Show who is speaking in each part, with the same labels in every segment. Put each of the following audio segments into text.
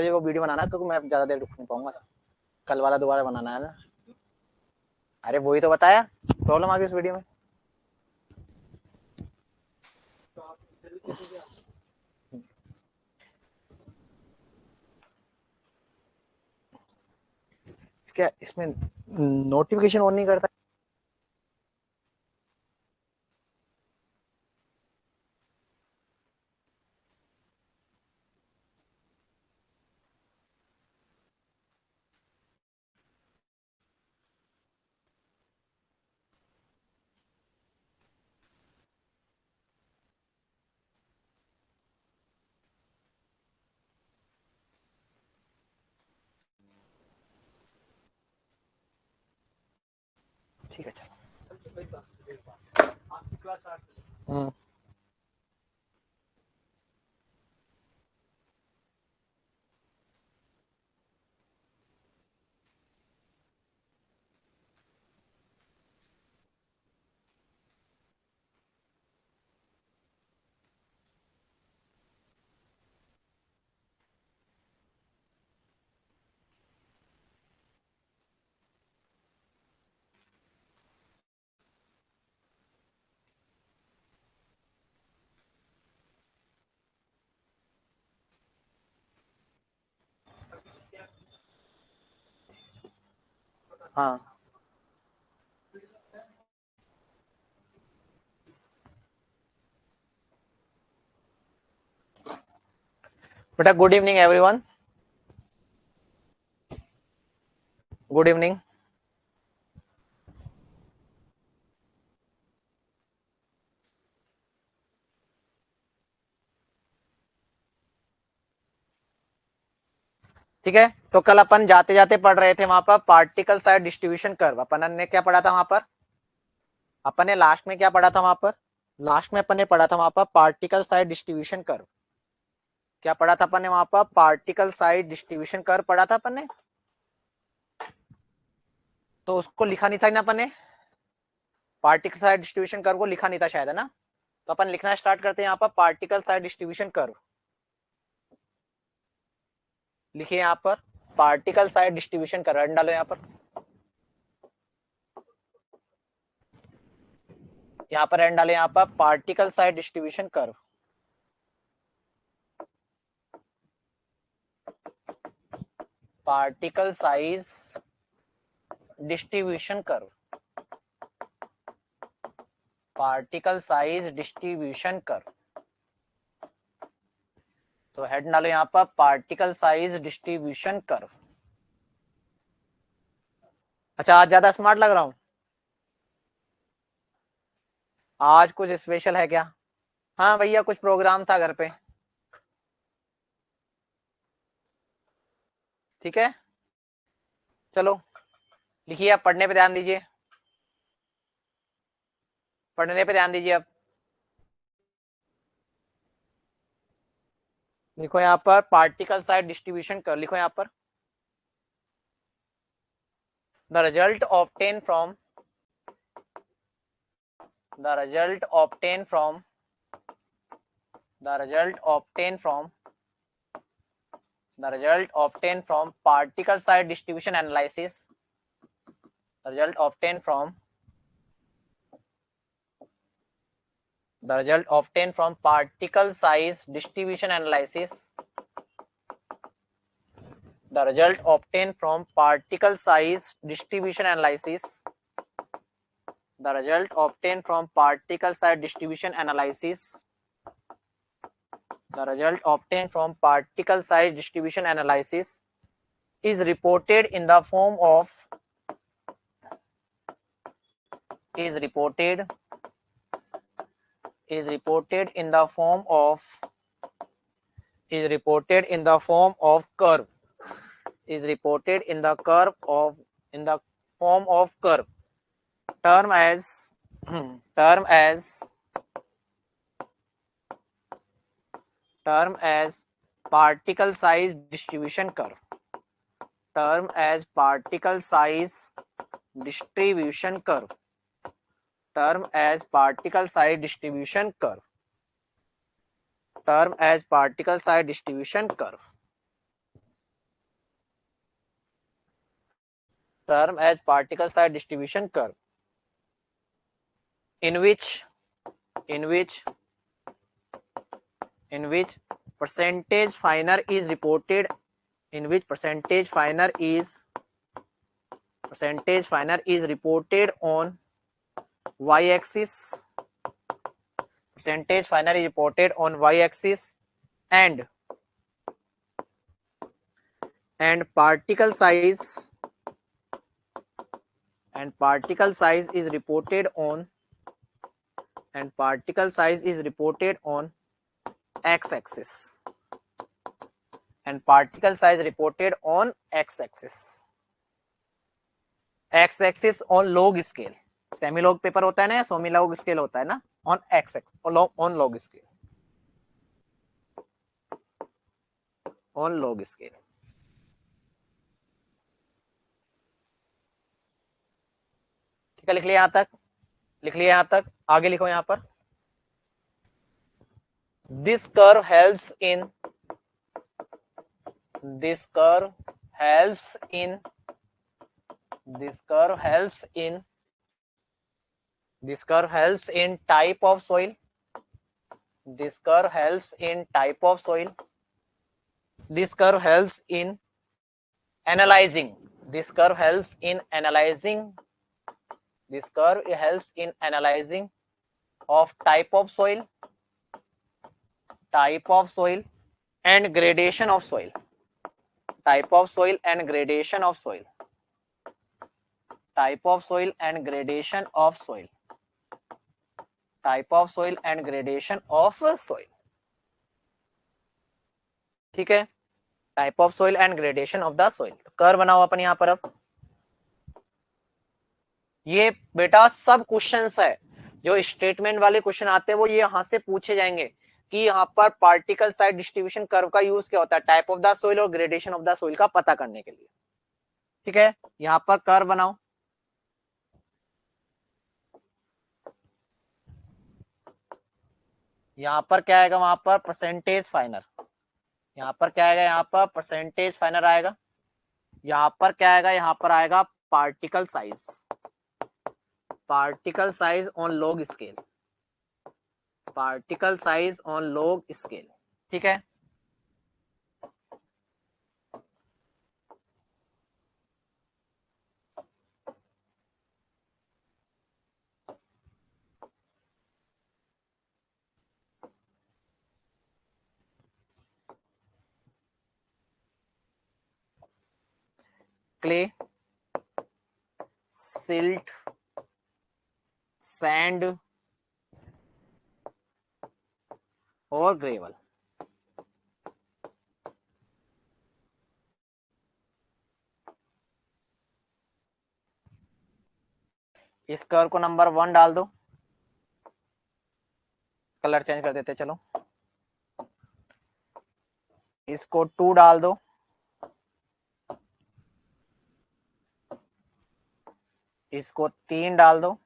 Speaker 1: बजे वो वीडियो बनाना, क्योंकि मैं ज्यादा देर रुक नहीं पाऊंगा, कल वाला दोबारा बनाना है ना। अरे वही तो बताया, प्रॉब्लम आ गई उस वीडियो में। क्या इसमें नोटिफिकेशन ऑन नहीं करता? ठीक है चलो। हाँ बेटा, good evening everyone, good evening. ठीक है, तो कल अपन जाते जाते पढ़ रहे थे वहां पर पार्टिकल साइज डिस्ट्रीब्यूशन कर्व। अपन ने क्या पढ़ा था वहां पर? अपन ने लास्ट में क्या पढ़ा था वहां पर? लास्ट में अपन ने पढ़ा था वहां पर पार्टिकल साइज डिस्ट्रीब्यूशन कर्व। क्या पढ़ा था अपन ने वहां पर? पार्टिकल साइज डिस्ट्रीब्यूशन कर्व पढ़ा था अपन ने। तो उसको लिखा नहीं था ना अपन ने, पार्टिकल साइज डिस्ट्रीब्यूशन कर्व को लिखा नहीं था शायद, है ना? तो अपन लिखना स्टार्ट करते हैं यहाँ पर पार्टिकल साइज डिस्ट्रीब्यूशन कर्व। लिखिए यहाँ पर particle size distribution curve, run डालो यहाँ पर। यहाँ पर रन डालो, यहाँ पर particle size distribution curve. Particle size distribution curve, particle size distribution curve. तो हेड डालो यहाँ पर पार्टिकल साइज डिस्ट्रीब्यूशन कर्व। अच्छा, आज ज्यादा स्मार्ट लग रहा हूं? आज कुछ स्पेशल है क्या? हाँ भैया, कुछ प्रोग्राम था घर पे। ठीक है, चलो लिखिए, आप पढ़ने पे ध्यान दीजिए, पढ़ने पे ध्यान दीजिए अब। लिखो यहाँ पर पार्टिकल साइज डिस्ट्रीब्यूशन कर्व, लिखो यहाँ पर the result obtain from the result obtained from the result obtained from the result obtained from particle size distribution analysis, the result obtained from the result obtained from particle size distribution analysis, the result obtained from particle size distribution analysis, the result obtained from particle size distribution analysis, the result obtained from particle size distribution analysis is reported in the form of is reported in the form of curve, is reported in the curve of in the form of curve, term as particle size distribution curve, term as particle size distribution curve, term as particle size distribution curve, term as particle size distribution curve। term as particle size distribution curve, in which percentage finer is reported, in which percentage finer is reported on y-axis, percentage finer is reported on y-axis, and particle size is reported on x-axis, and particle size reported on x-axis on log scale. Semi log paper होता है ना, semi log scale होता है ना, on x-axis on log scale, on log scale. ठीक है, लिख लिया यहां तक, आगे लिखो यहां पर. This curve helps in type of soil. This curve helps in analyzing. This curve helps in analyzing of type of soil and gradation of soil. Type of soil and gradation of soil. Type of soil and gradation of soil. Type of soil and gradation of soil. ठीक है, type of soil and gradation of the soil. Curve बनाओ अपन यहां पर. अब ये बेटा सब questions है जो स्टेटमेंट वाले क्वेश्चन आते हैं, वो ये यहां से पूछे जाएंगे कि यहाँ पर पार्टिकल साइज डिस्ट्रीब्यूशन कर्व का यूज क्या होता है, टाइप ऑफ द सोइल और ग्रेडेशन ऑफ द सोइल का पता करने के लिए. ठीक है, यहाँ पर कर्व बनाओ. यहाँ पर क्या आएगा, वहां पर परसेंटेज फाइनर. यहाँ पर क्या आएगा, यहाँ पर परसेंटेज फाइनर आएगा. यहाँ पर क्या आएगा, यहाँ पर आएगा particle size on log scale. Particle size on log scale. ठीक है, क्ले, सिल्ट, सैंड और ग्रेवल. इस कर्व को नंबर 1 डाल दो. कलर चेंज कर देते, चलो. इसको 2 डाल दो. इसको 3 डाल दो.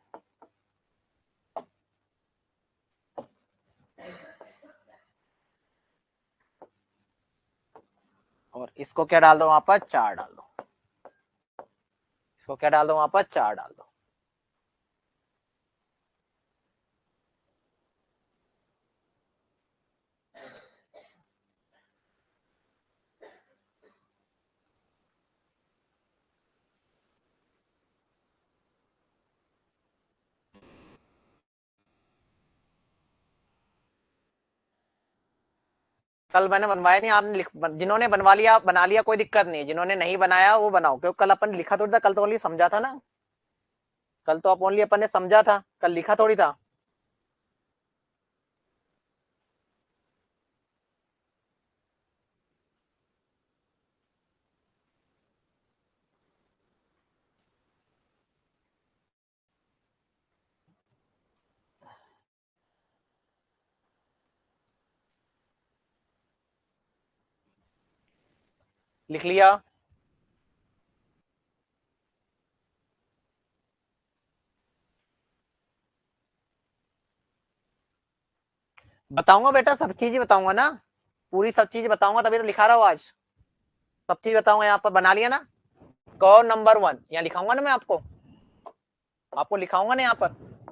Speaker 1: और इसको क्या डाल दो, वहां पर 4 डाल दो. इसको क्या डाल दो, वहां पर 4 डाल दो. कल मैंने बनवाया नहीं, आपने जिन्होंने बनवा लिया बना लिया, कोई दिक्कत नहीं. जिन्होंने नहीं बनाया वो बनाओ, क्योंकि कल अपन लिखा थोड़ी था, कल तो ओनली समझा था ना. कल तो ओनली अपन ने समझा था, कल लिखा थोड़ी था. लिख लिया. बताऊंगा बेटा, सब चीजें बताऊंगा ना, पूरी सब चीजें बताऊंगा, तभी तो लिखा रहा हूं आज. सब चीज बताऊंगा. यहाँ पर बना लिया ना, कर्व नंबर 1 यहाँ लिखाऊंगा ना, मैं आपको लिखाऊंगा ना यहाँ पर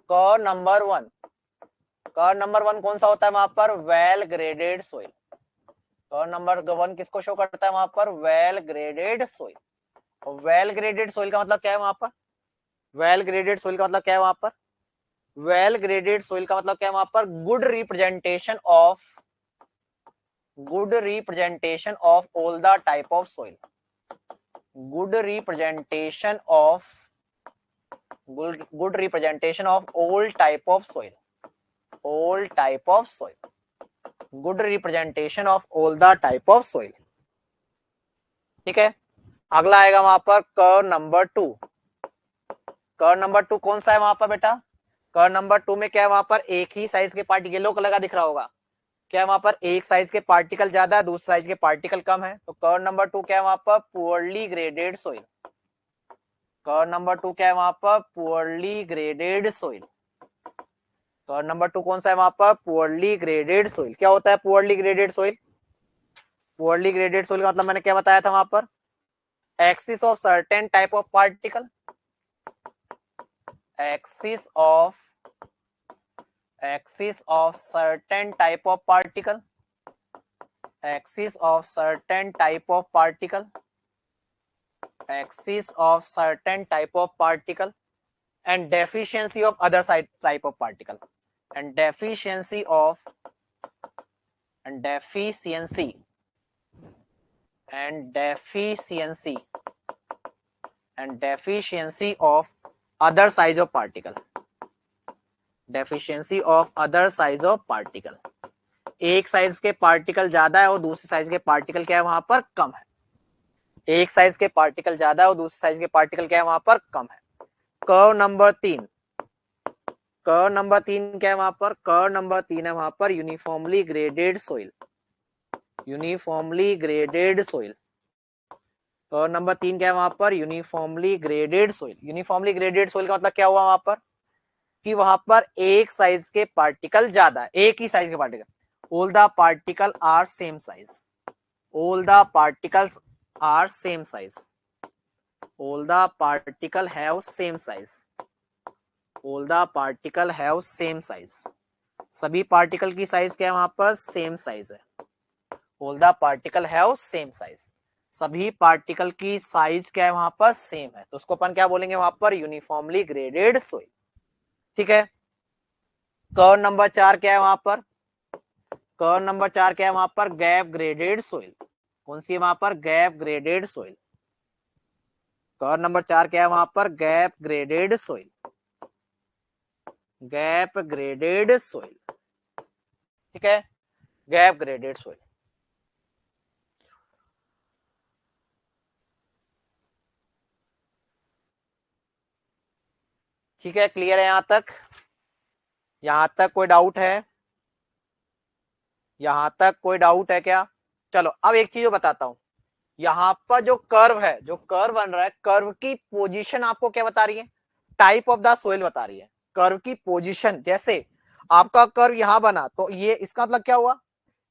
Speaker 1: कर्व नंबर 1। कर्व नंबर 1 कौन सा होता है वहां पर? Well graded soil. Curve number 1 किसको शो करता है वहां पर? Well graded soil. और वेल ग्रेडेड सोइल का मतलब क्या है वहां पर? वेल ग्रेडेड सोइल का मतलब क्या है वहां पर? वेल ग्रेडेड सोइल का मतलब क्या है वहां पर? Good representation of all the type of soil. Good representation of all type of soil. All type of soil. Good representation of all the type of soil. ठीक है, अगला आएगा वहां पर कर्व नंबर 2। कर्व नंबर 2 कौन सा है वहां पर बेटा? कर्व नंबर 2 में क्या है वहां पर? एक ही साइज के पार्टिकल, येलो कलर का दिख रहा होगा, क्या है वहां पर? एक साइज के पार्टिकल ज्यादा है, दूसरे साइज के पार्टिकल कम है। तो कर्व नंबर 2 क्या है वहां पर? Poorly graded soil. Curve number 2 क्या है वहां पर? Poorly graded soil. Curve number 2 कौन सा है वहां पर? Poorly graded soil. क्या होता है poorly graded soil? Poorly graded soil का मतलब मैंने क्या बताया था वहां पर? Axis of certain type of particle, axis of certain type of particle, axis of certain type of particle, axis of certain type of particle, and deficiency of other type of particle, and deficiency of and deficiency and deficiency and deficiency of other size of particle, deficiency of other size of particle। एक size के particle ज्यादा है और दूसरे size के particle क्या है वहां पर? कम है। एक साइज के पार्टिकल ज्यादा है और दूसरे साइज के पार्टिकल क्या है वहां पर? कम है। कर्व नंबर 3, कर्व नंबर 3 क्या है वहां पर? कर्व नंबर 3 है वहां पर uniformly graded soil. Uniformly graded soil. Curve number 3 क्या है वहां पर? Uniformly graded soil. Uniformly graded soil का मतलब क्या हुआ वहां पर? कि वहां पर एक साइज के पार्टिकल ज्यादा है, एक ही साइज के particle. All the particle are same size. All the particles are same size. All the particle have same size. All the particle have same size. सभी पार्टिकल की साइज क्या है वहां पर? सेम साइज है। All the particle have same size. सभी particle की size क्या है वहां पर? सेम है। तो उसको अपन क्या बोलेंगे वहां पर? Uniformly graded soil. ठीक है, कर्व नंबर 4 क्या है वहां पर? कर्व नंबर 4 क्या है वहां पर? Gap graded soil. कौन सी है वहां पर? Gap graded soil. Curve number 4 क्या है वहां पर? Gap graded soil. Gap graded soil. ठीक है, गैप ग्रेडेड सोइल। ठीक है, क्लियर है यहां तक? यहां तक कोई डाउट है? यहां तक कोई डाउट है क्या? चलो अब एक चीज बताता हूं। यहां पर जो कर्व है, जो कर्व बन रहा है, कर्व की पोजीशन आपको क्या बता रही है? टाइप ऑफ द सोइल बता रही है। कर्व की पोजीशन, जैसे आपका कर्व यहां बना तो ये इसका मतलब क्या हुआ?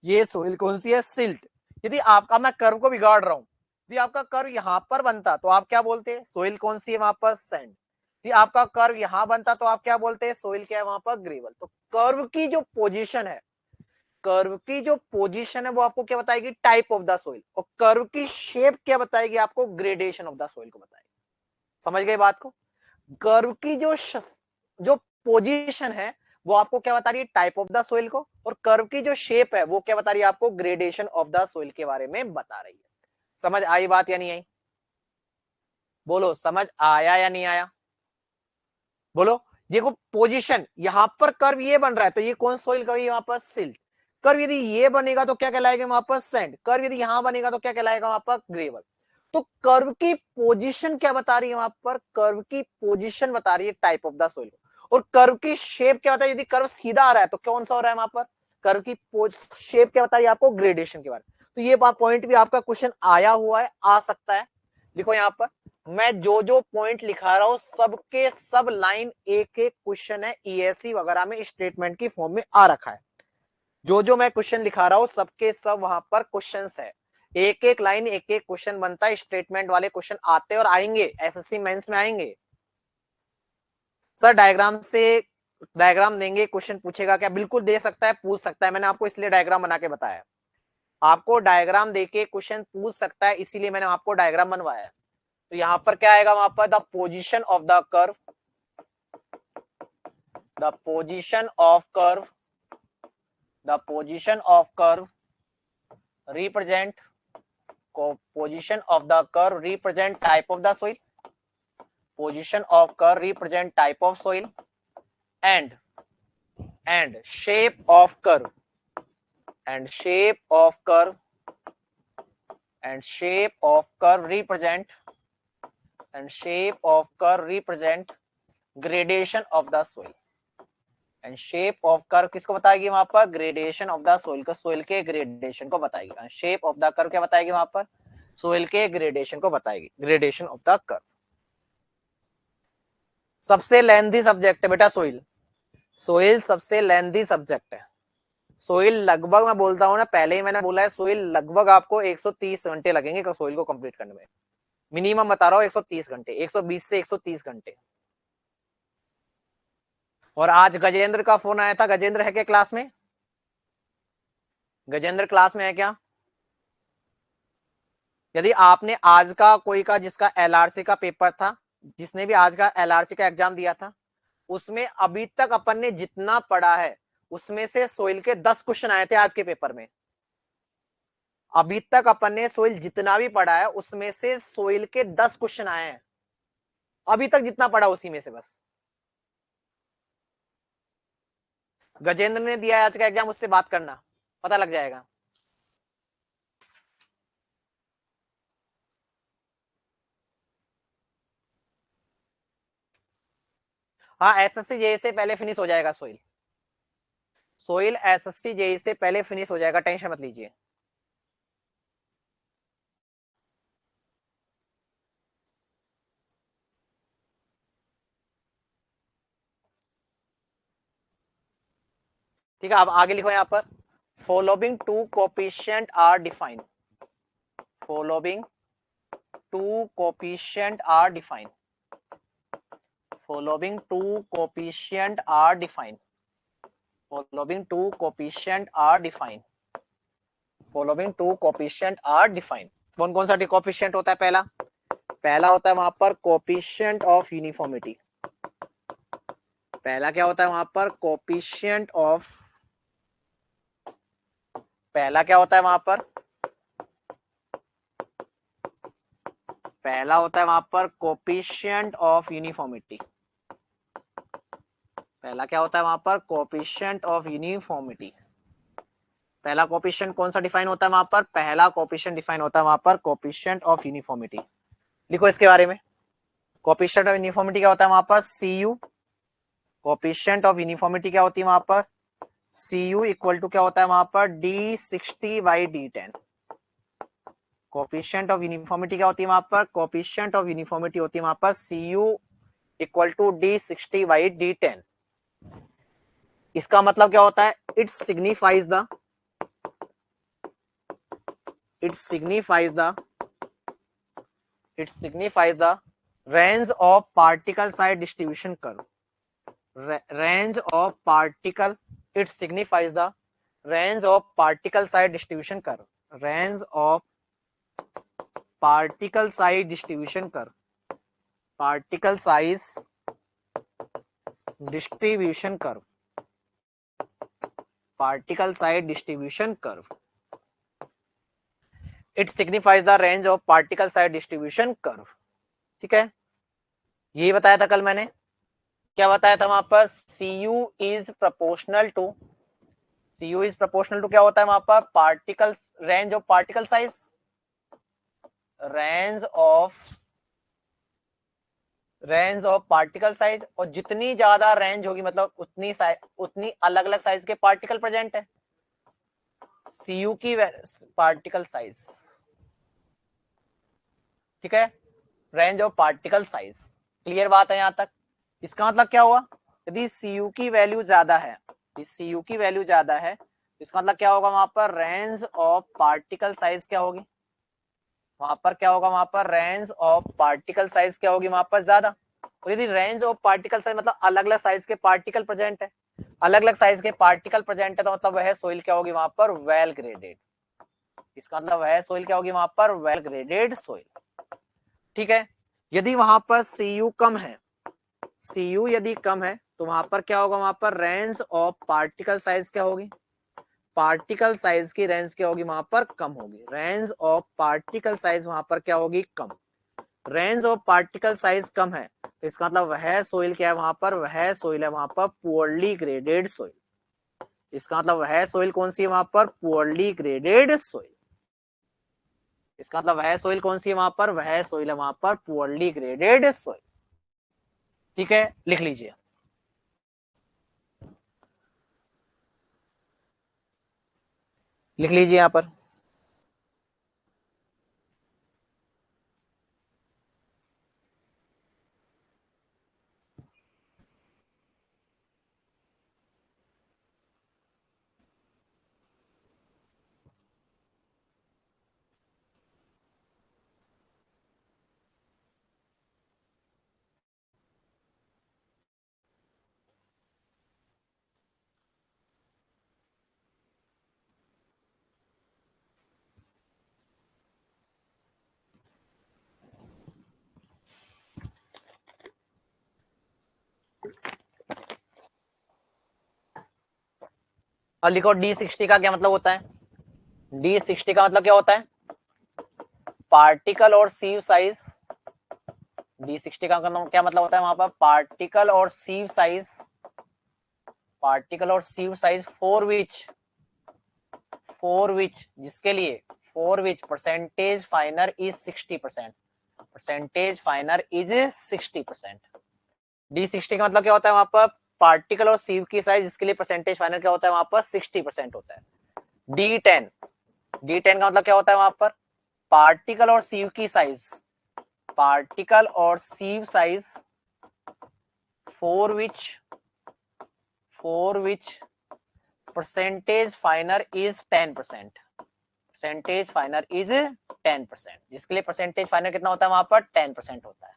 Speaker 1: ये सोइल कौन सी है? सिल्ट। यदि आपका, मैं कर्व को बिगाड़ रहा हूं, यदि आपका कर्व यहां पर बनता तो आप क्या बोलते हैं? सोइल कौन सी है वहां पर? सैंड। यदि आपका कर्व यहां बनता तो आप क्या बोलते हैं? सोइल क्या है वहां पर? ग्रेवल। तो कर्व की जो पोजीशन है, कर्व की जो पोजीशन है वो आपको क्या बताएगी? Type of the soil. और कर्व की शेप क्या बताएगी आपको? ग्रेडेशन ऑफ द सोइल को बताएगी। समझ गए बात को? कर्व की जो पोजीशन है वो आपको क्या बता रही है? टाइप ऑफ द सोइल को। और कर्व की जो शेप है वो क्या बता रही है आपको? ग्रेडेशन ऑफ द सोइल के बारे में बता रही है। समझ आई बात या नहीं आई? बोलो, समझ आया या नहीं आया? बोलो। देखो पोजीशन, यहां पर कर्व ये बन रहा है तो ये कौन सोइल का? वहां पर सिल्ट। कर्व यदि ये बनेगा तो क्या कहलाएगा वहां पर? सैंड। कर्व यदि यहां बनेगा तो क्या कहलाएगा वहां पर? ग्रेवल। तो कर्व की पोजीशन क्या बता रही है वहां पर? कर्व की पोजीशन बता रही है टाइप ऑफ द सोइल। और कर्व की शेप क्या बता रही है? यदि कर्व सीधा आ रहा है तो कौन सा हो रहा है वहां पर? कर्व की शेप क्या बता रही है आपको? ग्रेडेशन के बारे में। तो ये पॉइंट भी आपका क्वेश्चन आया हुआ है, आ सकता है। लिखो यहां पर, मैं जो जो पॉइंट लिखा रहा हूं सबके सब लाइन एक एक क्वेश्चन है, ईएससी वगैरह में स्टेटमेंट की फॉर्म में आ रखा है। जो जो मैं क्वेश्चन लिखा रहा हूं सबके सब वहां पर क्वेश्चंस है। एक एक लाइन एक एक क्वेश्चन बनता है, स्टेटमेंट वाले क्वेश्चन आते और आएंगे, एसएससी मेंस में आएंगे। सर डायग्राम से, डायग्राम देंगे, क्वेश्चन पूछेगा क्या? बिल्कुल दे सकता है, पूछ सकता है, मैंने आपको इसलिए डायग्राम बना के बताया। आपको डायग्राम देके क्वेश्चन पूछ सकता है, इसीलिए मैंने आपको डायग्राम बनवाया। तो यहां पर क्या आएगा वहां पर? The position of the curve, the position of curve, the position of curve represent, position of the curve represent type of the soil, position of curve represent type of soil, and shape of curve, and shape of curve, and shape of curve represent, and shape of curve represent gradation of the soil, and shape of curve किसको बताएगी वहां पर? Gradation of the soil को, soil के gradation को बताएगी। Shape of the curve क्या बताएगी वहां पर? सोइल के ग्रेडेशन को बताएगी, ग्रेडेशन ऑफ द कर्व। सबसे लेंथी सब्जेक्ट है बेटा सोइल, सोइल सबसे लेंथी सब्जेक्ट है। सोइल लगभग, मैं बोलता हूं ना, पहले ही मैंने बोला है, सोइल लगभग आपको 130 घंटे लगेंगे सोइल को कंप्लीट करने में, मिनिमम बता रहा हूं 130 घंटे, 120 से 130 घंटे। और आज गजेंद्र का फोन आया था, गजेंद्र है क्या क्लास में? गजेंद्र क्लास में है क्या? यदि आपने आज का कोई का, जिसका एलआरसी का पेपर था, जिसने भी आज का एलआरसी का एग्जाम दिया था, उसमें अभी तक अपन ने जितना पढ़ा है उसमें से सोइल के 10 क्वेश्चन आए थे आज के पेपर में। अभी तक अपन ने सोइल जितना भी पढ़ा है उसमें से सोइल के 10 क्वेश्चन आए हैं, अभी तक जितना पढ़ा उसी में से बस। गजेंद्र ने दिया है आज का एग्जाम, उससे बात करना, पता लग जाएगा। हाँ, एसएससी जेई से पहले फिनिश हो जाएगा सोइल, सोइल एसएससी जेई से पहले फिनिश हो जाएगा, टेंशन मत लीजिए। ठीक है, अब आगे लिखो यहां पर, following two coefficient are define, following two coefficient are define, following two coefficient are defined, following two coefficient are defined, following two coefficient are defined। कौन कौन सा कोएफिशिएंट होता है? पहला, पहला होता है वहां पर कोएफिशिएंट ऑफ यूनिफॉर्मिटी, पहला क्या होता है वहां पर? कोएफिशिएंट ऑफ, पहला क्या होता है वहां पर? पहला होता है वहां पर कोएफिशिएंट ऑफ यूनिफॉर्मिटी, पहला क्या होता है वहां पर? Coefficient of uniformity. पहला कोएफिशिएंट कौन सा डिफाइन होता है वहां पर? पहला कोएफिशिएंट डिफाइन होता है वहां पर कोएफिशिएंट ऑफ यूनिफॉर्मिटी। लिखो इसके बारे में, कोएफिशिएंट ऑफ यूनिफॉर्मिटी क्या होता है वहां पर? Cu, कोएफिशिएंट ऑफ यूनिफॉर्मिटी क्या होती है वहां पर? Cu इक्वल टू क्या होता है वहां पर? D60/D10। कोएफिशिएंट ऑफ यूनिफॉर्मिटी क्या होती है वहां पर? कोएफिशिएंट ऑफ यूनिफॉर्मिटी होती है वहां पर Cu इक्वल टू D60/D10। इसका मतलब क्या होता है? It signifies the, it signifies the range of particle size distribution curve, range of particle, it signifies the range of particle size distribution curve, range of particle size distribution curve, particle size distribution curve, particle size distribution curve, it signifies the range of particle size distribution curve। ठीक है, यही बताया था कल मैंने, क्या बताया था वहां पर? Cu is proportional to, Cu is proportional to क्या होता है वहां पर? Particle, range of particle size, range of particle size, और जितनी ज्यादा रेंज होगी मतलब उतनी अलग अलग साइज के पार्टिकल प्रेजेंट है। Cu की पार्टिकल साइज, ठीक है, range of particle size. Clear बात है यहां तक? इसका मतलब क्या हुआ? यदि Cu की वैल्यू ज्यादा है, Cu की वैल्यू ज्यादा है, इसका मतलब क्या होगा वहां पर? रेंज ऑफ पार्टिकल साइज क्या होगी? वहां पर क्या होगा, वहां पर रेंज ऑफ पार्टिकल साइज क्या होगी, वहां पर ज्यादा। तो यदि रेंज ऑफ पार्टिकल साइज मतलब अलग अलग साइज के पार्टिकल प्रेजेंट है, अलग अलग साइज के पार्टिकल प्रेजेंट है, तो मतलब वह सोइल क्या होगी वहां पर, वेल ग्रेडेड। इसका मतलब वह सोइल क्या होगी वहां पर, वेल ग्रेडेड सोइल। ठीक है। यदि वहां पर Cu कम है, Cu यदि कम है, तो वहां पर क्या होगा, वहां पर रेंज ऑफ पार्टिकल साइज क्या होगी, पार्टिकल साइज की रेंज क्या होगी वहां पर, कम होगी। रेंज ऑफ पार्टिकल साइज वहां पर क्या होगी, कम। रेंज ऑफ पार्टिकल साइज कम है, तो इसका मतलब वह सोइल क्या है वहां पर, वह सोइल है वहां पर पुअरली ग्रेडेड सोइल। इसका मतलब वह सोइल कौन सी है वहां पर, पुअरली ग्रेडेड सोइल। इसका मतलब वह सोइल कौन सी है वहां पर, वह सोइल है वहां पर पुअरली ग्रेडेड सोइल। ठीक है, लिख लीजिए। लिख लीजिए यहां पर। और लिखो D60 का क्या मतलब होता है, D60 का मतलब क्या होता है, पार्टिकल और सीव साइज। D60 का क्या मतलब होता है वहां पर, पार्टिकल और सीव साइज, पार्टिकल और सीव साइज फॉर विच जिसके लिए, for which percentage finer is 60%, percentage finer is 60%। D60 का मतलब क्या होता है वहां पर, पार्टिकल और सीव की साइज जिसके लिए परसेंटेज फाइनर क्या होता है वहां पर, 60% होता है। D10, D10 का मतलब क्या होता है वहां पर, पार्टिकल और सीव की साइज, पार्टिकल और sieve size for which percentage finer is 10%, percentage finer is 10%, जिसके लिए परसेंटेज फाइनर कितना होता है वहां पर, 10% होता है।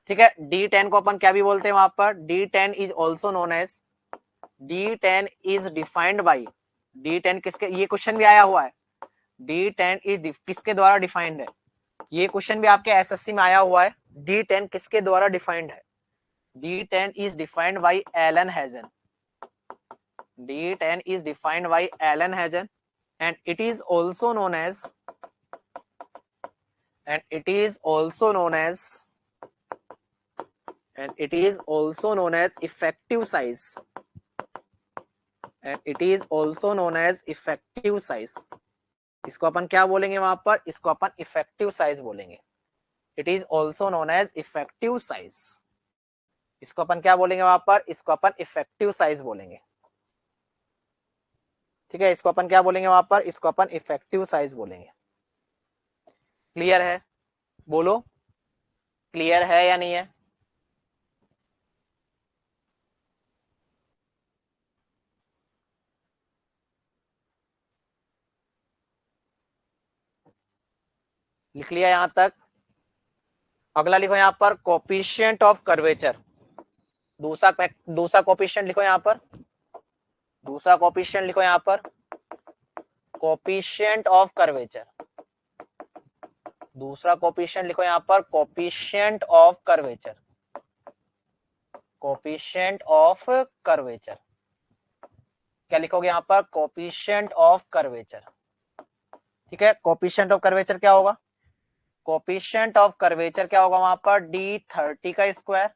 Speaker 1: ठीक है। D10 को अपन क्या भी बोलते हैं वहां पर, D10 is also known as, D10 is defined by, D10 किसके, ये क्वेश्चन भी आया हुआ है, D10 इज किसके द्वारा डिफाइंड है, ये क्वेश्चन भी आपके एसएससी में आया हुआ है। D10 किसके द्वारा डिफाइंड है, D10 is defined by Alan Hazen. D10 is defined by Alan Hazen, and it is also known as, and it is also known as, and it is also known as effective size, and it is also known as effective size. इसको अपन क्या बोलेंगे वहां पर, इसको अपन effective size बोलेंगे। It is also known as effective size. इसको अपन क्या बोलेंगे वहां पर, इसको अपन इफेक्टिव साइज बोलेंगे। ठीक है, इसको अपन क्या बोलेंगे वहां पर, इसको अपन इफेक्टिव साइज बोलेंगे। क्लियर है, बोलो क्लियर है या नहीं है। लिख लिया यहां तक। अगला लिखो यहां पर कोफिशिएंट ऑफ कर्वेचर। दूसरा कोफिशिएंट लिखो यहां पर, दूसरा कोफिशिएंट लिखो यहां पर, कोफिशिएंट ऑफ कर्वेचर। दूसरा कोफिशिएंट लिखो यहां पर, coefficient of curvature, coefficient of curvature. क्या लिखोगे यहां पर, कोफिशिएंट ऑफ कर्वेचर। ठीक है, कोफिशिएंट ऑफ कर्वेचर क्या होगा, कोफिशिएंट ऑफ कर्वेचर क्या होगा वहां पर, D30 का square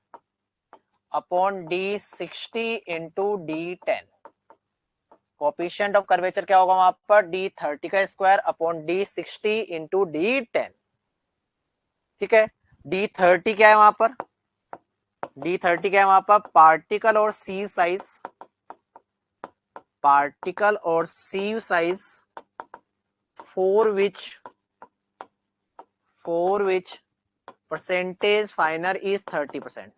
Speaker 1: upon D60 into D10। Coefficient of curvature क्या होगा वहां पर, D30 का square upon D60 into D10। ठीक है, D30 क्या है वहां पर, D30 क्या है वहां पर, पार्टिकल और सीव साइज, पार्टिकल और sieve size for which percentage finer is 30%,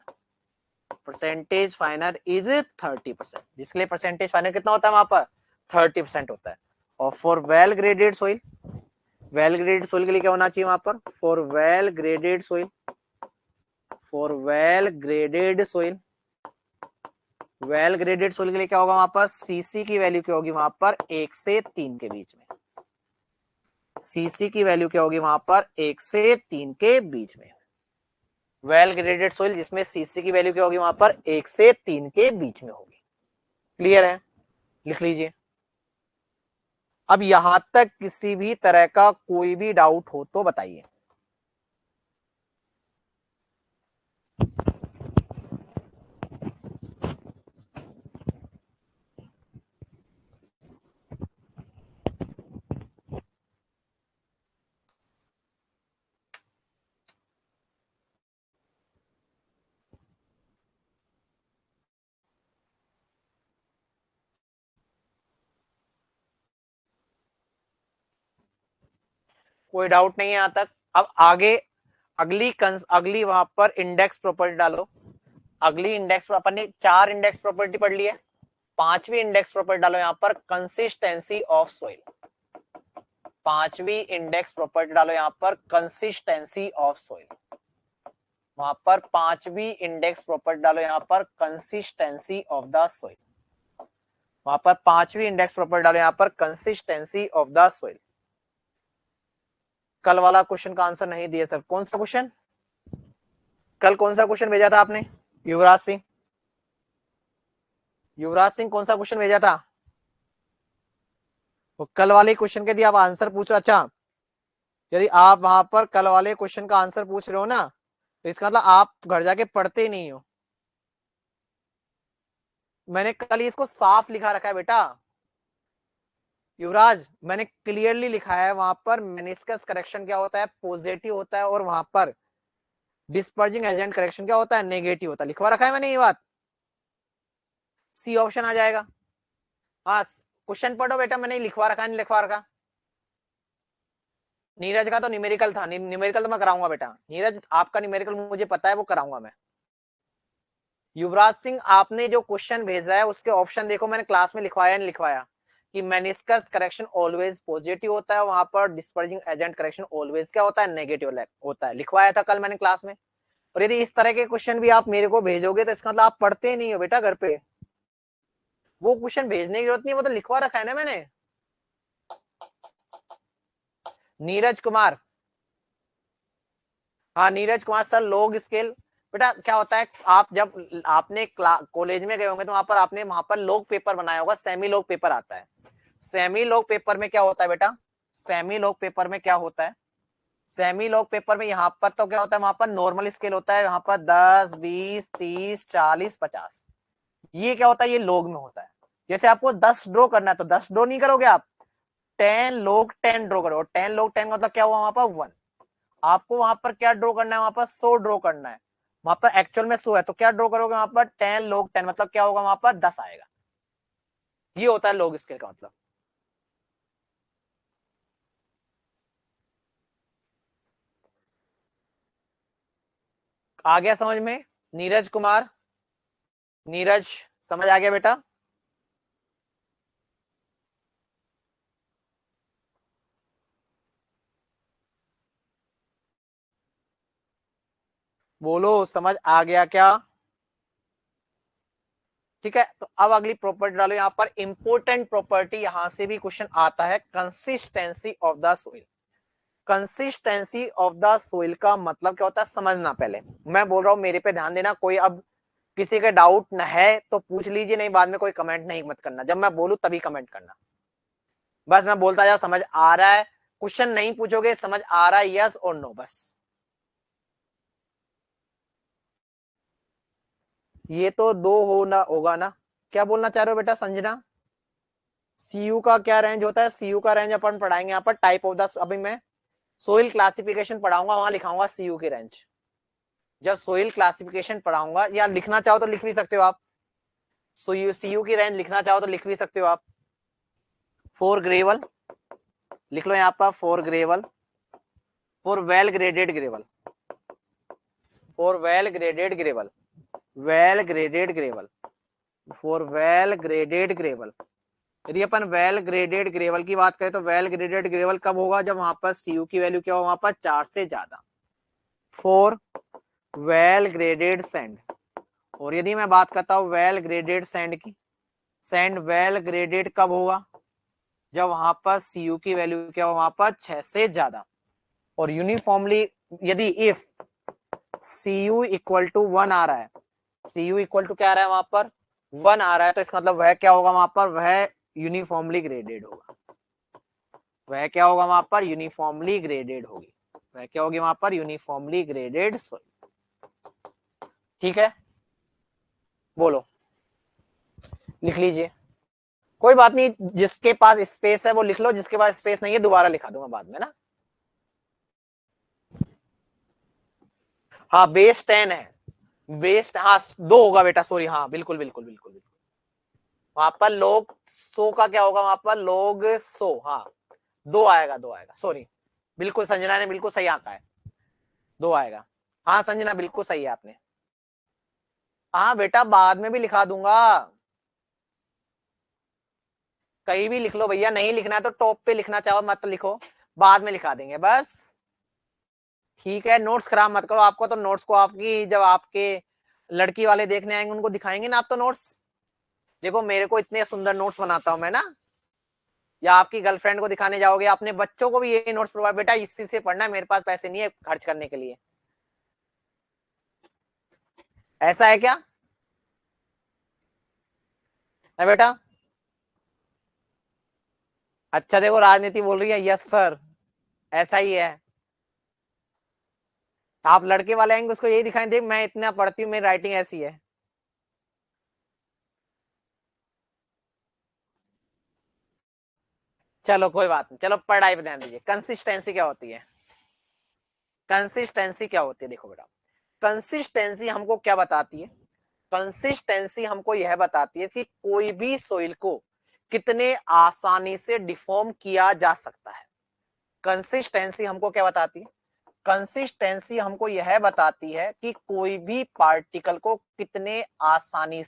Speaker 1: percentage finer is 30%, जिसके लिए परसेंटेज फाइनर कितना होता है वहां पर, 30% होता है। और for well graded soil, well graded soil के लिए क्या होना चाहिए वहां पर? For well graded soil, for well graded soil, well graded soil के लिए क्या होगा वहां पर? सीसी की वैल्यू क्या होगी वहां पर? 1 से 3 के बीच में। सीसी की वैल्यू क्या होगी वहां पर? 1 से 3 के बीच में। वेल ग्रेडेड सोइल जिसमें सीसी की वैल्यू क्या होगी वहां पर? 1 से 3 के बीच में होगी। क्लियर है? लिख लीजिए। अब यहां तक किसी भी तरह का कोई भी डाउट हो तो बताइए। कोई डाउट नहीं है यहां तक? अब आगे अगली वहां पर इंडेक्स प्रॉपर्टी डालो। अगली इंडेक्स अपन ने 4 इंडेक्स प्रॉपर्टी पढ़ ली है। 5वीं इंडेक्स प्रॉपर्टी डालो यहां पर, कंसिस्टेंसी ऑफ सोइल। 5वीं इंडेक्स प्रॉपर्टी डालो यहां पर, कंसिस्टेंसी ऑफ सोइल। वहां पर 5वीं इंडेक्स प्रॉपर्टी डालो यहां पर, कंसिस्टेंसी ऑफ द सोइल। वहां पर 5वीं इंडेक्स प्रॉपर्टी डालो यहां पर, कंसिस्टेंसी ऑफ द सोइल। कल वाला क्वेश्चन का आंसर नहीं दिया सर। कौन सा क्वेश्चन? कल कौन सा क्वेश्चन भेजा था आपने? युवराज सिंह, युवराज सिंह कौन सा क्वेश्चन भेजा था? तो कल वाले क्वेश्चन के यदि आप आंसर पूछ, अच्छा यदि आप वहां पर कल वाले क्वेश्चन का आंसर पूछ रहे हो ना, तो इसका मतलब आप घर जाके पढ़ते ही नहीं हो। मैंने कल इसको साफ लिखा रखा है बेटा युवराज, मैंने क्लियरली लिखा है वहां पर मेनिस्कस करेक्शन क्या होता है? पॉजिटिव होता है। और वहां पर डिस्पर्जिंग एजेंट करेक्शन क्या होता है? नेगेटिव होता है। लिखवा रखा है मैंने ये बात। सी ऑप्शन आ जाएगा। हाँ क्वेश्चन पढ़ो बेटा, मैंने लिखवा रखा है नहीं लिखवा रखा? नीरज का तो न्यूमेरिकल था, न्यूमेरिकल तो मैं कराऊंगा बेटा। नीरज आपका न्यूमेरिकल मुझे पता है, वो कराऊंगा मैं। युवराज सिंह आपने जो क्वेश्चन भेजा है उसके ऑप्शन देखो, मैंने क्लास में लिखवाया नहीं लिखवाया कि मेनिस्कस करेक्शन ऑलवेज पॉजिटिव होता है, वहां पर डिस्पर्जिंग एजेंट करेक्शन ऑलवेज क्या होता है? नेगेटिव होता है। लिखवाया था कल मैंने क्लास में। और यदि इस तरह के क्वेश्चन भी आप मेरे को भेजोगे तो इसका मतलब आप पढ़ते नहीं हो बेटा घर पे। वो क्वेश्चन भेजने की जरूरत नहीं, वो तो लिखवा रखा है ना मैंने। नीरज कुमार, हाँ Neeraj Kumar sir, log scale बेटा क्या होता है? आप जब आपने कॉलेज में गए होंगे तो वहां पर लॉग पेपर बनाया होगा, सेमी लॉग पेपर आता है। सेमी लॉग पेपर में क्या होता है बेटा? सेमी लॉग पेपर में क्या होता है? सेमी लॉग पेपर में यहाँ पर तो क्या होता है? वहां पर नॉर्मल स्केल होता है, यहाँ पर 10 20 30 40 50। ये क्या होता है? ये लॉग में होता है। जैसे आपको 10 ड्रॉ करना है तो 10 ड्रॉ नहीं करोगे आप, 10 log 10 ड्रॉ करो। 10 log 10 मतलब क्या हुआ? वहां पर 1। आपको वहां पर क्या ड्रॉ करना है? वहां पर 100 ड्रॉ करना है। वहां पर एक्चुअल में 100 है तो क्या ड्रॉ करोगे वहां पर? 10 log 10 मतलब क्या होगा? वहां पर 10 आएगा। ये होता है लॉग स्केल का मतलब। आ गया समझ में? नीरज कुमार, नीरज समझ आ गया बेटा? बोलो समझ आ गया क्या? ठीक है, तो अब अगली प्रॉपर्टी डालो यहां पर। इंपोर्टेंट प्रॉपर्टी यहां से भी क्वेश्चन आता है, consistency of the soil. Consistency of the soil का मतलब क्या होता है समझना। पहले मैं बोल रहा हूं, मेरे पे ध्यान देना। कोई अब किसी का डाउट न है तो पूछ लीजिए, नहीं बाद में कोई कमेंट नहीं मत करना, जब मैं बोलूं तभी कमेंट करना। बस मैं बोलता जा, समझ आ रहा है? क्वेश्चन नहीं पूछोगे, समझ आ रहा है यस और नो बस। ये तो दो होना होगा ना? क्या बोलना चाह रहे हो बेटा संजना? सीयू का क्या रेंज होता है? सीयू का रेंज अपन पढ़ाएंगे यहाँ पर, टाइप ऑफ द, अभी मैं सोइल क्लासिफिकेशन पढ़ाऊंगा, वहां लिखाऊंगा सीयू की रेंज। जब सोइल क्लासिफिकेशन पढ़ाऊंगा, या लिखना चाहो तो लिख भी सकते हो आप, सीयू की रेंज लिखना चाहो तो लिख भी सकते हो आप। फॉर ग्रेवल लिख लो यहाँ पर, for gravel, for well graded gravel, for well graded gravel, well graded gravel, for well graded gravel, यदि अपन वेल ग्रेडेड ग्रेवल की बात करें तो वेल ग्रेडेड ग्रेवल कब होगा, जब वहां पर सीयू की वैल्यू क्या हो, वहां पर 4 से ज्यादा, फॉर वेल ग्रेडेड सैंड। और यदि मैं बात करता हूं वेल ग्रेडेड सैंड की, सैंड वेल ग्रेडेड कब होगा, जब वहां पर सीयू की वैल्यू क्या हो, वहां पर 6 से ज्यादा। और यूनिफॉर्मली यदि इफ सीयू इक्वल टू 1 आ रहा है, सीयू इक्वल टू क्या आ रहा है, वहां पर 1 आ रहा है, तो इसका मतलब वह क्या होगा, वहां पर वह यूनिफॉर्मली ग्रेडेड होगा। वह क्या होगा, वहां पर यूनिफॉर्मली ग्रेडेड होगी। वह क्या होगी, वहां पर यूनिफॉर्मली ग्रेडेड सॉइल। ठीक है, बोलो, लिख लीजिए। कोई बात नहीं, जिसके पास स्पेस है वो लिख लो, जिसके पास स्पेस नहीं है दोबारा लिखा दूंगा बाद में ना। हाँ बेस 10 है, बेस हाँ 2 होगा बेटा, सॉरी, हाँ बिल्कुल बिल्कुल बिल्कुल बिल्कुल। वहां पर लोग सो का क्या होगा, वहां पर लोग सो, हाँ 2 आएगा, 2 आएगा, सॉरी, बिल्कुल संजना ने बिल्कुल सही आंका है, 2 आएगा। हाँ संजना बिल्कुल सही है आपने। हाँ बेटा बाद में भी लिखा दूंगा, कहीं भी लिख लो भैया, नहीं लिखना है तो टॉप पे लिखना चाहो मत लिखो, बाद में लिखा देंगे बस। ठीक है, नोट्स खराब मत करो, आपको तो नोट्स को आपकी जब आपके लड़की वाले देखने आएंगे उनको दिखाएंगे ना आप तो नोट्स। देखो मेरे को इतने सुंदर नोट्स बनाता हूं मैं ना, या आपकी गर्लफ्रेंड को दिखाने जाओगे, अपने बच्चों को भी ये नोट्स प्रोवाइड, बेटा इसी से पढ़ना है, मेरे पास पैसे नहीं है खर्च करने के लिए। ऐसा है क्या है बेटा? अच्छा देखो राजनीति बोल रही है, यस सर, ऐसा ही है। आप लड़के वाले आएंगे उसको यही दिखाएं, देख मैं इतना पढ़ती हूँ, मेरी राइटिंग ऐसी है। चलो कोई बात नहीं, चलो पढ़ाई पे ध्यान दीजिए। कंसिस्टेंसी क्या होती है, कंसिस्टेंसी क्या होती है, देखो बेटा कंसिस्टेंसी हमको क्या बताती है, कंसिस्टेंसी हमको यह बताती है कि कोई भी सोइल को कितने आसानी से डिफॉर्म किया जा सकता है। कंसिस्टेंसी हमको क्या बताती है, कंसिस्टेंसी हमको यह बताती है कि कोई भी पार्टिकल को कितने आसानी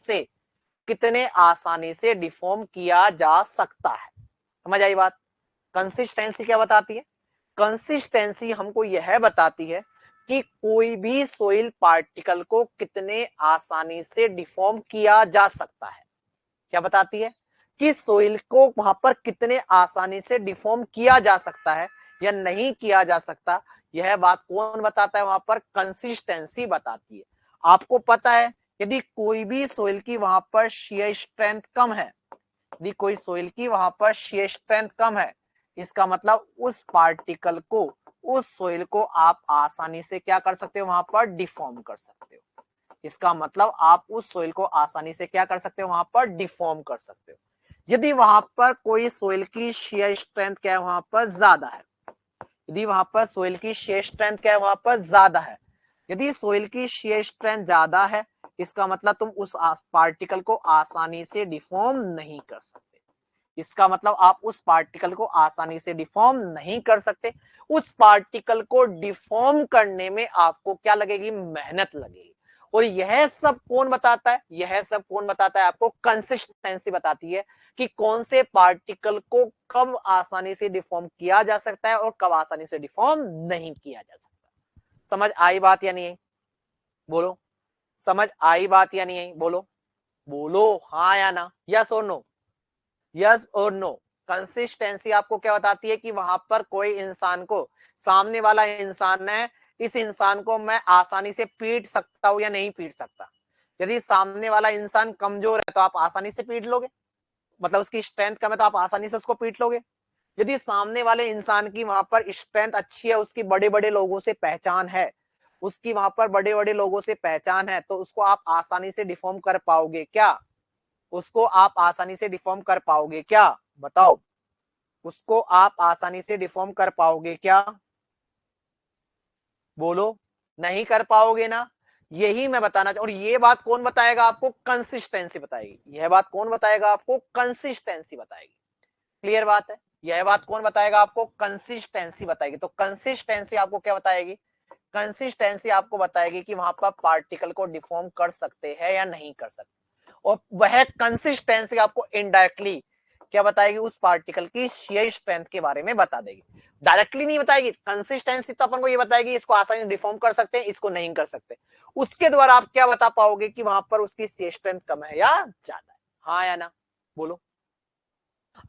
Speaker 1: से डिफॉर्म किया जा सकता है। समझ आई बात? कंसिस्टेंसी क्या बताती है, कंसिस्टेंसी हमको यह बताती है कि कोई भी सोइल पार्टिकल को कितने आसानी से डिफॉर्म किया जा सकता है। क्या बताती है कि सोइल को वहां पर कितने आसानी से डिफॉर्म किया जा सकता है या नहीं किया जा सकता, यह बात कौन बताता है, वहां पर कंसिस्टेंसी बताती है। आपको पता है यदि कोई भी सोइल की वहां पर शियर स्ट्रेंथ कम है, यदि कोई सोइल की वहां पर शियर स्ट्रेंथ कम है, इसका मतलब उस सोइल को आप आसानी से क्या कर सकते हो, वहां पर डिफॉर्म कर सकते हो। इसका मतलब आप उस सोइल को आसानी से क्या कर सकते हो, वहां पर डिफॉर्म कर सकते हो। यदि वहां पर कोई सोइल की शियर स्ट्रेंथ क्या है, वहां पर ज्यादा है, यदि वहां पर सोइल की शियर स्ट्रेंथ क्या है, वहां पर ज्यादा है, यदि सोइल की शियर स्ट्रेंथ ज्यादा है, इसका मतलब तुम उस पार्टिकल को आसानी से डिफॉर्म नहीं कर सकते। इसका मतलब आप उस पार्टिकल को आसानी से डिफॉर्म नहीं कर सकते। उस पार्टिकल को डिफॉर्म करने में आपको क्या लगेगी, मेहनत लगेगी। और यह सब कौन बताता है, यह सब कौन बताता है आपको, कंसिस्टेंसी बताती है कि कौन से पार्टिकल को कब आसानी से डिफॉर्म किया जा सकता है और कब आसानी से डिफॉर्म नहीं किया जा सकता। समझ आई बात या नहीं आई, बोलो, समझ आई बात या नहीं आई, बोलो, बोलो हाँ या ना, यस और नो, यस और नो। कंसिस्टेंसी आपको क्या बताती है कि वहां पर कोई इंसान को, सामने वाला इंसान है, इस इंसान को मैं आसानी से पीट सकता हूं या नहीं पीट सकता। यदि सामने वाला इंसान कमजोर है तो आप आसानी से पीट लोगे, मतलब उसकी स्ट्रेंथ कम है तो आप आसानी से उसको पीट लोगे। यदि सामने वाले इंसान की वहां पर स्ट्रेंथ अच्छी है, उसकी बड़े बड़े लोगों से पहचान है, उसकी वहां पर बड़े बड़े लोगों से पहचान है, तो उसको आप आसानी से डिफॉर्म कर पाओगे क्या, उसको आप आसानी से डिफॉर्म कर पाओगे क्या, बताओ, उसको आप आसानी से डिफॉर्म कर पाओगे क्या, बोलो, नहीं कर पाओगे ना। यही मैं बताना चाहूँ, और ये बात कौन बताएगा आपको, कंसिस्टेंसी बताएगी। यह बात कौन बताएगा आपको, कंसिस्टेंसी बताएगी। क्लियर बात है, यह बात कौन बताएगा आपको, कंसिस्टेंसी बताएगी। तो कंसिस्टेंसी आपको क्या बताएगी, कंसिस्टेंसी आपको बताएगी कि वहां पर पार्टिकल को डिफॉर्म कर सकते हैं या नहीं कर सकते। और वह कंसिस्टेंसी आपको इनडायरेक्टली क्या बताएगी, उस पार्टिकल की शेयर स्ट्रेंथ के बारे में बता देगी। डायरेक्टली नहीं बताएगी, कंसिस्टेंसी तो अपन को ये बताएगी इसको आसानी से डिफॉर्म कर सकते हैं, इसको नहीं कर सकते। उसके द्वारा आप क्या बता पाओगे कि वहां पर उसकी शेयर स्ट्रेंथ कम है या ज्यादा है, हाँ या ना, बोलो।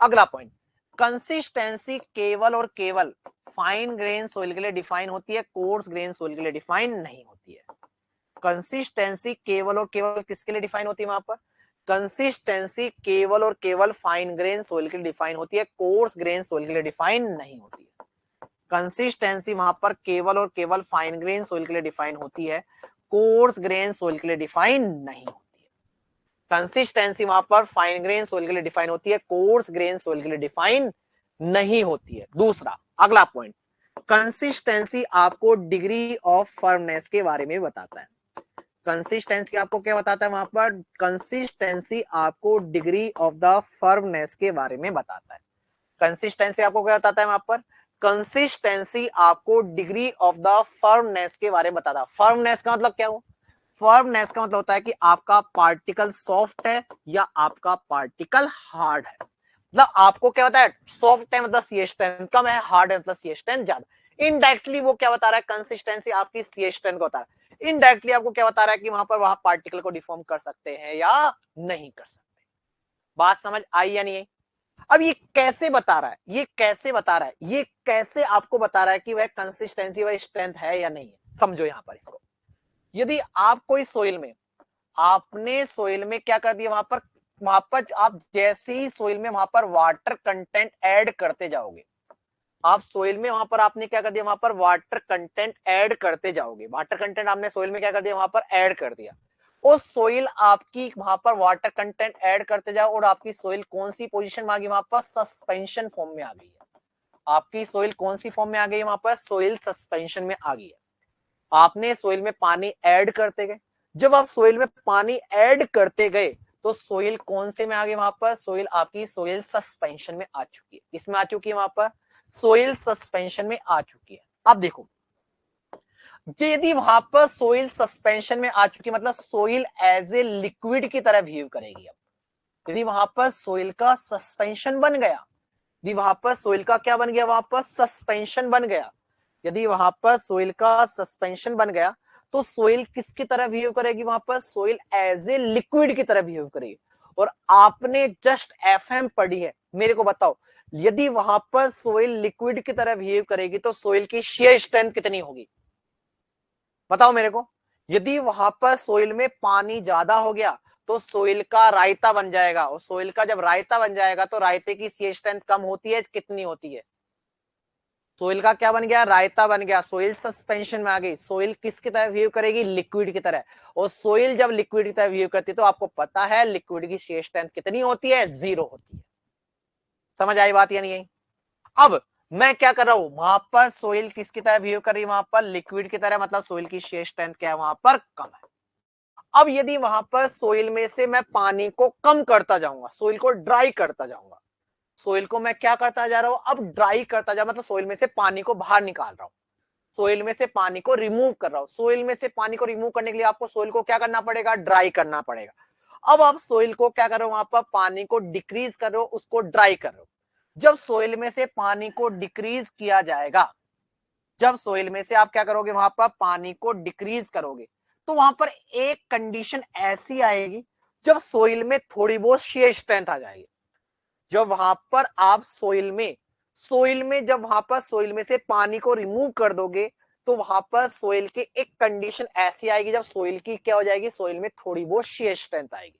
Speaker 1: अगला पॉइंट, कंसिस्टेंसी केवल और केवल फाइन ग्रेन सोइल के लिए डिफाइन होती है, कोर्स ग्रेन सोइल के लिए डिफाइन नहीं होती है। कंसिस्टेंसी केवल और केवल किसके लिए डिफाइन होती है, वहां पर कंसिस्टेंसी केवल और केवल फाइन ग्रेन सोइल के लिए डिफाइन होती है, कोर्स ग्रेन सोइल के लिए डिफाइन नहीं होती है। कंसिस्टेंसी वहां पर केवल और केवल फाइन ग्रेन सोइल के लिए डिफाइन होती है, कोर्स ग्रेन सोइल के लिए डिफाइन नहीं होती है। कंसिस्टेंसी वहां पर फाइन ग्रेन सोइल के लिए डिफाइन होती है, कोर्स ग्रेन सोइल के लिए डिफाइन नहीं होती है। दूसरा अगला पॉइंट, कंसिस्टेंसी आपको डिग्री ऑफ फर्मनेस के बारे में बताता है। कंसिस्टेंसी आपको क्या बताता है, वहां पर कंसिस्टेंसी आपको डिग्री ऑफ द फर्मनेस के बारे में बताता है। कंसिस्टेंसी आपको क्या बताता है, वहां पर कंसिस्टेंसी आपको डिग्री ऑफ द फर्मनेस के बारे में बताता है। फर्मनेस का मतलब क्या हो, फर्मनेस का मतलब होता है कि आपका पार्टिकल सॉफ्ट है या आपका पार्टिकल हार्ड है। मतलब आपको क्या बताया, सॉफ्ट है मतलब सी स्ट्रेंथ कम है, हार्ड है मतलब सी स्ट्रेंथ ज्यादा। इनडायरेक्टली वो क्या बता रहा है, कंसिस्टेंसी आपकी सी स्ट्रेंथ को बता रहा है। इनडायरेक्टली आपको क्या बता रहा है कि वहां पर वहां पार्टिकल को डिफॉर्म कर सकते हैं या नहीं कर सकते। बात समझ आई या नहीं आई? अब ये कैसे बता रहा है, ये कैसे बता रहा है, ये कैसे आपको बता रहा है कि वह कंसिस्टेंसी वह स्ट्रेंथ है या नहीं है, समझो यहां पर इसको। यदि आप कोई सोइल में, आपने सोइल में क्या कर दिया, वहां पर आप जैसे ही सोइल में वहां पर वाटर कंटेंट ऐड करते जाओगे, आप सोइल में वहां पर आपने क्या कर दिया, वहां पर वाटर कंटेंट ऐड करते जाओगे, वाटर कंटेंट आपने सोइल में क्या कर दिया, वहां पर ऐड कर दिया। और सोइल आपकी वहां पर वाटर कंटेंट ऐड करते जाओ और आपकी सोइल कौन सी पोजीशन में आ गई, वहां पर सस्पेंशन फॉर्म में आ गई है। आपकी सोइल कौन सी फॉर्म में आ गई है, वहां पर सोइल सस्पेंशन में आ गई है। आपने सोइल में पानी ऐड करते गए, जब आप सोइल में पानी ऐड करते गए तो सोइल कौन से में आ गई, वहां पर सोइल आपकी सोइल सस्पेंशन में आ चुकी है। इसमें आ चुकी है, वहां पर सोइल सस्पेंशन में आ चुकी है। अब देखो, यदि वहां पर सोइल सस्पेंशन में आ चुकी, मतलब सोइल एज ए लिक्विड की तरह बिहेव करेगी। अब यदि वहां पर सोइल का सस्पेंशन बन गया, यदि वहां पर सोइल का क्या बन गया, वहां पर सस्पेंशन बन गया, यदि वहां पर सोइल का सस्पेंशन बन गया तो सोइल किसकी तरह बिहेव करेगी, वहां पर सोइल एज ए लिक्विड की तरह बिहेव करेगी। और आपने जस्ट एफएम पढ़ी है, मेरे को बताओ, यदि वहां पर सोइल लिक्विड की तरह बिहेव करेगी तो सोइल की शेयर स्ट्रेंथ कितनी होगी, बताओ मेरे को। यदि वहां पर सोइल में पानी ज्यादा हो गया तो सोइल का रायता बन जाएगा, और सोइल का जब रायता बन जाएगा तो रायते की शेयर स्ट्रेंथ कम होती है, कितनी होती है, सोइल का क्या बन गया, रायता बन गया, सोइल सस्पेंशन में आ गई। सोइल किसकी तरह बिहेव करेगी, लिक्विड की तरह। और सोइल जब लिक्विड की तरह बिहेव करती है तो आपको पता है लिक्विड की शेयर स्ट्रेंथ कितनी होती है, 0 होती है। समझ आई बात या नहीं आई? अब मैं क्या कर रहा हूं, वहां पर सोइल किसकी तरह बिहेव कर रही है, वहां पर लिक्विड की तरह, मतलब सोइल की शेयर स्ट्रेंथ क्या है, वहां पर कम है। अब यदि वहां पर सोइल में से मैं पानी को कम करता जाऊंगा, सोइल को ड्राई करता जाऊंगा, सोइल को मैं क्या करता जा रहा हूं, अब ड्राई करता जा, मतलब सोइल में से पानी को बाहर निकाल रहा हूं, सोइल में से पानी को रिमूव कर रहा हूं। सोइल में से पानी को रिमूव करने के लिए आपको सोइल को क्या करना पड़ेगा, ड्राई करना पड़ेगा। अब आप सोइल को क्या कर रहे हो, वहां पर पानी को डिक्रीज कर रहे हो, उसको ड्राई कर रहे हो। जब सोइल में से पानी को डिक्रीज किया जाएगा, जब सोइल में से आप क्या करोगे, वहां पर पानी को डिक्रीज करोगे, तो वहां पर एक कंडीशन ऐसी आएगी जब सोइल में थोड़ी बहुत शेयर स्ट्रेंथ आ जाएगी। जब वहां पर आप सोइल में जब वहां पर सोइल में से पानी को रिमूव कर दोगे तो वहां पर सोइल की एक कंडीशन ऐसी आएगी जब सोइल की क्या हो जाएगी, सोइल में थोड़ी बहुत शेयर स्ट्रेंथ आएगी।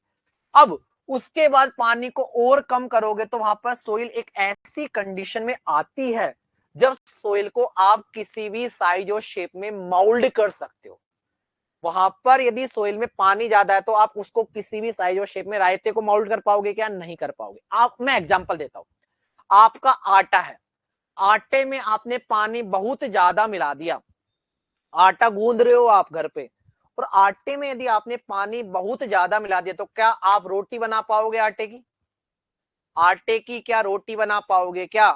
Speaker 1: अब उसके बाद पानी को और कम करोगे तो वहां पर सोइल एक ऐसी कंडीशन में आती है जब सोइल को आप किसी भी साइज और शेप में मोल्ड कर सकते हो। वहां पर यदि सोइल में पानी ज्यादा है तो आप उसको किसी भी साइज और शेप में रायते को मोल्ड कर पाओगे क्या, नहीं कर पाओगे। आप, मैं एग्जांपल देता हूं, आपका आटा है, आटे में आपने पानी बहुत ज्यादा मिला दिया, आटा गूंद रहे हो आप घर पे, और आटे में यदि आपने पानी बहुत ज्यादा मिला दिया तो क्या आप रोटी बना पाओगे आटे की, आटे की क्या रोटी बना पाओगे क्या?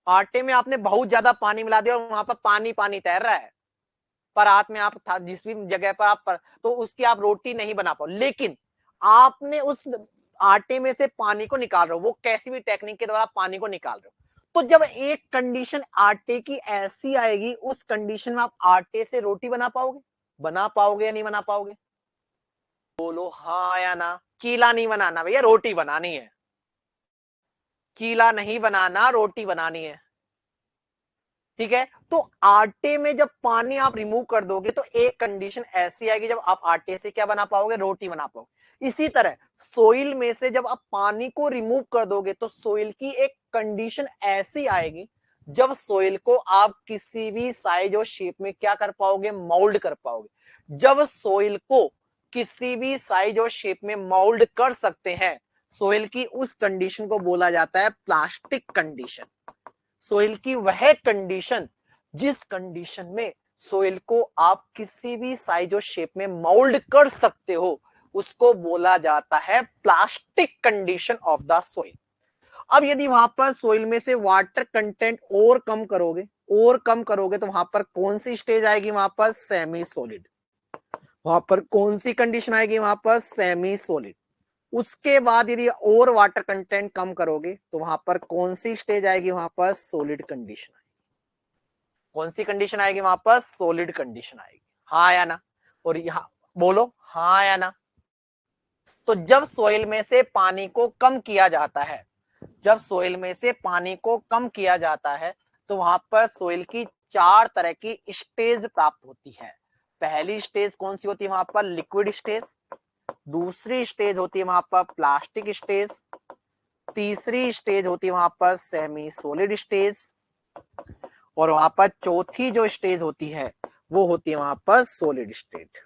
Speaker 1: आटे में आपने बहुत ज्यादा पानी मिला दिया और वहां पर पानी पानी तैर रहा है, परात में आप था जिस भी जगह पर आप तो उसकी आप रोटी नहीं बना पाओ। लेकिन आपने उस आटे में से पानी को निकाल रहे हो, वो कैसी भी टेक्निक के द्वारा पानी को निकाल रहे हो, तो जब एक कंडीशन आटे की ऐसी आएगी, उस कंडीशन में आप आटे से रोटी बना पाओगे या नहीं बना पाओगे? बोलो हाँ या ना। चीला नहीं बनाना भैया, रोटी बनानी है। चीला नहीं बनाना, रोटी बनानी है। ठीक है, तो आटे में जब पानी आप रिमूव कर दोगे तो एक कंडीशन ऐसी आएगी जब आप आटे से क्या बना पाओगे? रोटी बना पाओगे। इसी तरह सोइल में से जब आप पानी को रिमूव कर दोगे तो सोइल की एक कंडीशन ऐसी आएगी जब सोइल को आप किसी भी साइज और शेप में क्या कर पाओगे? मोल्ड कर पाओगे। जब सोइल को किसी भी साइज और शेप में मोल्ड कर सकते हैं, सोइल की उस कंडीशन को बोला जाता है प्लास्टिक कंडीशन। सोइल की वह कंडीशन जिस कंडीशन में सोइल को आप किसी भी साइज और शेप में मोल्ड कर सकते हो, उसको बोला जाता है plastic condition of the soil. अब यदि वहां पर सोइल में से वाटर कंटेंट और कम करोगे तो वहां पर कौन सी स्टेज आएगी? वहां पर सेमी सॉलिड। वहां पर कौन सी कंडीशन आएगी? वहां पर सेमी सॉलिड। उसके बाद यदि और वाटर कंटेंट कम करोगे तो वहां पर कौन सी स्टेज आएगी? वहां पर सॉलिड कंडीशन आएगी। कौन सी कंडीशन आएगी? वहां पर सॉलिड कंडीशन आएगी। हाँ या ना? और यहां बोलो हाँ या ना। तो जब सोइल में से पानी को कम किया जाता है, जब सोइल में से पानी को कम किया जाता है तो वहां पर सोइल की 4 तरह की स्टेज प्राप्त होती है। पहली स्टेज कौन सी होती है? वहां पर लिक्विड स्टेज। दूसरी स्टेज होती है वहां पर प्लास्टिक स्टेज। तीसरी स्टेज होती है वहां पर सेमी सॉलिड स्टेज। और वहां पर चौथी जो स्टेज होती है वो होती है वहां पर सॉलिड स्टेट।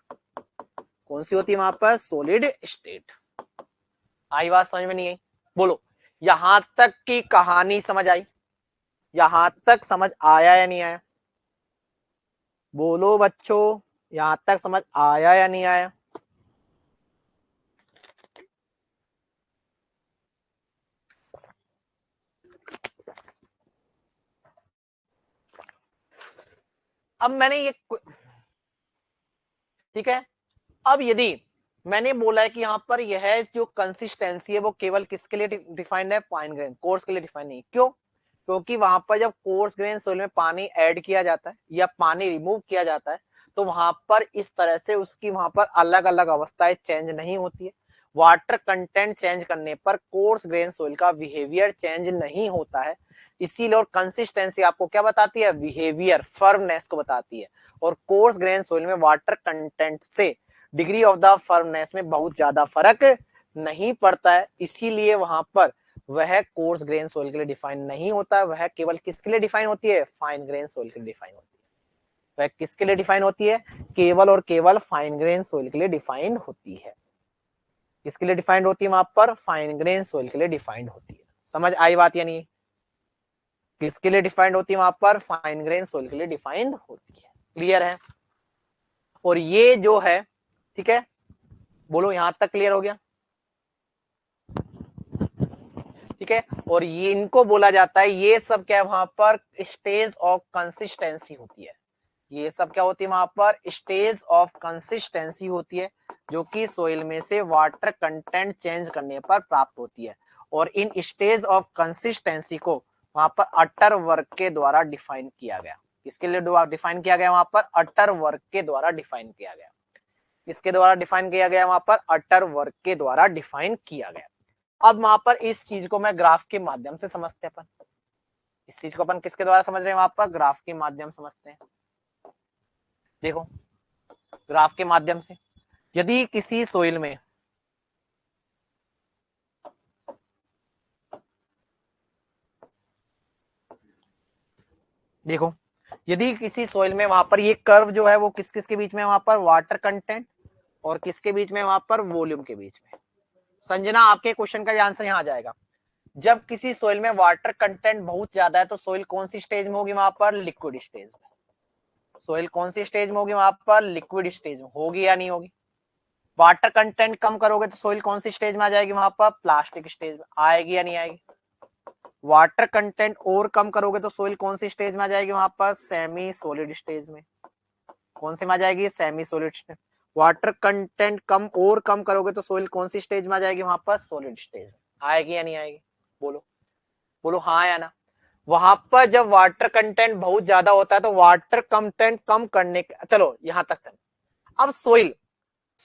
Speaker 1: कौन सी होती है वहां पर? Solid state. आई बात समझ में नहीं आई? बोलो यहां तक की कहानी समझ आई? यहां तक समझ आया या नहीं आया? बोलो बच्चों, यहां तक समझ आया या नहीं आया? अब मैंने ये ठीक है, अब यदि मैंने बोला है कि यहां पर यह जो कंसिस्टेंसी है वो केवल किसके लिए डिफाइंड है? फाइन ग्रेन कोर्स के लिए डिफाइंड नहीं। क्यों? क्योंकि वहां पर जब कोर्स ग्रेन सोइल में पानी ऐड किया जाता है या पानी रिमूव किया जाता है तो वहां पर इस तरह से उसकी वहां पर अलग अलग अवस्थाएं चेंज नहीं होती है। वाटर कंटेंट चेंज करने पर कोर्स ग्रेन सोइल का बिहेवियर चेंज नहीं होता है। इसीलिए और कंसिस्टेंसी आपको क्या बताती है? बिहेवियर, फर्मनेस को बताती है। और कोर्स ग्रेन सोइल में वाटर कंटेंट से डिग्री ऑफ द फर्मनेस में बहुत ज्यादा फर्क नहीं पड़ता है। इसीलिए वहां पर वह कोर्स ग्रेन सोइल के लिए डिफाइन नहीं होता है, वह केवल किसके लिए डिफाइन होती है? फाइन ग्रेन सोइल के लिए डिफाइन होती है। वह किसके लिए डिफाइन होती है? केवल और केवल फाइन ग्रेन सोइल के लिए डिफाइन होती है। किसके लिए डिफाइंड होती है? वहां पर फाइन ग्रेन सोइल के लिए डिफाइंड होती है। समझ आई बात या नहीं? किसके लिए डिफाइंड होती है? वहां पर फाइन ग्रेन सोइल के लिए डिफाइंड होती है। क्लियर है? और ये जो है, ठीक है, बोलो यहां तक क्लियर हो गया? ठीक है, और ये इनको बोला जाता है, ये सब क्या है? वहां पर स्टेज ऑफ कंसिस्टेंसी होती है। ये सब क्या होती है? वहां पर स्टेज ऑफ कंसिस्टेंसी होती है, जो कि सोइल में से वाटर कंटेंट चेंज करने पर प्राप्त होती है। और इन स्टेज ऑफ कंसिस्टेंसी को वहां पर अटर वर्क के द्वारा डिफाइन किया गया। किसके लिए डिफाइन किया गया? वहां पर अटर वर्क के द्वारा डिफाइन किया गया। किसके द्वारा डिफाइन किया गया? वहां पर अटर वर्क के द्वारा डिफाइन किया गया। अब वहां पर इस चीज को मैं ग्राफ के माध्यम से समझते हैं। अपन इस चीज को अपन किसके द्वारा समझ रहे हैं? वहां पर ग्राफ के माध्यम समझते हैं। देखो ग्राफ के माध्यम से, यदि किसी सोइल में देखो, यदि किसी सोइल में वहां पर ये कर्व जो है वो किस किस के बीच में? वहां पर वाटर कंटेंट और किसके बीच में? वहां पर वॉल्यूम के बीच में। संजना, आपके क्वेश्चन का आंसर यहां आ जाएगा। जब किसी सोइल में वाटर कंटेंट बहुत ज्यादा है तो सोइल कौन सी स्टेज में होगी? वहां पर लिक्विड स्टेज में। सोइल कौन सी स्टेज में होगी? वहां पर लिक्विड स्टेज में होगी या नहीं होगी? वाटर कंटेंट कम करोगे तो सोइल कौन सी स्टेज में आ जाएगी? वहां पर प्लास्टिक स्टेज में। आएगी या नहीं आएगी? वाटर कंटेंट और कम करोगे तो सोइल कौन सी स्टेज में आ जाएगी? वहां पर सेमी सॉलिड स्टेज में। कौन से में आ जाएगी? Semi solid stage. Water content कम और कम करोगे तो सोइल कौन सी स्टेज में आ जाएगी, वहां पर सॉलिड स्टेज में आएगी या नहीं आएगी, बोलो बोलो हाँ या ना। वहां पर जब वाटर कंटेंट बहुत ज्यादा होता है तो वाटर कंटेंट कम करने के, चलो यहां तक था। अब सोइल,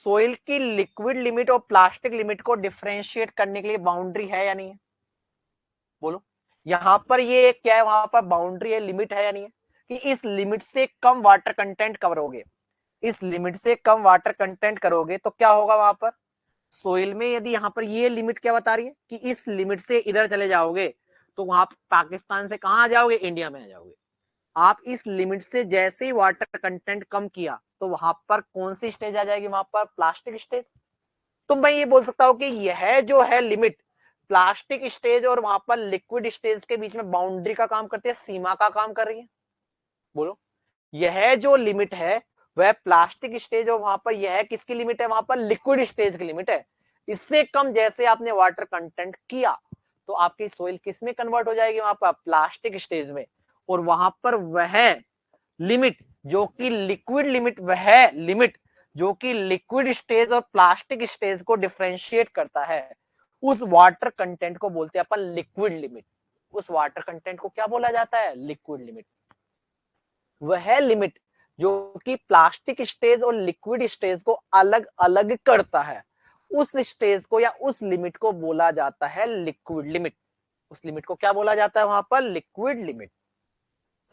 Speaker 1: सोइल की लिक्विड लिमिट और प्लास्टिक लिमिट को डिफरेंशिएट करने के लिए बाउंड्री है या नहीं है, बोलो। यहां पर ये क्या है, वहां पर बाउंड्री है, लिमिट है या नहीं है, कि इस लिमिट से कम वाटर कंटेंट करोगे, इस लिमिट से कम वाटर कंटेंट करोगे तो क्या होगा वहां पर सोइल में। यदि यहाँ पर ये लिमिट क्या बता रही है कि इस लिमिट से इधर चले जाओगे तो वहां पाकिस्तान से कहां आ जाओगे, इंडिया में आ जाओगे। आप इस लिमिट से जैसे ही वाटर कंटेंट कम किया तो वहां पर कौन सी स्टेज आ जाएगी, वहां पर प्लास्टिक स्टेज। तो मैं ये बोल सकता हूं कि यह जो है लिमिट प्लास्टिक स्टेज और वहां पर लिक्विड स्टेज के बीच में बाउंड्री का काम करती है, सीमा का काम कर रही है, बोलो। यह जो लिमिट है वह प्लास्टिक स्टेज और वहां पर यह किसकी लिमिट है, वहां पर लिक्विड स्टेज की लिमिट है। इससे कम जैसे आपने वाटर कंटेंट किया तो आपकी सोइल किस में कन्वर्ट हो जाएगी, वहां पर प्लास्टिक स्टेज में। और वहां पर वह लिमिट जो कि लिक्विड लिमिट, वह लिमिट जो कि लिक्विड स्टेज और प्लास्टिक स्टेज को डिफरेंशिएट करता है, उस वाटर कंटेंट को बोलते हैं अपन लिक्विड लिमिट। उस वाटर कंटेंट को क्या बोला जाता है, लिक्विड लिमिट। वह लिमिट जो कि प्लास्टिक स्टेज और लिक्विड स्टेज को अलग अलग करता है, उस स्टेज को या उस लिमिट को बोला जाता है लिक्विड लिमिट। उस लिमिट को क्या बोला जाता है वहां पर, लिक्विड लिमिट।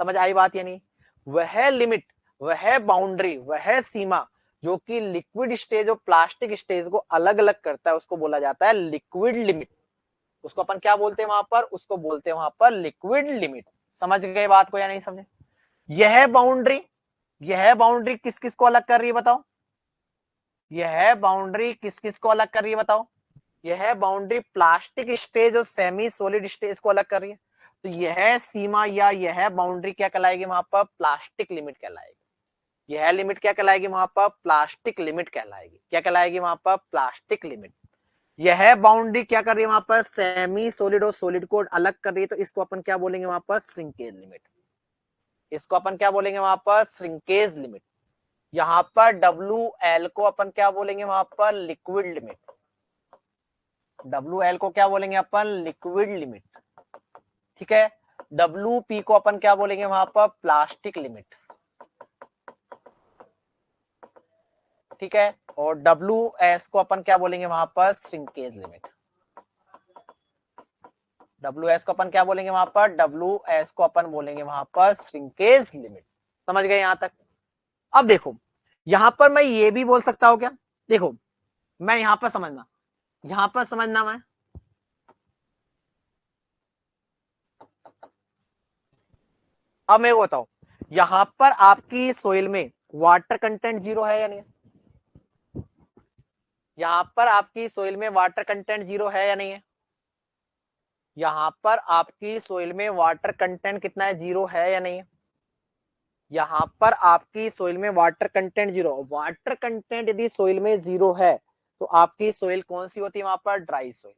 Speaker 1: समझ आई बात या नहीं। वह लिमिट, वह बाउंड्री, वह सीमा जो कि लिक्विड स्टेज और प्लास्टिक स्टेज को अलग अलग करता है उसको बोला जाता है लिक्विड लिमिट। उसको अपन क्या बोलते हैं वहां पर, उसको बोलते हैं वहां पर लिक्विड लिमिट। समझ गए बात को या नहीं समझे। यह बाउंड्री, यह बाउंड्री किस किस को अलग कर रही है बताओ, यह बाउंड्री किस किस को अलग कर रही है बताओ। यह बाउंड्री प्लास्टिक स्टेज और सेमी सॉलिड स्टेज को अलग कर रही है। तो यह सीमा या यह बाउंड्री क्या कहलाएगी वहां पर, प्लास्टिक लिमिट कहलाएगी। यह लिमिट क्या कहलाएगी वहां पर, प्लास्टिक लिमिट कहलाएगी। क्या कहलाएगी वहां पर, प्लास्टिक लिमिट। यह बाउंड्री क्या कर रही है वहां पर, सेमी सॉलिड और सॉलिड को अलग कर रही है, तो इसको अपन क्या बोलेंगे वहां पर, श्रिंकेज लिमिट। इसको अपन क्या बोलेंगे वहां पर, श्रिंकेज लिमिट। यहां पर WL को अपन क्या बोलेंगे वहां पर, लिक्विड लिमिट। WL को क्या बोलेंगे अपन, लिक्विड लिमिट। ठीक है। WP को अपन क्या बोलेंगे वहां पर, प्लास्टिक लिमिट। ठीक है। और WS को अपन क्या बोलेंगे वहां पर, श्रिंकेज लिमिट। WS को अपन क्या बोलेंगे वहां पर, WS को अपन बोलेंगे वहां पर श्रिंकेज लिमिट। समझ गए यहां तक। अब देखो यहां पर मैं ये भी बोल सकता हूं क्या, देखो मैं यहां पर समझना, यहां पर समझना मैं, अब मैं बताऊं यहां पर आपकी सोइल में वाटर कंटेंट 0 है या नहीं, यहां पर आपकी सोइल में वाटर कंटेंट 0 है या नहीं है। यहां पर आपकी सोइल में वाटर कंटेंट कितना है, 0 है या नहीं है। यहां पर आपकी सोइल में वाटर कंटेंट 0, वाटर कंटेंट यदि सोइल में 0 है तो आपकी सोइल कौन सी होती है वहां पर, ड्राई सोइल।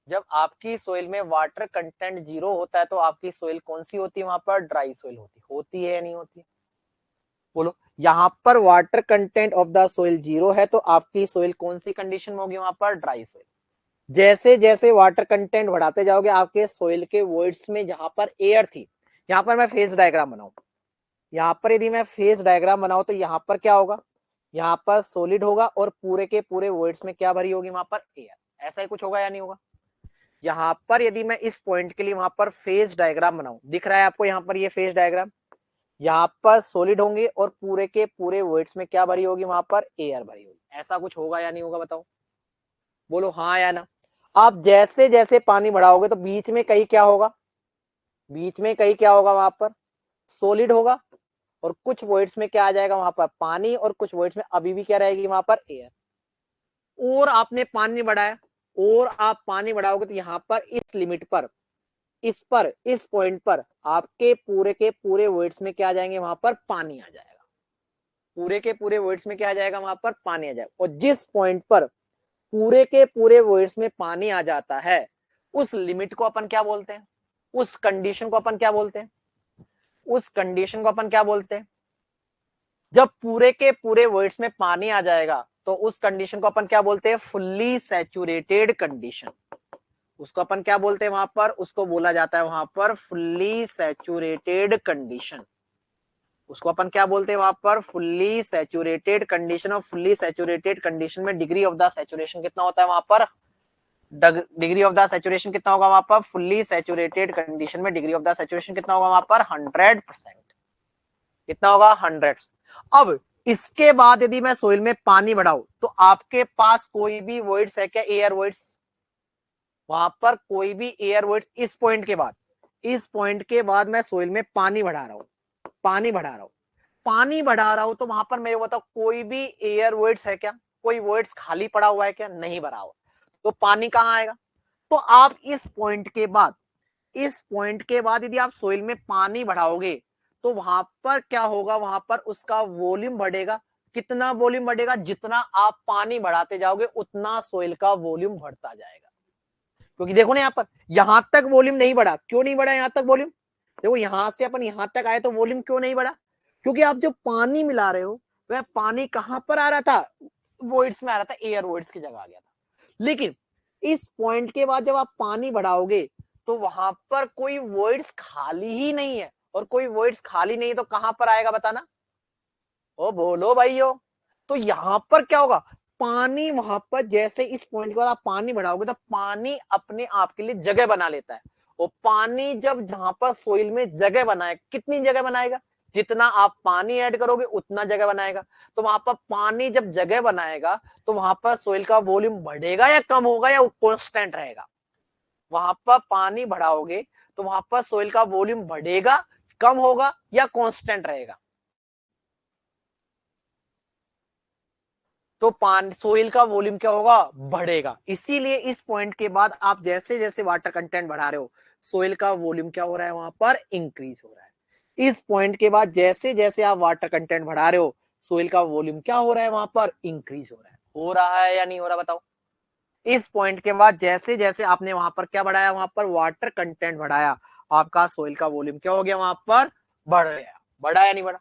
Speaker 1: जब आपकी सोइल में वाटर कंटेंट 0 होता है तो आपकी सोइल कौन सी होती है वहां पर, ड्राई सोइल होती है या नहीं होती, बोलो। यहां पर water content of the soil 0 है तो आपकी सोइल कौन सी कंडीशन में होगी वहां पर, ड्राई सोइल। जैसे जैसे वाटर कंटेंट बढ़ाते जाओगे आपके सोइल के वॉइड्स में जहां पर एयर थी, यहां पर मैं फेज डायग्राम बनाऊं, यहां पर यदि मैं फेज डायग्राम बनाऊं तो यहां पर क्या होगा, यहां पर सॉलिड होगा और पूरे के पूरे वॉइड्स में क्या भरी होगी वहां पर, एयर। ऐसा ही कुछ होगा या नहीं होगा। यहां पर यदि मैं इस पॉइंट के लिए वहां पर फेज डायग्राम बनाऊं, दिख रहा है आपको यहां पर ये फेज डायग्राम, यहाँ पर सॉलिड होंगे और पूरे के पूरे वॉइड्स में क्या भरी होगी वहां पर, एयर भरी होगी। ऐसा कुछ होगा या नहीं होगा बताओ, बोलो हाँ या ना। आप जैसे जैसे पानी बढ़ाओगे तो बीच में कहीं क्या होगा, बीच में कहीं क्या होगा वहां पर, सॉलिड होगा और कुछ वॉइड्स में क्या आ जाएगा वहां पर, पानी, और कुछ वॉइड्स में अभी भी क्या रहेगी वहां पर, एयर। और आपने पानी बढ़ाया और आप पानी बढ़ाओगे तो यहाँ पर इस लिमिट पर, इस पर, इस पॉइंट पर आपके पूरे के पूरे वॉइड्स में क्या आ जाएंगे वहां पर, पानी आ जाएगा। पूरे के पूरे वॉइड्स में क्या आ जाएगा वहां पर, पानी आ जाएगा। और जिस पॉइंट पर पूरे के पूरे वॉइड्स में पानी आ जाता है उस लिमिट को अपन क्या बोलते हैं, उस कंडीशन को अपन क्या बोलते हैं, उस कंडीशन को अपन क्या बोलते हैं, जब पूरे के पूरे वर्ड्स में पानी आ जाएगा तो उस कंडीशन को अपन क्या बोलते हैं, फुल्ली सैचुरेटेड कंडीशन। उसको अपन क्या बोलते हैं वहां पर, उसको बोला जाता है वहां पर फुल्ली सैचुरेटेड कंडीशन। उसको अपन क्या बोलते हैं वहां पर, फुल्ली सैचुरेटेड कंडीशन। और फुल्ली सैचुरेटेड कंडीशन में डिग्री ऑफ द सैचुरेशन कितना होता है वहां पर, डिग्री ऑफ द सैचुरेशन कितना होगा वहां पर, फुल्ली सैचुरेटेड कंडीशन में डिग्री ऑफ द सैचुरेशन कितना होगा वहां पर, 100%। कितना होगा, 100। अब इसके बाद यदि मैं सोइल में पानी बढ़ाऊं तो आपके पास कोई भी वॉइड्स है क्या, एयर वॉइड्स, वहां पर कोई भी एयर वॉइड, इस पॉइंट के बाद, इस पॉइंट के बाद मैं सोइल में पानी बढ़ा रहा हूं, पानी बढ़ा रहा हूं, पानी बढ़ा रहा हूं, तो वहां पर मेरे को बताओ कोई भी एयर वॉइड्स है क्या, कोई वॉइड्स खाली पड़ा हुआ है क्या, नहीं भरा हुआ, तो पानी कहां आएगा। तो आप इस पॉइंट के बाद, इस पॉइंट के बाद यदि आप सोइल में पानी बढ़ाओगे तो वहां पर क्या होगा, वहां पर उसका वॉल्यूम बढ़ेगा। कितना वॉल्यूम बढ़ेगा, जितना आप पानी बढ़ाते जाओगे उतना सोइल का वॉल्यूम बढ़ता जाएगा। क्योंकि देखो ना, यहां पर यहां तक वॉल्यूम नहीं बढ़ा, क्यों नहीं बढ़ा यहां तक वॉल्यूम, देखो यहां से अपन यहां तक आए तो वॉल्यूम क्यों नहीं बढ़ा, क्योंकि आप जो पानी मिला रहे हो वह पानी कहां पर आ रहा था, वॉइड्स में आ रहा था, एयर वॉइड्स की जगह आ गया था। लेकिन इस पॉइंट के बाद जब आप पानी बढ़ाओगे तो वहां पर कोई वॉइड्स खाली ही नहीं है, और कोई वॉइड्स खाली नहीं है तो कहां पर आएगा बताना, ओ बोलो भाइयों। तो यहां पर क्या होगा, पानी वहां पर जैसे इस पॉइंट के बाद आप पानी बढ़ाओगे तो पानी अपने आप के लिए जगह बना लेता है। और पानी जब जहां पर सोइल में जगह बनाए, कितनी जगह बनाएगा, जितना आप पानी ऐड करोगे उतना जगह बनाएगा। तो वहां पर पानी जब जगह बनाएगा तो वहां पर सोइल का वॉल्यूम बढ़ेगा या कम होगा या कांस्टेंट रहेगा, वहां पर पानी बढ़ाओगे तो वहां पर सोइल का वॉल्यूम बढ़ेगा, कम होगा या कांस्टेंट रहेगा, तो पानी सोइल का वॉल्यूम क्या होगा, बढ़ेगा। इसीलिए इस पॉइंट के बाद आप जैसे जैसे वाटर कंटेंट बढ़ा रहे हो सोइल का वॉल्यूम क्या हो रहा है वहां पर, इंक्रीज हो रहा है। इस पॉइंट के बाद जैसे जैसे आप वाटर कंटेंट बढ़ा रहे हो सोइल का वॉल्यूम क्या हो रहा है वहां पर, इंक्रीज हो रहा है या नहीं हो रहा बताओ। इस पॉइंट के बाद जैसे जैसे आपने वहां पर क्या बढ़ाया, वहां पर वाटर कंटेंट बढ़ाया, आपका सोइल का वॉल्यूम क्या हो गया वहां पर, बढ़ गया, बढ़ा या नहीं बढ़ा।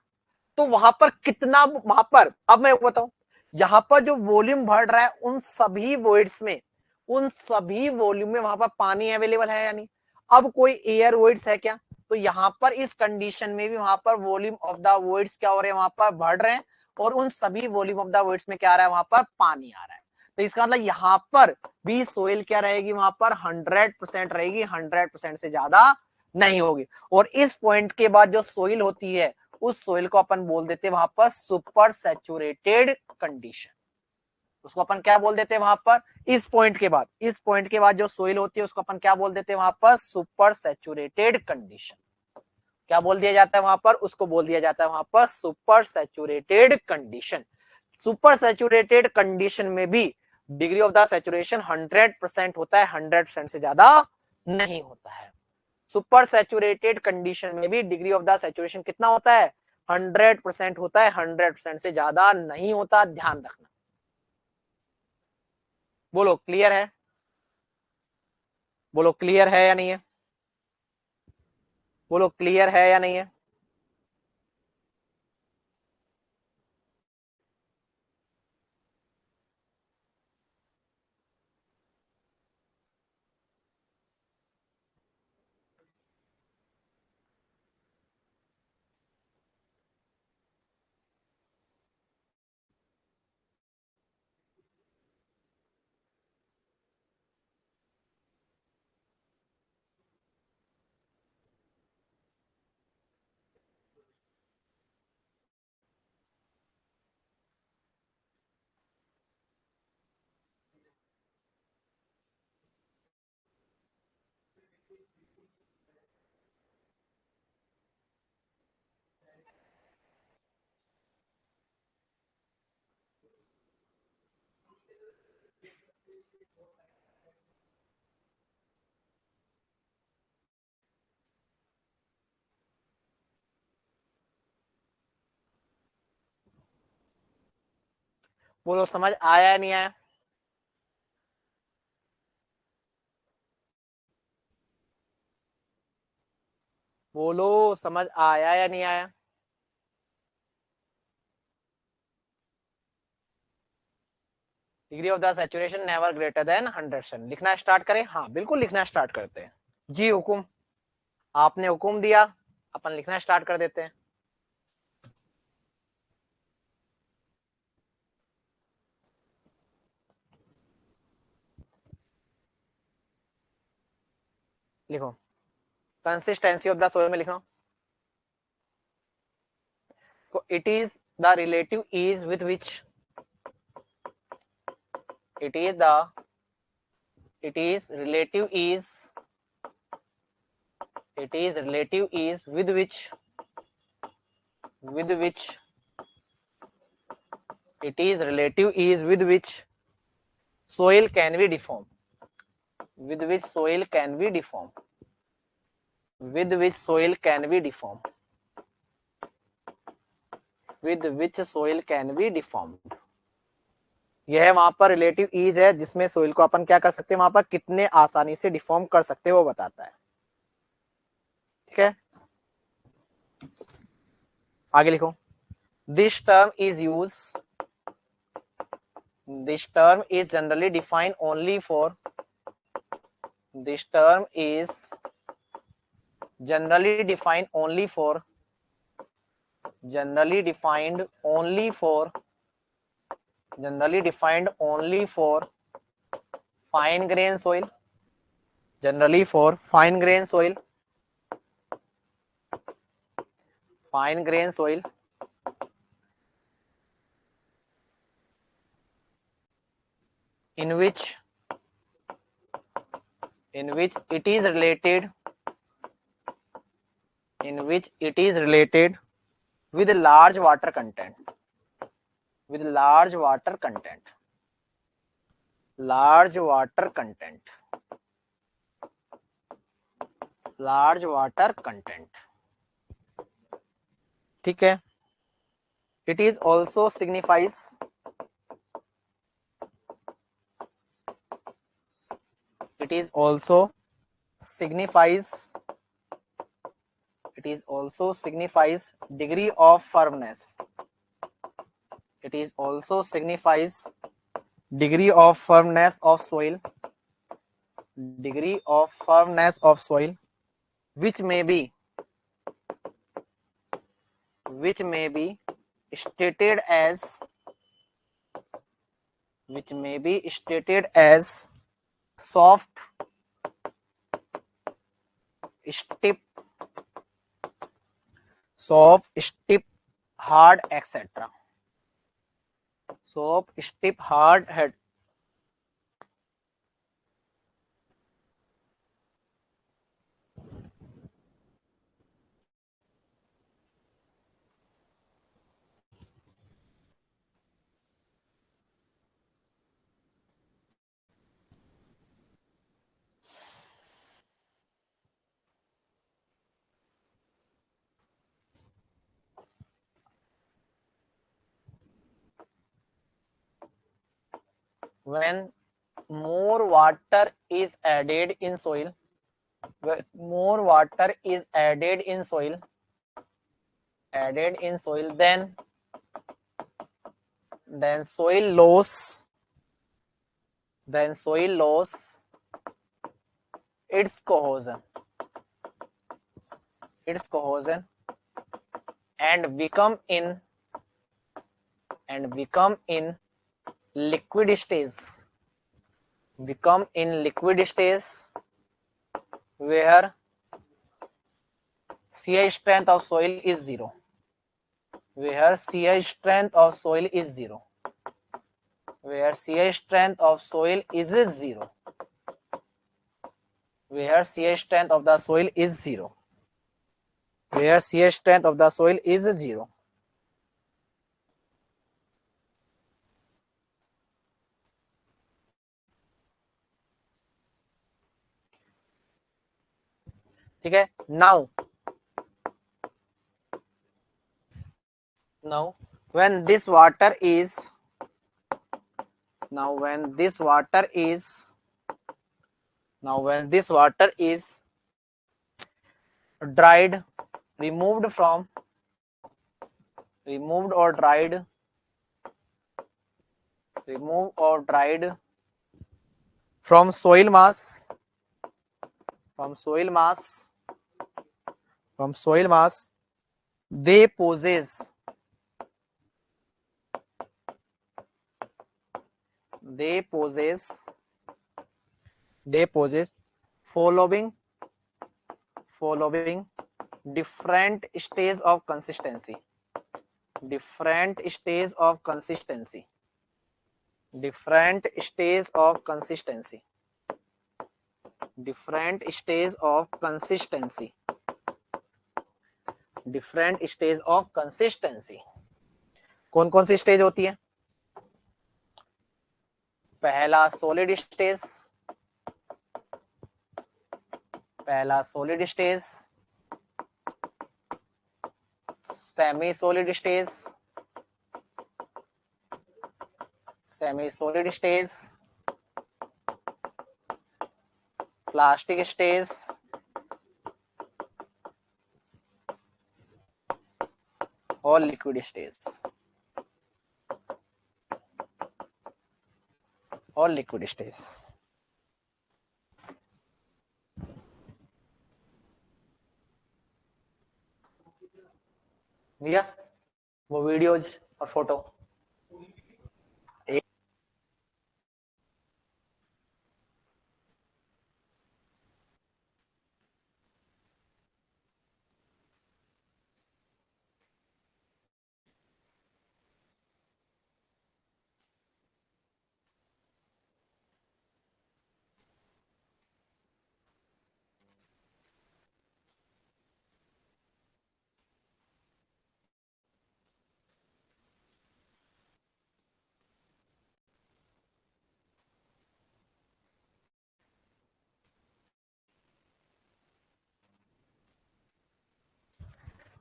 Speaker 1: तो वहां पर कितना, वहां पर अब मैं बताऊं, यहां पर जो वॉल्यूम बढ़ रहा है उन सभी वॉइड्स में, उन सभी वॉल्यूम में वहां पर पानी अवेलेबल है या नहीं। अब कोई एयर वॉइड्स है क्या, तो यहां पर इस कंडीशन में भी वहां पर वॉल्यूम ऑफ द वॉइड्स क्या हो रहे हैं, वहां पर बढ़ रहे हैं, और उन सभी वॉल्यूम ऑफ द वॉइड्स में क्या आ रहा है, वहां पर पानी आ रहा है। तो इसका मतलब यहां पर भी सोइल क्या रहेगी, वहां पर 100% रहेगी, 100% से ज्यादा नहीं होगी। और इस पॉइंट के बाद जो सोइल होती है उस सोइल को अपन बोल देते हैं वहां पर सुपर सैचुरेटेड कंडीशन। उसको अपन क्या बोल देते हैं वहां पर, इस पॉइंट के बाद, इस पॉइंट के बाद जो सोइल होती है उसको अपन क्या बोल देते हैं वहां पर, सुपर सैचुरेटेड कंडीशन। क्या बोल दिया जाता है वहां पर, उसको बोल दिया जाता है वहां पर super saturated condition. Super saturated condition में भी डिग्री ऑफ द सैचुरेशन 100% होता है, 100% से ज्यादा नहीं होता है। सुपर सैचुरेटेड कंडीशन में भी डिग्री ऑफ द सैचुरेशन कितना होता है, 100% होता है, 100% से ज्यादा नहीं होता, ध्यान रखना। बोलो क्लियर है, बोलो क्लियर है या नहीं है, बोलो क्लियर है या नहीं है। बोलो समझ आया या नहीं आया, बोलो समझ आया या नहीं आया। Degree of the saturation never greater than 100%। लिखना स्टार्ट करें? हाँ बिल्कुल लिखना स्टार्ट करते हैं जी। हुकुम, आपने हुकुम दिया, अपन लिखना स्टार्ट कर देते हैं। लिखो, कंसिस्टेंसी ऑफ द सोइल में लिखो, it is the relative ease with which it is the it is relative ease it is relative ease with which it is relative ease with which soil can be deformed with which soil can be deformed with which soil can be deformed with which soil can be deformed। यह वहां पर relative ease है जिसमें soil को अपन क्या कर सकते हैं, वहां पर कितने आसानी से डिफॉर्म कर सकते हैं वो बताता है। ठीक है, आगे लिखो, this term is use this term is generally defined only for this term is generally defined only for generally defined only for generally defined only for fine grain soil generally for fine grain soil fine grain soil in which it is related with large water content with large water content large water content large water content। ठीक है, it is also signifies it is also signifies it is also signifies degree of firmness it is also signifies degree of firmness of soil degree of firmness of soil which may be stated as soft stiff hard etc soft stiff hard head। when more water is added in soil when more water is added in soil then soil loss its cohesion and become in liquid stage where CI strength of soil is zero where CI strength of soil is zero where CI strength of soil is zero where CI strength of the soil is zero where CI strength of the soil is zero। ठीक है, now when this water is dried removed or dried remove or dried from soil mass, from soil mass, from soil mass, they possess following different stage of consistency, different stage of consistency, different stage of consistency, different stage of consistency, different stage of consistency. कौन कौन सी stage होती है? पहला solid stage, पहला solid stage, semi solid stage, semi solid stage, plastic stage, और liquid stage, और liquid stage. भैया वो वीडियोज और फोटो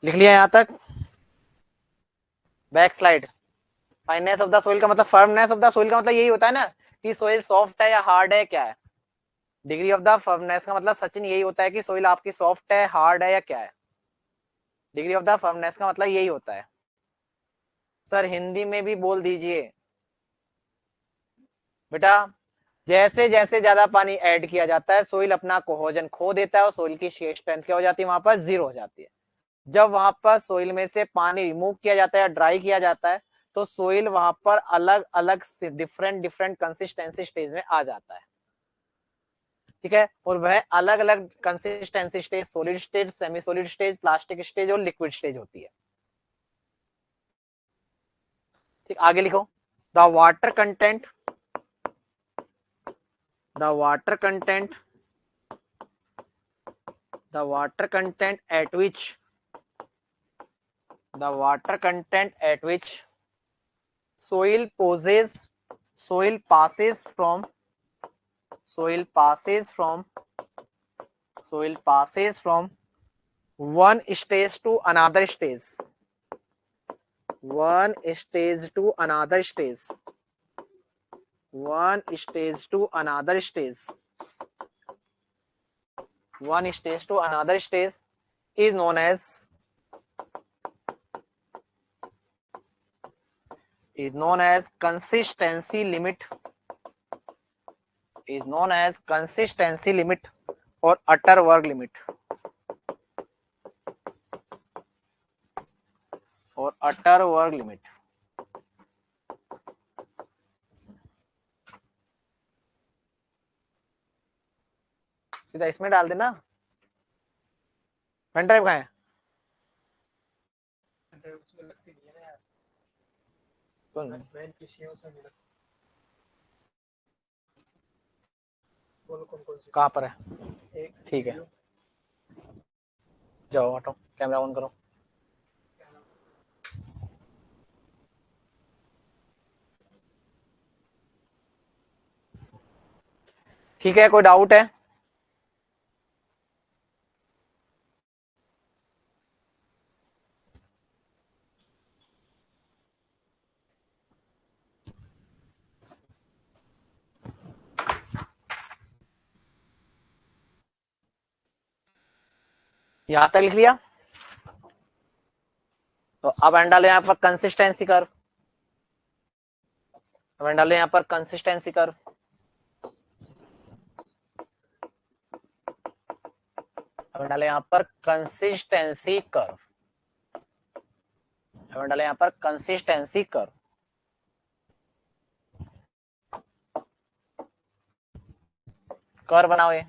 Speaker 1: लिख लिया यहां तक. Back slide. Fineness of the soil का मतलब, फर्मनेस ऑफ द सोइल का मतलब यही होता है ना कि सोइल सॉफ्ट है या हार्ड है, क्या है. डिग्री ऑफ द फर्मनेस का मतलब सचिन यही होता है कि सोइल आपकी सॉफ्ट है, हार्ड है या क्या है. डिग्री ऑफ द फर्मनेस का मतलब यही होता है. सर हिंदी में भी बोल दीजिए बेटा. जैसे जैसे ज्यादा पानी ऐड किया जाता है सोइल अपना कोहेजन खो देता है और सोइल की शेयर स्ट्रेंथ क्या हो जाती है, वहां पर जीरो हो जाती है. जब वहां पर सोइल में से पानी रिमूव किया जाता है या ड्राई किया जाता है तो सोइल वहां पर अलग अलग डिफरेंट डिफरेंट कंसिस्टेंसी स्टेज में आ जाता है. ठीक है. और वह अलग अलग consistency stage, solid stage, semi solid stage, plastic stage और लिक्विड स्टेज होती है. ठीक. आगे लिखो. The water content, the water content, the water content at which, the water content at which soil possesses, soil passes from, soil passes from, soil passes from one stage to another stage, one stage to another stage, one stage to another stage, one stage to another stage is known as, is known as consistency limit, is known as consistency limit or utter work limit, or utter work limit. सीधा इसमें डाल देना. Pen drive कहाँ है? कहाँ पर है? ठीक है जाओ हटो, कैमरा ऑन करो. ठीक है. कोई डाउट है? यहां तक लिख लिया. तो अब एंड डालो यहाँ पर कंसिस्टेंसी कर्व. हमें डाले यहाँ पर कंसिस्टेंसी कर्व, हमें डाले यहाँ पर कंसिस्टेंसी कर्व, हमें डाले यहाँ पर कंसिस्टेंसी कर्व। कर्व बनाओ ये,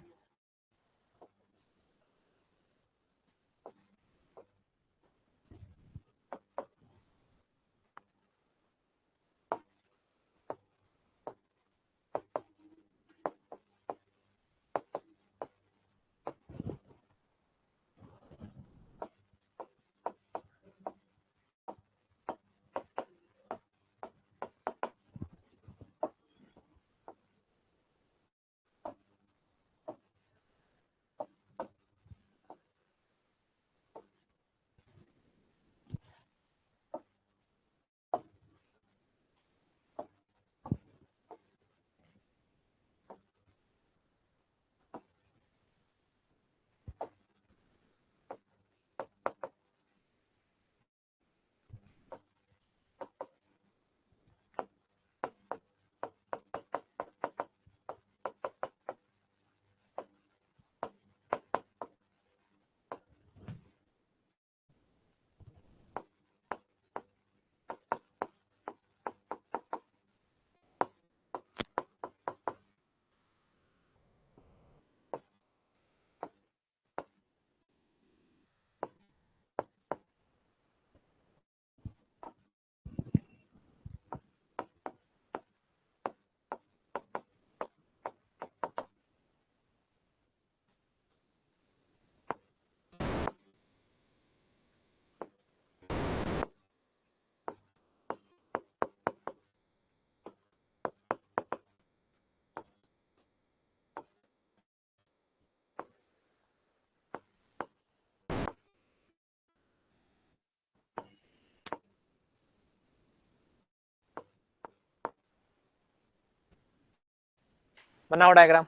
Speaker 1: बनाओ डायग्राम।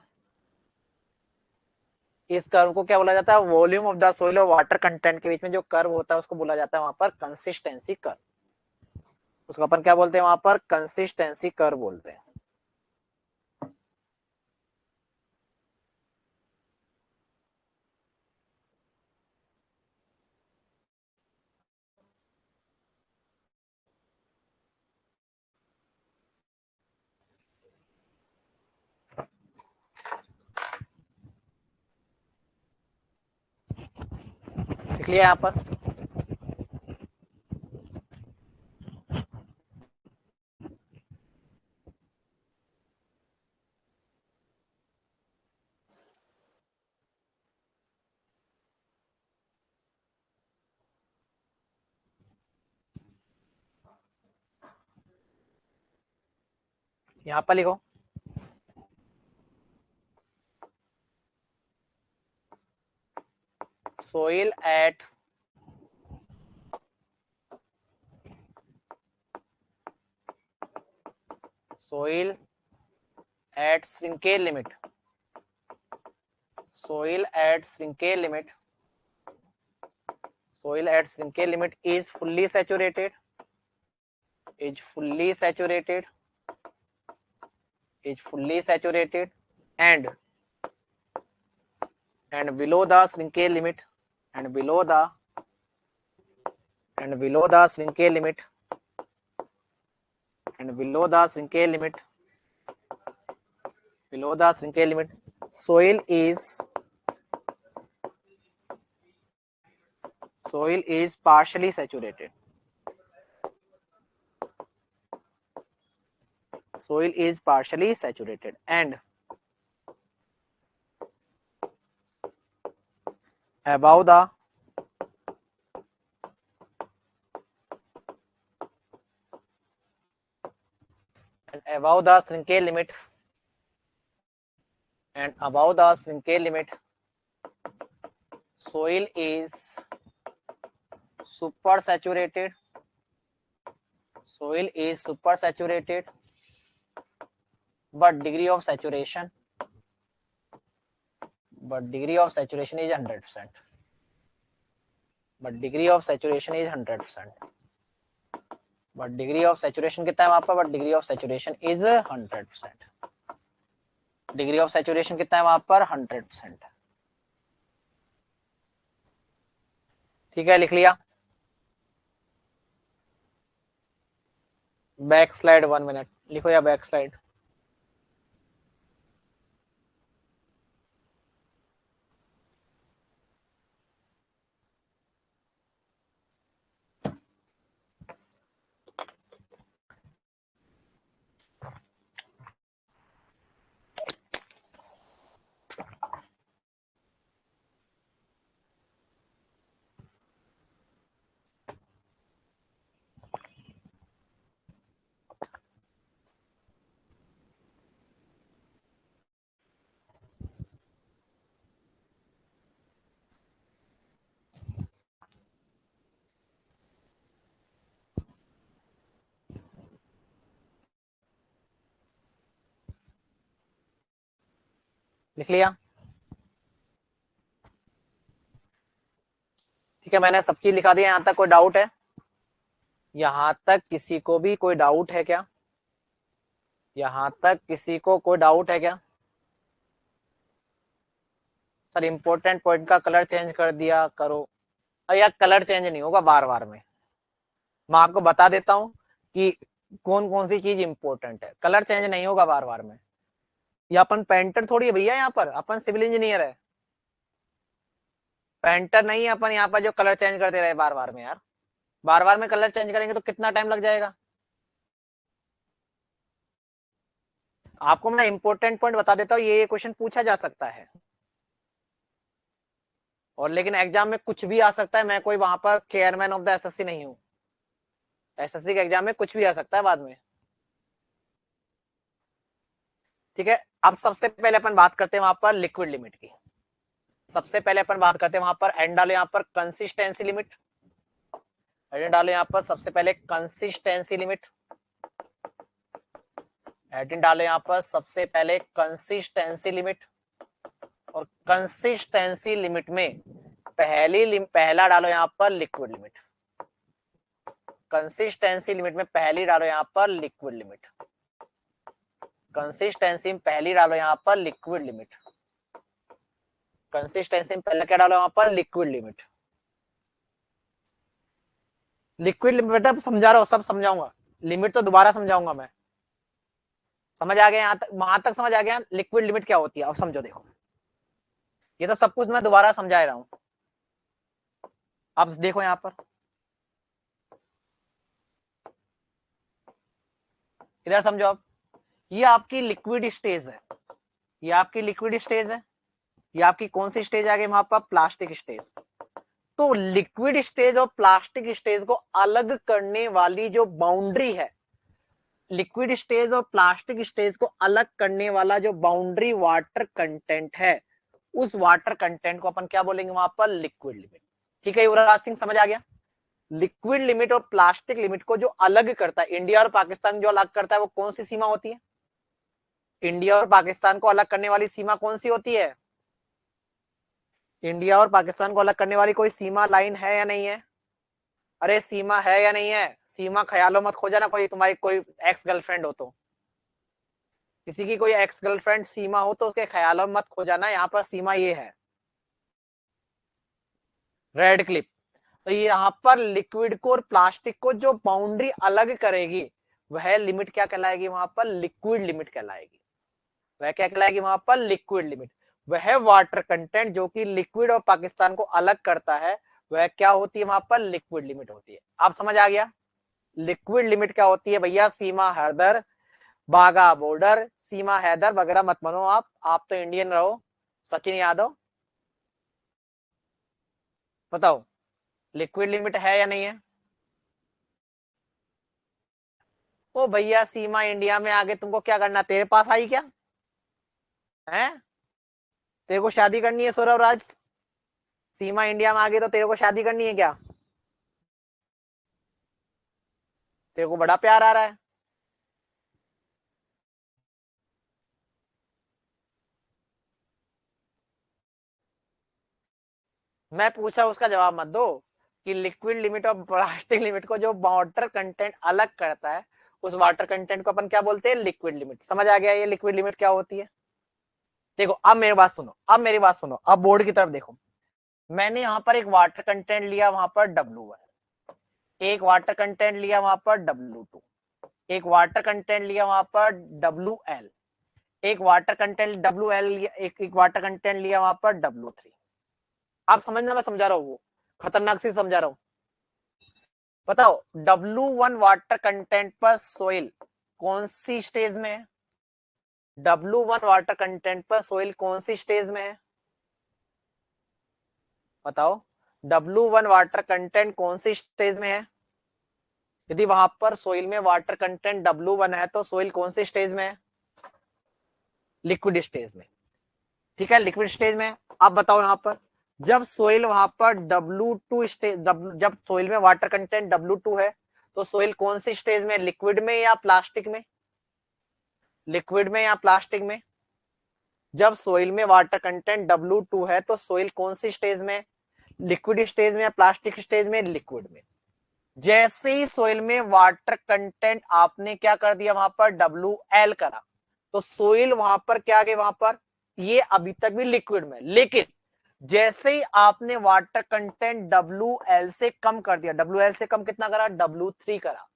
Speaker 1: इस कर्व को क्या बोला जाता है, वॉल्यूम ऑफ द सोइल और वाटर कंटेंट के बीच में जो कर्व होता है उसको बोला जाता है वहां पर कंसिस्टेंसी कर्व। उसको अपन क्या बोलते हैं वहां पर, कंसिस्टेंसी कर्व बोलते हैं। लिख लिया यहाँ पर, यहाँ पर लिखो soil at shrinkage limit, soil at shrinkage limit, soil at shrinkage limit is fully saturated, is fully saturated, is fully saturated and below the shrinkage limit, and below the shrinkage limit, and below the shrinkage limit, below the shrinkage limit, soil is partially saturated, soil is partially saturated and above the shrinkage limit, and above the shrinkage limit, soil is super saturated, soil is super saturated, but degree of saturation is 100%, but degree of saturation is 100%. But degree of saturation कितना है वहां पर, but degree of saturation is 100%। Degree of saturation कितना है वहां पर, 100%। ठीक है, लिख लिया। बैक स्लाइड 1 मिनट लिखो, या बैक स्लाइड। लिख लिया। ठीक है, मैंने सब चीज लिखा दिया। यहां तक कोई डाउट है? यहां तक किसी को भी कोई डाउट है क्या? यहां तक किसी को कोई डाउट है क्या? सर इंपॉर्टेंट पॉइंट का कलर चेंज कर दिया करो। यार कलर चेंज नहीं होगा बार बार में, मैं आपको बता देता हूं कि कौन कौन सी चीज इंपॉर्टेंट है। कलर चेंज नहीं होगा बार बार में। ये अपन पेंटर थोड़ी है भैया, यहाँ पर अपन सिविल इंजीनियर है, पेंटर नहीं है अपन यहाँ पर जो कलर चेंज करते रहे बार बार में। यार बार बार में कलर चेंज करेंगे तो कितना टाइम लग जाएगा। आपको मैं इंपॉर्टेंट पॉइंट बता देता हूँ, ये क्वेश्चन पूछा जा सकता है। और लेकिन एग्जाम में कुछ भी आ सकता है, मैं कोई वहां पर चेयरमैन ऑफ द एसएससी नहीं हूँ। एसएससी के एग्जाम में कुछ भी आ सकता है बाद में। ठीक है, अब सबसे पहले अपन बात करते हैं वहां पर लिक्विड लिमिट की। सबसे पहले अपन बात करते हैं वहां पर, एंड डालो यहाँ पर कंसिस्टेंसी लिमिट। एंड डालो यहाँ पर सबसे पहले कंसिस्टेंसी लिमिट। एडिन डालो यहाँ पर सबसे पहले कंसिस्टेंसी लिमिट। और कंसिस्टेंसी लिमिट में पहला डालो यहाँ पर लिक्विड लिमिट। कंसिस्टेंसी लिमिट में पहली डालो यहाँ पर लिक्विड लिमिट। कंसिस्टेंसी में पहली डालो यहाँ पर लिक्विड लिमिट। कंसिस्टेंसी में पहले क्या डालो यहाँ पर, लिक्विड लिमिट। लिक्विड लिमिट मतलब समझा रहा हूँ, सब समझाऊंगा, लिमिट तो दोबारा समझाऊंगा मैं। समझ आ गया? यहाँ तक, वहां तक समझ आ गया लिक्विड लिमिट क्या होती है? अब समझो, देखो ये तो सब कुछ मैं दोबारा समझा रहा हूं। अब देखो यहाँ पर, इधर समझो। अब ये आपकी लिक्विड स्टेज है, ये आपकी लिक्विड स्टेज है। ये आपकी कौन सी स्टेज आ गई वहां पर, प्लास्टिक स्टेज। तो लिक्विड स्टेज और प्लास्टिक स्टेज को अलग करने वाली जो बाउंड्री है, लिक्विड स्टेज और प्लास्टिक स्टेज को अलग करने वाला जो बाउंड्री वाटर कंटेंट है, उस वाटर कंटेंट को अपन क्या बोलेंगे वहां पर, लिक्विड लिमिट। ठीक है युवराज सिंह, समझ आ गया? लिक्विड लिमिट और प्लास्टिक लिमिट को जो अलग करता है, इंडिया और पाकिस्तान जो अलग करता है, वो कौन सी सीमा होती है? इंडिया और पाकिस्तान को अलग करने वाली सीमा कौन सी होती है? इंडिया और पाकिस्तान को अलग करने वाली कोई सीमा लाइन है या नहीं है? अरे सीमा है या नहीं है? सीमा ख्यालों मत खो जाना, कोई तुम्हारी कोई एक्स गर्लफ्रेंड हो तो, किसी की कोई एक्स गर्लफ्रेंड सीमा हो तो उसके ख्यालों मत खो जाना। यहाँ पर सीमा ये है, रेड क्लिप। तो यहाँ पर लिक्विड को और प्लास्टिक को जो बाउंड्री अलग करेगी, वह लिमिट क्या कहलाएगी वहां पर, लिक्विड लिमिट कहलाएगी। वह क्या कहलाएगी वहां पर, लिक्विड लिमिट। वह वाटर कंटेंट जो कि लिक्विड और पाकिस्तान को अलग करता है, वह क्या होती है वहां पर, लिक्विड लिमिट होती है। आप समझ आ गया? लिक्विड लिमिट क्या होती है भैया? सीमा हैदर, बागा बॉर्डर, सीमा हैदर वगैरह मत बनो आप तो इंडियन रहो। सचिन यादव, बताओ लिक्विड लिमिट है या नहीं है? ओ भैया सीमा इंडिया में आगे तुमको क्या करना, तेरे पास आई क्या है? तेरे को शादी करनी है सौरभ राज? सीमा इंडिया में आगे तो तेरे को शादी करनी है क्या? तेरे को बड़ा प्यार आ रहा है? मैं पूछा उसका जवाब मत दो कि लिक्विड लिमिट और प्लास्टिक लिमिट को जो वाटर कंटेंट अलग करता है उस वाटर कंटेंट को अपन क्या बोलते हैं, लिक्विड लिमिट। समझ आ गया ये लिक्विड लिमिट क्या होती है। देखो अब मेरी बात सुनो, अब मेरी बात सुनो, अब बोर्ड की तरफ देखो। मैंने यहाँ पर एक वाटर कंटेंट लिया वहां पर W1, एक वाटर कंटेंट लिया वहां पर W2, एक वाटर कंटेंट लिया वहां पर WL, एक वाटर कंटेंट WL लिया, एक वाटर कंटेंट लिया वहां पर W3। आप समझना, मैं समझा रहा हूँ, वो खतरनाक से समझा रहा हूँ। बताओ W1 वाटर कंटेंट पर सोइल कौन सी स्टेज में है, W1 वाटर कंटेंट पर सोइल कौन सी स्टेज में है, बताओ W1 वाटर कंटेंट कौन सी स्टेज में है। यदि वहां पर सोइल में वाटर कंटेंट W1 है तो सोइल कौन सी स्टेज में है, लिक्विड स्टेज में। ठीक है, लिक्विड स्टेज में। अब बताओ यहाँ पर जब सोइल वहां पर W2 स्टेज, जब सोइल में वाटर कंटेंट W2 है तो सोइल कौन सी स्टेज में, लिक्विड में या प्लास्टिक में, लिक्विड में या प्लास्टिक में। जब सोइल में वाटर कंटेंट W2 है तो सोइल कौन सी स्टेज में, लिक्विड स्टेज में या प्लास्टिक स्टेज में, लिक्विड में। जैसे ही सोइल में वाटर कंटेंट आपने क्या कर दिया वहां पर WL करा तो सोइल वहां पर क्या आ गई, वहां पर ये अभी तक भी लिक्विड में, लेकिन जैसे ही आपने वाटर कंटेंट WL से कम कर दिया, WL से कम कितना करा, W3 करा।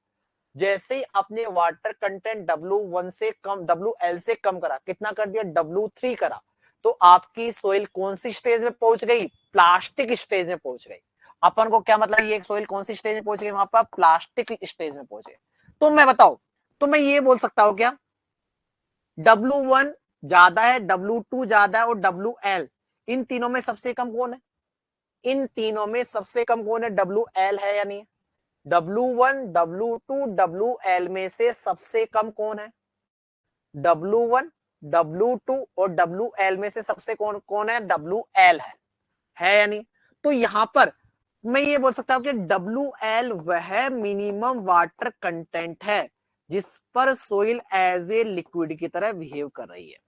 Speaker 1: जैसे ही आपने वाटर कंटेंट W1 से कम, WL से कम करा, कितना कर दिया, W3 करा, तो आपकी सोइल कौन सी स्टेज में पहुंच गई, प्लास्टिक स्टेज में पहुंच गई। अपन को क्या मतलब, ये सोइल कौन सी स्टेज में पहुंच गई, वहां पर प्लास्टिक स्टेज में पहुंच गए। तो मैं बताओ, तो मैं ये बोल सकता हूं क्या, W1 ज्यादा है, W2 ज्यादा है और WL, इन तीनों में सबसे कम कौन है, इन तीनों में सबसे कम कौन है, WL है या नहीं है। W1 W2 WL में से सबसे कम कौन है, W1 W2 और WL में से सबसे कौन कौन है, WL है या नहीं। तो यहां पर मैं ये बोल सकता हूं कि WL वह मिनिमम वाटर कंटेंट है जिस पर सोइल एज ए लिक्विड की तरह बिहेव कर रही है।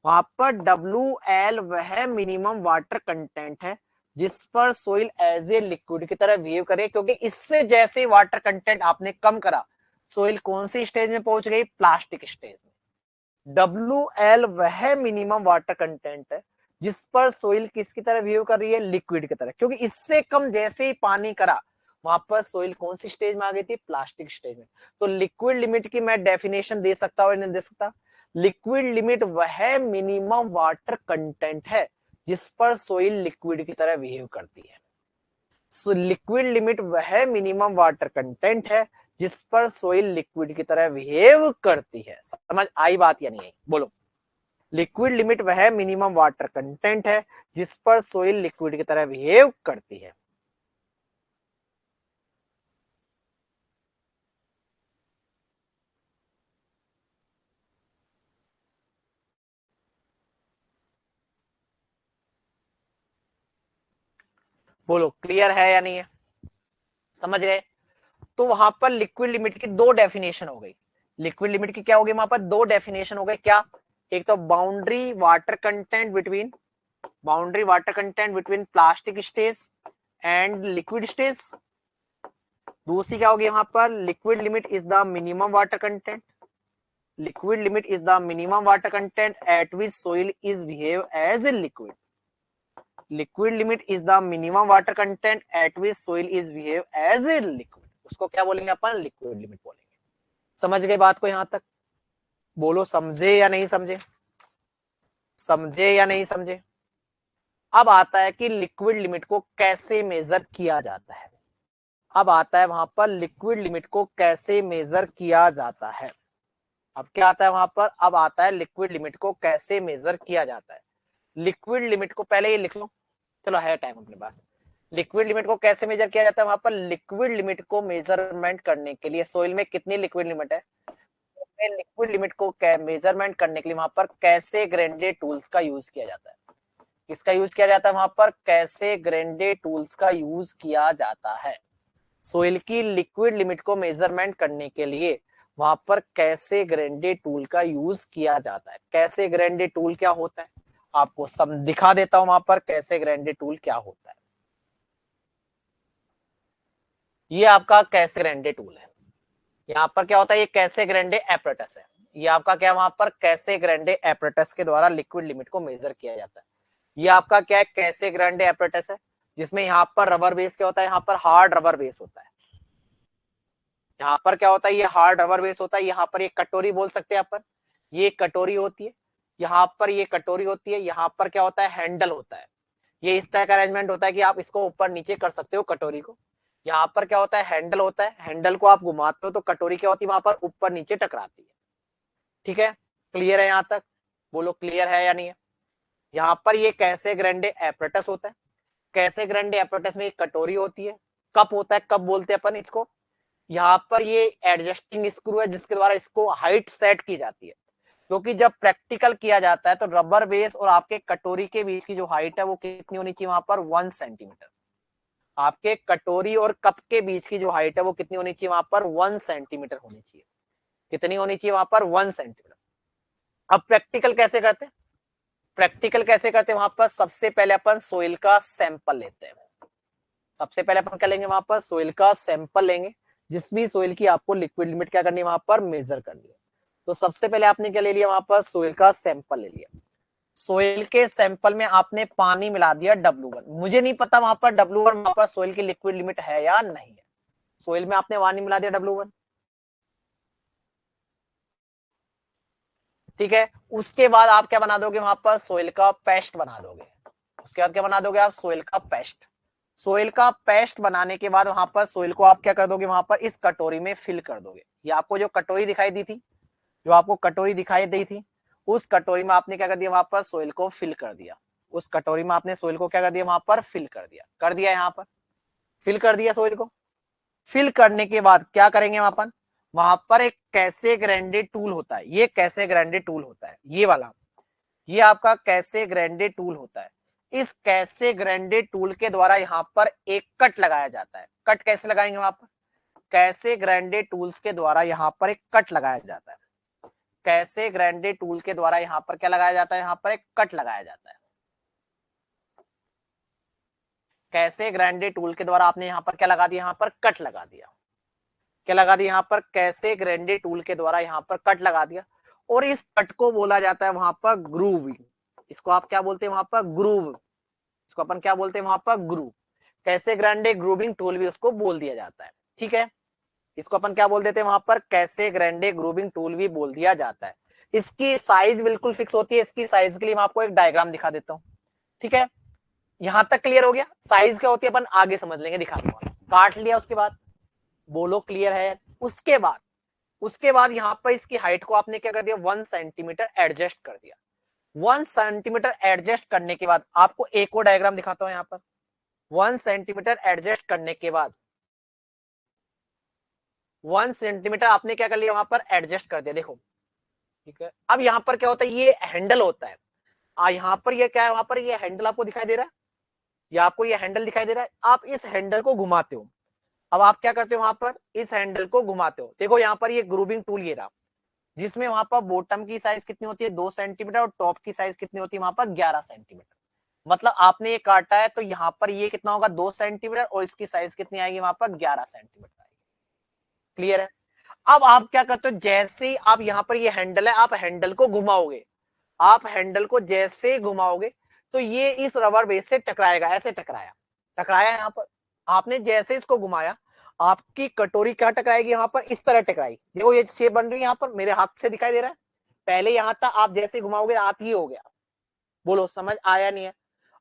Speaker 1: वहां पर WL वह मिनिमम वाटर कंटेंट है जिस पर सोइल एज ए लिक्विड की तरह बिहेव करे, क्योंकि इससे जैसे वाटर कंटेंट आपने कम करा सोइल कौन सी स्टेज में पहुंच गई, प्लास्टिक स्टेज में। WL वह मिनिमम वाटर कंटेंट है जिस पर सोइल किसकी तरह बिहेव कर रही है, लिक्विड की तरह, क्योंकि इससे कम जैसे ही पानी करा वहां पर सोइल कौन सी स्टेज में आ गई थी, प्लास्टिक स्टेज में। तो लिक्विड लिमिट की मैं डेफिनेशन दे सकता हूं नहीं दे सकता, लिक्विड लिमिट वह मिनिमम वाटर कंटेंट है जिस पर सोइल लिक्विड की तरह बिहेव करती है। सो लिक्विड लिमिट वह मिनिमम वाटर कंटेंट है जिस पर सोइल लिक्विड की तरह बिहेव करती है। समझ आई बात या नहीं आई, बोलो। लिक्विड लिमिट वह मिनिमम वाटर कंटेंट है जिस पर सोइल लिक्विड की तरह बिहेव करती है। बोलो क्लियर है या नहीं है, समझ गए। तो वहां पर लिक्विड लिमिट की दो डेफिनेशन हो गई, लिक्विड लिमिट की क्या हो गई, वहां पर दो डेफिनेशन हो गए। क्या, एक तो boundary water content between, boundary water content between plastic stage and liquid stage. दूसरी क्या होगी वहां पर, liquid limit is the minimum water content, liquid limit is the minimum water content at which soil is behave as a liquid, liquid limit is the minimum water content at which soil is behave as a liquid, उसको क्या बोलेंगे अपन, liquid limit बोलेंगे। समझ गए बात को यहां तक, बोलो समझे या नहीं समझे, समझे या नहीं समझे। अब आता है कि लिक्विड लिमिट को कैसे मेजर किया जाता है, अब आता है वहां पर लिक्विड लिमिट को कैसे मेजर किया जाता है। अब क्या आता है वहां पर, अब आता है लिक्विड लिमिट को कैसे मेजर किया जाता है। लिक्विड लिमिट को पहले ये लिख लो, चलो है टाइम अपने पास। लिक्विड लिमिट को कैसे मेजर किया जाता है, वहां पर लिक्विड लिमिट को मेजरमेंट करने के लिए सोइल में कितनी लिक्विड लिमिट है, लिक्विड लिमिट को मेजरमेंट करने के लिए वहां पर कैसे ग्रेंडे टूल्स का यूज किया जाता है, किसका यूज किया जाता है वहां पर, कैसे ग्रेंडे टूल्स का यूज किया जाता है। सोइल की लिक्विड लिमिट को मेजरमेंट करने के लिए वहां पर कैसे ग्रेंडे टूल का यूज किया जाता है। कैसे ग्रेंडे टूल क्या होता है, आपको सब दिखा देता हूं वहां पर कैसे ग्रेंडे टूल क्या होता है। ये आपका कैसे ग्रैंडे टूल है। यहाँ पर क्या होता है, ये कैसे ग्रैंडे एपरेटस है। ये आपका क्या, वहां पर कैसे ग्रैंडे एपरेटस के द्वारा लिक्विड लिमिट को मेजर किया जाता है। ये आपका क्या है, कैसे ग्रैंडे एपरेटस है, जिसमें यहाँ पर रबर बेस क्या होता है, यहाँ पर हार्ड रबर बेस होता है। यहाँ पर क्या होता है, ये हार्ड रबर बेस होता है। यहाँ पर ये कटोरी बोल सकते हैं अपन, ये कटोरी होती है। यहाँ पर ये कटोरी होती है। यहाँ पर क्या होता है, हैंडल होता है। ये इस तरह का अरेंजमेंट होता है कि आप इसको ऊपर नीचे कर सकते हो कटोरी को। यहाँ पर क्या होता है, हैंडल होता है। हैंडल को आप घुमाते हो तो कटोरी क्या होती है, वहां पर ऊपर नीचे टकराती है। ठीक है, क्लियर है यहाँ तक, बोलो क्लियर है या नहीं है। यहाँ पर ये कैसे ग्रैंडे एपरेटस होता है। कैसे ग्रैंडे एपरेटस में एक कटोरी होती है, कप होता है, कप बोलते हैं अपन इसको। यहाँ पर ये एडजस्टिंग स्क्रू है जिसके द्वारा इसको हाइट सेट की जाती है, क्योंकि जब प्रैक्टिकल किया जाता है तो रबर बेस और आपके कटोरी के बीच की जो हाइट है वो कितनी होनी चाहिए, वहां पर 1 सेंटीमीटर। आपके कटोरी और कप के बीच की जो हाइट है वो कितनी होनी चाहिए, वहां पर 1 सेंटीमीटर होनी चाहिए। कितनी होनी चाहिए, वहां पर 1 सेंटीमीटर। अब प्रैक्टिकल कैसे करते हैं, प्रैक्टिकल कैसे करते हैं, वहां पर सबसे पहले अपन सोइल का सैंपल लेते हैं। सबसे पहले अपन क्या लेंगे, वहां पर सोइल का सैंपल लेंगे। जिस भी सोइल की आपको लिक्विड लिमिट क्या करनी है, वहां पर मेजर करनी है। तो सबसे पहले आपने क्या ले लिया, वहां पर सोइल का सैंपल ले लिया। सोइल के सैंपल में आपने पानी मिला दिया W1। मुझे नहीं पता वहां पर W1 वहां पर सोइल की लिक्विड लिमिट है या नहीं है। सोइल में आपने पानी मिला दिया W1, ठीक है। उसके बाद आप क्या बना दोगे, वहां पर सोइल का पेस्ट बना दोगे। उसके बाद क्या बना दोगे आप, सोइल का पेस्ट। सोइल का पेस्ट बनाने के बाद वहां पर सोइल को आप क्या कर दोगे, वहां पर इस कटोरी में फिल कर दोगे। ये आपको जो कटोरी दिखाई दी थी, जो आपको कटोरी दिखाई दी थी, उस कटोरी में आपने क्या कर दिया, वहां पर सोइल को फिल कर दिया। उस कटोरी में आपने सोइल को क्या कर दिया, वहां पर फिल कर दिया यहाँ पर फिल कर दिया सोइल को। फिल करने के बाद क्या करेंगे अपन, वहां पर एक कैसे ग्रैंडे टूल होता है। ये कैसे ग्रैंडे टूल होता है, ये वाला, ये आपका कैसे ग्रैंडे टूल होता है। इस कैसे ग्रैंडे टूल के द्वारा यहाँ पर एक कट लगाया जाता है। कट कैसे लगाएंगे वहां पर, कैसे ग्रैंडे टूल्स के द्वारा यहाँ पर एक कट लगाया जाता है। कैसे ग्रैंडे टूल के द्वारा यहाँ पर क्या लगाया जाता है, यहाँ पर एक कट लगाया जाता है। कैसे ग्रैंडे टूल के द्वारा आपने यहाँ पर क्या लगा दिया, यहाँ पर कट लगा दिया। क्या लगा दिया, यहाँ पर कैसे ग्रैंडे टूल के द्वारा यहाँ पर कट लगा दिया। और इस कट को बोला जाता है वहां पर ग्रूविंग। इसको आप क्या बोलते हैं, वहां पर ग्रूव। इसको अपन क्या बोलते हैं, वहां पर ग्रूव। कैसे ग्रैंडे ग्रूविंग टूल भी उसको बोल दिया जाता है। ठीक है, इसको अपन क्या बोल देते हैं, वहां पर कैसे ग्रैंडे ग्रूविंग टूल भी बोल दिया जाता है। इसकी साइज बिल्कुल फिक्स होती है। इसकी साइज के लिए मैं आपको एक डायग्राम दिखा देता हूँ। ठीक है, यहां तक क्लियर हो गया। साइज क्या होती है अपन आगे समझ लेंगे, दिखा दूंगा। काट लिया, उसके बाद बोलो क्लियर है। उसके बाद यहाँ पर इसकी हाइट को आपने क्या कर दिया, 1 सेंटीमीटर एडजस्ट कर दिया। 1 सेंटीमीटर एडजस्ट करने के बाद आपको एक और डायग्राम दिखाता हूं। यहाँ पर 1 सेंटीमीटर एडजस्ट करने के बाद 1 सेंटीमीटर आपने क्या कर लिया, वहां पर एडजस्ट कर दिया। देखो, ठीक है। अब यहाँ पर क्या होता है, ये हैंडल होता है। यहाँ पर ये क्या है, वहां पर ये हैंडल आपको दिखाई दे रहा है, या आपको ये हैंडल दिखाई दे रहा है। आप इस हैंडल को घुमाते हो। अब आप क्या करते हो, वहां पर इस हैंडल को घुमाते हो। देखो यहाँ पर ये ग्रूविंग टूल ये रहा, जिसमें वहां पर बॉटम की साइज कितनी होती है, 2 सेंटीमीटर, और टॉप की साइज कितनी होती है, वहां पर 11 सेंटीमीटर। मतलब आपने ये काटा है तो यहाँ पर ये कितना होगा, 2 सेंटीमीटर, और इसकी साइज कितनी आएगी, वहां पर 11 सेंटीमीटर आएगी। क्लियर है। अब आप क्या करते हो, जैसे ही आप यहाँ पर ये हैंडल है, आप हैंडल को घुमाओगे। आप हैंडल को जैसे ही घुमाओगे तो ये इस रबर बेस से टकराएगा। ऐसे टकराया, टकराया यहाँ पर। आपने जैसे इसको घुमाया, आपकी कटोरी क्या टकराएगी, यहाँ पर इस तरह टकराई। देखो ये शेप बन रही है, यहाँ पर मेरे हाथ से दिखाई दे रहा है। पहले यहाँ था, आप जैसे घुमाओगे आप ही हो गया। बोलो समझ आया नहीं है।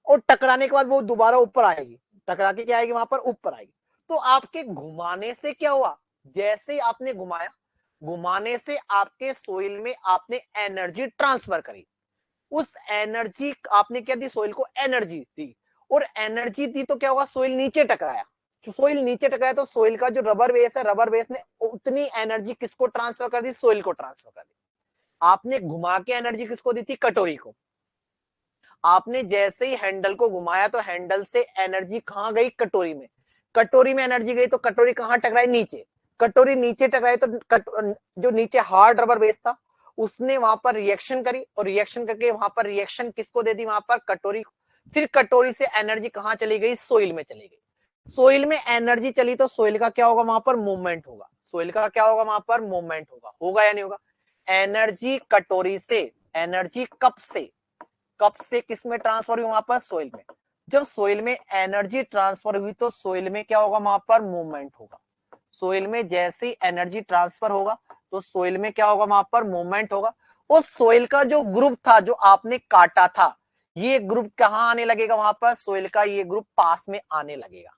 Speaker 1: और टकराने के बाद वो दोबारा ऊपर आएगी, टकरा के क्या आएगी, वहां पर ऊपर आएगी। तो आपके घुमाने से क्या हुआ, जैसे ही आपने घुमाया, घुमाने से आपके सोइल में आपने एनर्जी ट्रांसफर करी। उस एनर्जी आपने क्या दी, सोइल को एनर्जी दी। और एनर्जी दी तो क्या हुआ, सोइल नीचे टकराया। सोइल नीचे टकराया तो सोइल का जो रबर बेस है, रबर बेस ने उतनी एनर्जी किसको ट्रांसफर कर दी, सोइल को ट्रांसफर कर दी। आपने घुमा के एनर्जी किसको दी थी, कटोरी को। आपने जैसे ही हैंडल को घुमाया तो हैंडल से एनर्जी कहां गई, कटोरी में। कटोरी में एनर्जी गई तो कटोरी कहां टकराई, नीचे। कटोरी नीचे टकराई तो जो नीचे हार्ड रबर बेस था उसने वहां पर रिएक्शन करी, और रिएक्शन करके वहां पर रिएक्शन किसको दे दी, वहां पर कटोरी। फिर कटोरी से एनर्जी कहां चली गई, सोइल में चली गई। सोइल में एनर्जी चली तो सोइल का क्या होगा, वहां पर मूवमेंट होगा, सोइल का क्या होगा, वहां पर मूवमेंट होगा, होगा या नहीं होगा। एनर्जी कटोरी से, एनर्जी कप से किस में ट्रांसफर हुई, वहां पर सोइल में। जब सोइल में एनर्जी ट्रांसफर हुई तो सोइल में क्या होगा, वहां पर मूवमेंट होगा। सोइल में जैसे ही एनर्जी ट्रांसफर होगा तो सोइल में क्या होगा, वहां पर मूवमेंट होगा। उस सोइल का जो ग्रुप था, जो आपने काटा था, ये ग्रुप कहां आने लगेगा, वहां पर सोइल का ये ग्रुप पास में आने लगेगा।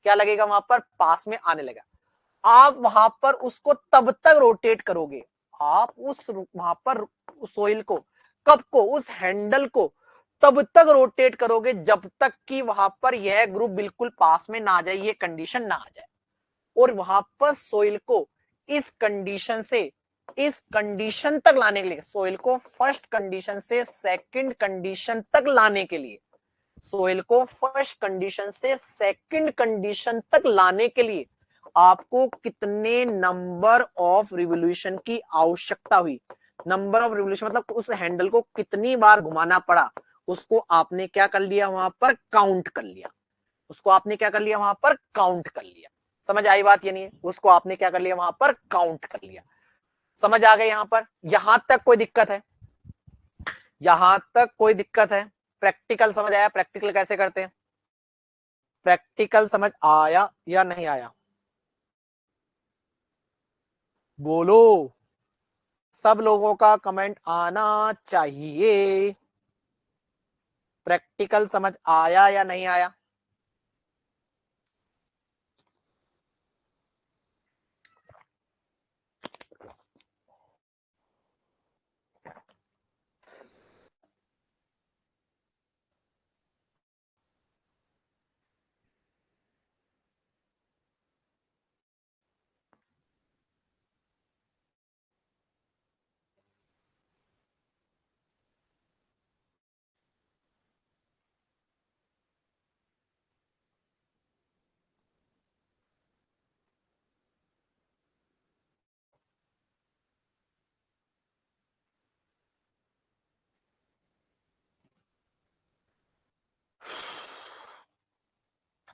Speaker 1: क्या लगेगा, वहां पर पास में आने लगेगा। आप वहां पर उसको तब तक रोटेट करोगे, आप उस वहां पर सोइल को, कप को, उस हैंडल को तब तक रोटेट करोगे जब तक कि वहां पर यह ग्रुप बिल्कुल पास में ना आ जाए, ये कंडीशन ना आ जाए। और वहां पर सोइल को इस कंडीशन से इस कंडीशन तक लाने के लिए, सोइल को फर्स्ट कंडीशन से सेकंड कंडीशन तक लाने के लिए, सोइल को फर्स्ट कंडीशन से सेकंड कंडीशन तक लाने के लिए आपको कितने नंबर ऑफ रिवोल्यूशन की आवश्यकता हुई। नंबर ऑफ रिवोल्यूशन मतलब उस हैंडल को कितनी बार घुमाना पड़ा, उसको आपने क्या कर लिया, वहां पर काउंट कर लिया। उसको आपने क्या कर लिया, वहां पर काउंट कर लिया। समझ आई बात या नहीं, उसको आपने क्या कर लिया, वहां पर काउंट कर लिया। समझ आ गई यहां पर, यहां तक कोई दिक्कत है, यहां तक कोई दिक्कत है। प्रैक्टिकल समझ आया, प्रैक्टिकल कैसे करते हैं, प्रैक्टिकल समझ आया या नहीं आया, बोलो। सब लोगों का कमेंट आना चाहिए। प्रैक्टिकल समझ आया या नहीं आया।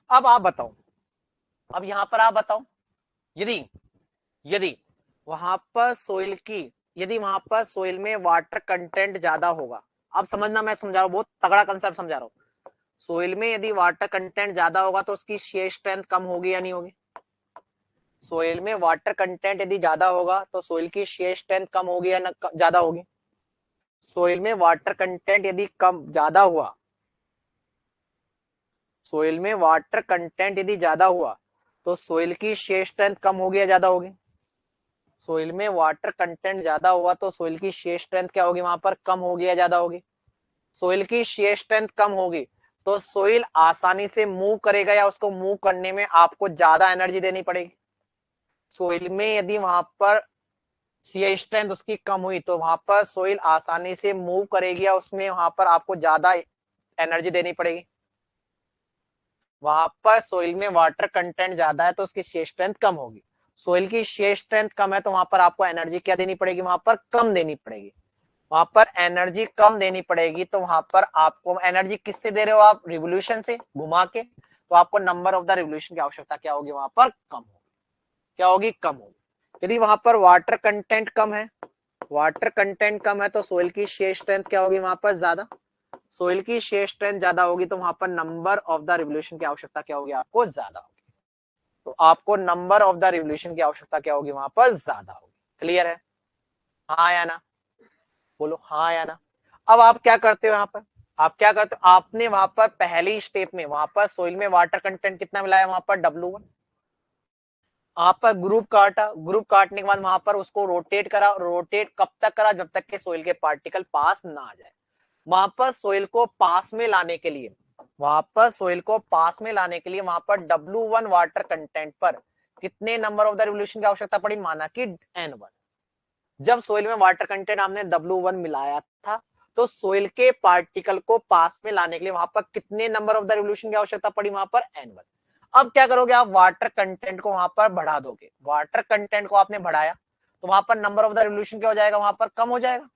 Speaker 1: अब आप बताओ, अब यहां पर आप बताओ, यदि यदि वहां पर सोइल की, यदि वहां पर सोइल में वाटर कंटेंट ज्यादा होगा, अब समझना, मैं समझा रहा हूं, बहुत तगड़ा कंसेप्ट समझा रहा हूं। सोइल में यदि वाटर कंटेंट ज्यादा होगा तो उसकी शेयर स्ट्रेंथ कम होगी या नहीं होगी। सोइल में वाटर कंटेंट यदि ज्यादा होगा तो सोइल की शेयर स्ट्रेंथ कम होगी या ज्यादा होगी। सोइल में वाटर कंटेंट यदि कम ज्यादा हुआ, सोइल में वाटर कंटेंट यदि ज्यादा हुआ तो सोइल की शेयर स्ट्रेंथ कम होगी या ज्यादा होगी। सोइल में वाटर कंटेंट ज्यादा हुआ तो सोइल की शेयर स्ट्रेंथ क्या होगी, वहां पर कम होगी या ज्यादा होगी। सोइल की शेयर स्ट्रेंथ कम होगी तो सोइल आसानी से मूव करेगा या उसको मूव करने में आपको ज्यादा एनर्जी देनी पड़ेगी। सोइल में यदि वहां पर शेयर स्ट्रेंथ उसकी कम हुई तो वहां पर सोइल आसानी से मूव करेगी या उसमें वहां पर आपको ज्यादा एनर्जी देनी पड़ेगी। वहां पर सोइल में वाटर कंटेंट ज्यादा है तो उसकी शेयर स्ट्रेंथ कम होगी। सोइल की शेयर स्ट्रेंथ कम है तो वहां पर आपको एनर्जी क्या देनी पड़ेगी, वहां पर कम देनी पड़ेगी। वहां पर एनर्जी कम देनी पड़ेगी तो वहां पर आपको एनर्जी किससे दे रहे हो आप, रिवोल्यूशन से घुमा के, तो आपको नंबर ऑफ द रिवोल्यूशन की आवश्यकता क्या होगी, वहां पर कम होगी। क्या होगी, कम होगी। यदि वहां पर वाटर कंटेंट कम है, वाटर कंटेंट कम है तो सोइल की शेयर स्ट्रेंथ क्या होगी, वहां पर ज्यादा। सोइल की शेयर स्ट्रेंथ ज्यादा होगी तो वहां पर नंबर ऑफ द रिवोल्यूशन की आवश्यकता क्या होगी, आपको ज्यादा होगी। तो आपको नंबर ऑफ द रिवोल्यूशन की आवश्यकता क्या होगी, वहां पर ज्यादा होगी। क्लियर है, हाँ या ना, बोलो हाँ या ना। अब आप क्या करते हो, यहाँ पर आप क्या करते हो, आपने वहां पर पहली स्टेप में वहां पर सोइल में वाटर कंटेंट कितना मिलाया, वहां पर W1। आप पर ग्रुप काटा, ग्रुप काटने के बाद वहां पर उसको रोटेट करा, रोटेट कब तक करा, जब तक के सोइल के पार्टिकल पास ना आ जाए। वहां पर सोइल को पास में लाने के लिए, वहां पर सोइल को पास में लाने के लिए वहां पर W1 वाटर कंटेंट पर कितने नंबर ऑफ द रिवोल्यूशन की आवश्यकता पड़ी, माना कि N1। जब सोइल में वाटर कंटेंट हमने W1 मिलाया था तो सोइल के पार्टिकल को पास में लाने के लिए वहां पर कितने नंबर ऑफ द रिवोल्यूशन की आवश्यकता पड़ी, वहां पर N1। अब क्या करोगे, आप वाटर कंटेंट को वहां पर बढ़ा दोगे, वाटर कंटेंट को आपने बढ़ाया तो वहां पर नंबर ऑफ द रिवोल्यूशन क्या हो जाएगा, वहां पर कम हो जाएगा।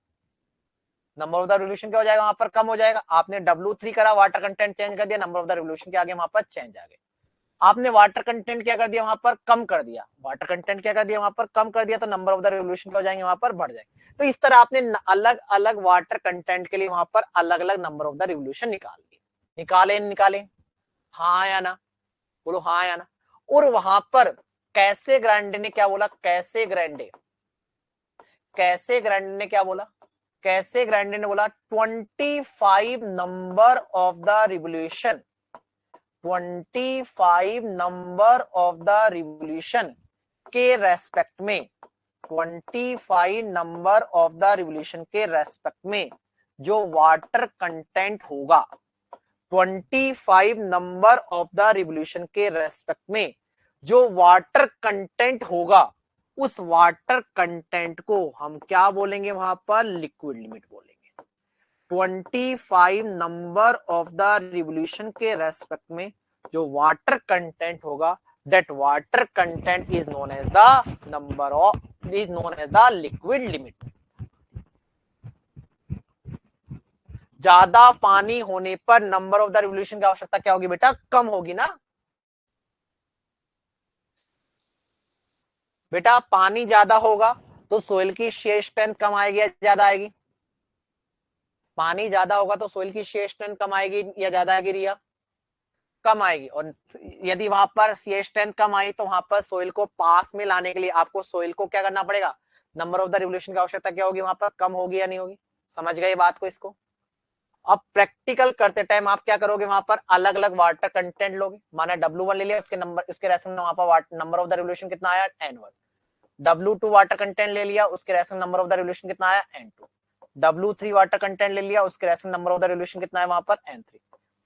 Speaker 1: नंबर ऑफ द रिवोल्यूशन क्या हो जाएगा, वहां पर कम हो जाएगा। आपने W3 करा, वाटर कंटेंट चेंज कर दिया, नंबर ऑफ द रिवोल्यूशन के आगे वहां पर चेंज आ गए। आपने वाटर कंटेंट क्या कर दिया वहां पर, कम कर दिया, वाटर कंटेंट क्या कर दिया वहां पर, कम कर दिया, तो नंबर ऑफ द रिवोल्यूशन क्या हो जाएंगे वहां पर, बढ़ जाएंगे। तो इस तरह आपने अलग अलग वाटर कंटेंट के लिए वहां पर अलग अलग नंबर ऑफ द रिवोल्यूशन निकाल दिए। निकाले निकाले, हाँ या ना, बोलो हाँ या ना। और वहां पर कैसे ग्रांडे ने क्या बोला, कैसे ग्रांडे, कैसे ग्रांडे ने क्या बोला, कैसे ग्रांडे ने बोला 25 number of the revolution, 25 number of the revolution के रेस्पेक्ट में, 25 नंबर ऑफ द रिवोल्यूशन के रेस्पेक्ट में जो वाटर कंटेंट होगा, 25 नंबर ऑफ द रिवोल्यूशन के रेस्पेक्ट में जो वाटर कंटेंट होगा, उस वाटर कंटेंट को हम क्या बोलेंगे वहां पर, लिक्विड लिमिट बोलेंगे। 25 नंबर ऑफ द रिवोल्यूशन के रेस्पेक्ट में जो वाटर कंटेंट होगा, that water content is known as the number of, is known as the liquid limit। ज्यादा पानी होने पर नंबर ऑफ द रिवोल्यूशन की आवश्यकता क्या होगी बेटा, कम होगी ना बेटा। पानी ज्यादा होगा तो सोइल की शेयर स्ट्रेंथ कम आएगी या ज्यादा आएगी, पानी ज्यादा होगा तो सोइल की शेयर स्ट्रेंथ कम आएगी या ज्यादा आएगी रिया, कम आएगी। और यदि वहां पर शेयर स्ट्रेंथ कम आई तो वहां पर सोइल को पास में लाने के लिए आपको सोइल को क्या करना पड़ेगा, नंबर ऑफ द रिवोल्यूशन की आवश्यकता क्या होगी वहां पर, कम होगी या नहीं होगी। समझ गए बात को इसको। अब प्रैक्टिकल करते टाइम आप क्या करोगे, वहां पर अलग अलग वाटर कंटेंट लोगे, माना W1 ले लिया, उसके नंबर, इसके रेशन में वहां पर नंबर ऑफ द रिवोल्यूशन कितना आया, N1। W2 वाटर कंटेंट ले लिया, उसके rational number of the revolution कितना आया, N2। W3 वाटर कंटेंट ले लिया, उसके rational number of the revolution कितना है वहां पर, N3।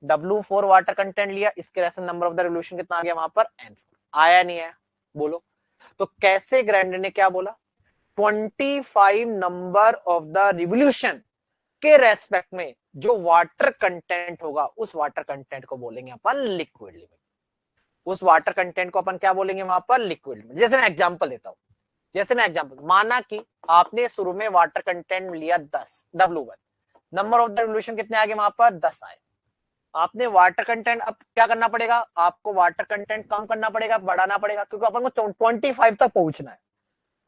Speaker 1: W4 वाटर कंटेंट लिया, इसके rational number of the revolution कितना आ गया वहां पर, N4। आया नहीं आया, बोलो। तो कैसे ग्रांडे ने क्या बोला, 25 नंबर ऑफ द रिवोल्यूशन के रेस्पेक्ट में जो वाटर कंटेंट होगा, उस वाटर कंटेंट को बोलेंगे अपन लिक्विड लिमिट। उस वाटर कंटेंट को अपन क्या बोलेंगे वहां पर, लिक्विड लिमिट। जैसे मैं एग्जांपल देता हूं, जैसे मैं एग्जांपल, माना कि आपने शुरू में वाटर कंटेंट लिया 10 W1, number of the revolution कितने आ गए वहां पर, 10 आए। आपने वाटर कंटेंट, अब क्या करना पड़ेगा आपको, वाटर कंटेंट कम करना पड़ेगा, बढ़ाना पड़ेगा, क्योंकि अपन को 25 तक पहुंचना है,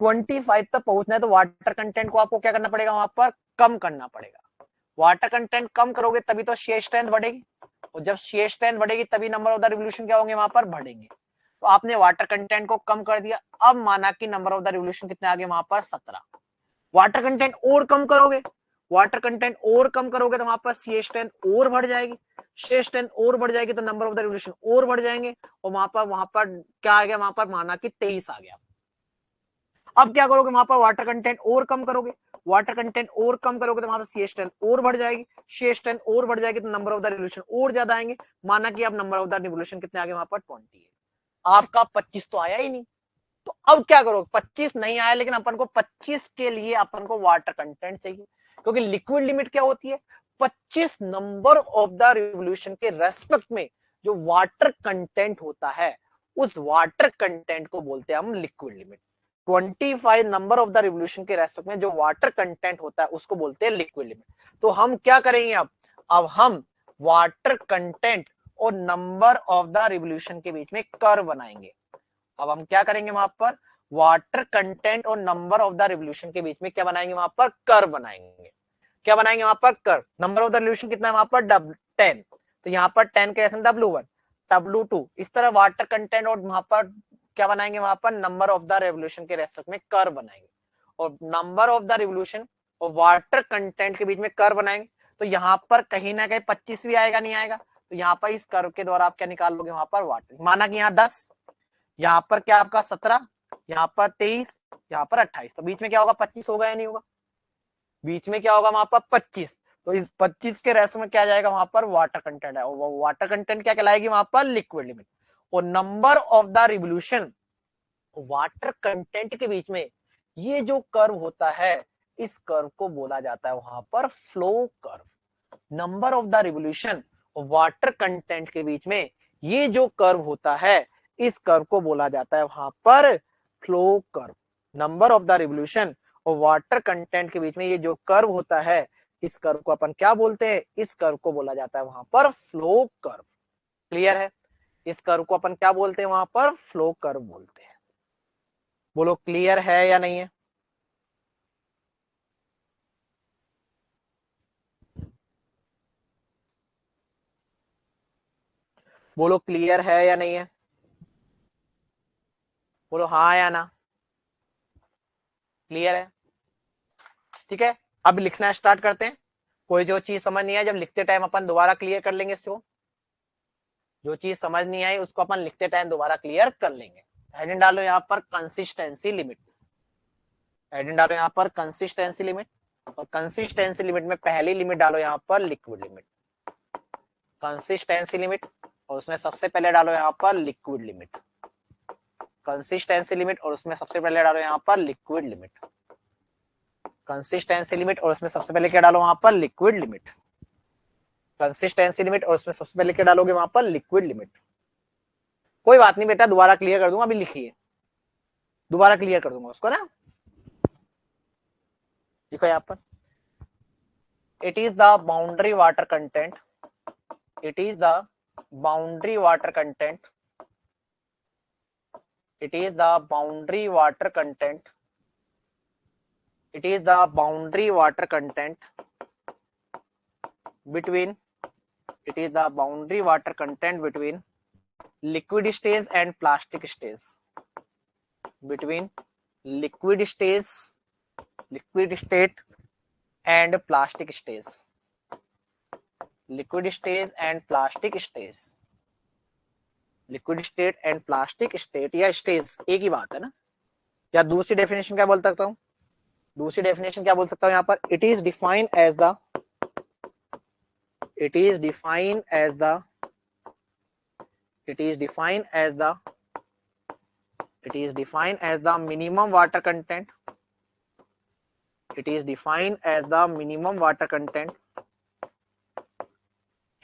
Speaker 1: 25 तक पहुंचना है, तो वाटर कंटेंट को आपको क्या करना पड़ेगा वहां पर, कम करना पड़ेगा। वाटर कंटेंट कम करोगे तभी तो शेयर स्ट्रेंथ बढ़ेगी, और जब शेयर स्ट्रेंथ बढ़ेगी तभी नंबर ऑफ द रिवोल्यूशन क्या होंगे वहां पर, बढ़ेंगे। तो आपने वाटर कंटेंट को कम कर दिया, अब माना कि नंबर ऑफ द रिवोल्यूशन कितने आ गए वहां पर, 17। वाटर कंटेंट और कम करोगे, वाटर कंटेंट और कम करोगे तो वहां पर शेयर स्ट्रेंथ और बढ़ जाएगी, शेयर स्ट्रेंथ और बढ़ जाएगी तो नंबर ऑफ द रिवोल्यूशन और बढ़ जाएंगे, और वहां पर क्या आ गया वहां पर, माना कि 23 आ गया। अब क्या करोगे वहां पर, वाटर कंटेंट और कम करोगे, वाटर कंटेंट और कम करोगे तो वहां पर शेयर स्ट्रेंथ और बढ़ जाएगी, शेयर स्ट्रेंथ और बढ़ जाएगी तो नंबर ऑफ द रिवोल्यूशन और ज्यादा आएंगे। माना कि अब नंबर ऑफ द रिवोल्यूशन कितने आ गए वहां पर, 28। आपका 25 तो आया ही नहीं, तो अब क्या करोगे, 25 नहीं आया, लेकिन अपन को 25 के लिए अपन को वाटर कंटेंट चाहिए, क्योंकि लिक्विड लिमिट क्या होती है, 25 नंबर ऑफ द रिवोल्यूशन के रेस्पेक्ट में जो वाटर कंटेंट होता है, उस वाटर कंटेंट को बोलते हैं हम liquid limit. 25 number of the revolution के रेस्पेक्ट में जो वाटर कंटेंट होता है उसको बोलते हैं लिक्विड लिमिट। तो हम क्या करेंगे अब हम वाटर कंटेंट और नंबर ऑफ द रिवोल्यूशन के बीच में कर्व बनाएंगे। अब हम क्या करेंगे वहां पर, वाटर कंटेंट और नंबर ऑफ द रिवोल्यूशन के बीच में क्या बनाएंगे वहां पर, कर्व बनाएंगे। क्या बनाएंगे वहां पर, curve. Number of the revolution कितना है वहां पर, 10, तो यहाँ पर 10 के रेशन W1 W2, इस तरह वाटर कंटेंट और वहां पर क्या बनाएंगे वहां पर, नंबर ऑफ द रिवोल्यूशन के रेस्पेक्ट में कर्व बनाएंगे, और नंबर ऑफ द रिवोल्यूशन और वाटर कंटेंट के बीच में कर्व बनाएंगे। तो यहाँ पर कहीं ना कहीं 25 भी आएगा, नहीं आएगा, तो यहाँ पर इस कर्व के द्वारा आप क्या निकाल लोगे वहां पर, वाटर। माना कि यहाँ 10, यहाँ पर क्या आपका 17, यहाँ पर 23, यहाँ पर 28, तो बीच में क्या होगा, 25 होगा या नहीं होगा, बीच में क्या होगा वहां पर 25। तो इस 25 के रेस में क्या जाएगा वहां पर, वाटर कंटेंट है, और वो वाटर कंटेंट क्या कहलाएगी वहां पर, लिक्विड लिमिट। और number of the revolution water content के बीच में ये जो कर्व होता है, इस कर्व को बोला जाता है वहां पर flow curve. Number of the revolution और वाटर कंटेंट के बीच में ये जो कर्व होता है, इस कर्व को बोला जाता है वहां पर flow curve. Number of the revolution और वाटर कंटेंट के बीच में ये जो कर्व होता है, इस कर्व को अपन क्या बोलते हैं, इस कर्व को बोला जाता है वहां पर फ्लो कर्व। क्लियर है। इस कर्व को अपन क्या बोलते हैं, वहां पर फ्लो कर्व बोलते हैं। बोलो क्लियर है या नहीं है? बोलो क्लियर है या नहीं है? बोलो हाँ या ना। क्लियर है? ठीक है, अब लिखना स्टार्ट करते हैं। कोई जो चीज समझ नहीं आए, जब लिखते टाइम अपन दोबारा क्लियर कर लेंगे इसको। जो चीज समझ नहीं आई उसको अपन लिखते टाइम दोबारा क्लियर कर लेंगे। हेडिंग डालो यहाँ पर कंसिस्टेंसी लिमिट। हेडिंग डालो यहाँ पर कंसिस्टेंसी लिमिट, और कंसिस्टेंसी लिमिट में पहली लिमिट डालो यहाँ पर लिक्विड लिमिट। कंसिस्टेंसी लिमिट, और उसमें सबसे पहले डालो यहाँ पर लिक्विड लिमिट। कंसिस्टेंसी लिमिट, और उसमें सबसे पहले डालो यहाँ पर लिक्विड लिमिट। कंसिस्टेंसी लिमिट, और उसमें सबसे पहले क्या डालो वहां पर लिक्विड लिमिट। कंसिस्टेंसी लिमिट, और उसमें सबसे पहले क्या डालोगे वहां पर लिक्विड लिमिट। कोई बात नहीं बेटा, दोबारा क्लियर कर दूंगा, अभी लिखिए, दोबारा क्लियर कर दूंगा उसको ना। देखो यहाँ पर, it is the boundary water content, it is the boundary water content, it is the boundary water content, it is the boundary water content between, it is the boundary water content between liquid stage and plastic stage, between liquid stage, liquid state and plastic stage, liquid stage and plastic stage, liquid state and plastic state या stage एक ही बात है ना। या दूसरी definition क्या बोल सकता हूँ, दूसरी डेफिनेशन क्या बोल सकता हूँ यहाँ पर, it is defined as the, it is defined as the, it is defined as the, it is defined as the minimum water content, it is defined as the minimum water content,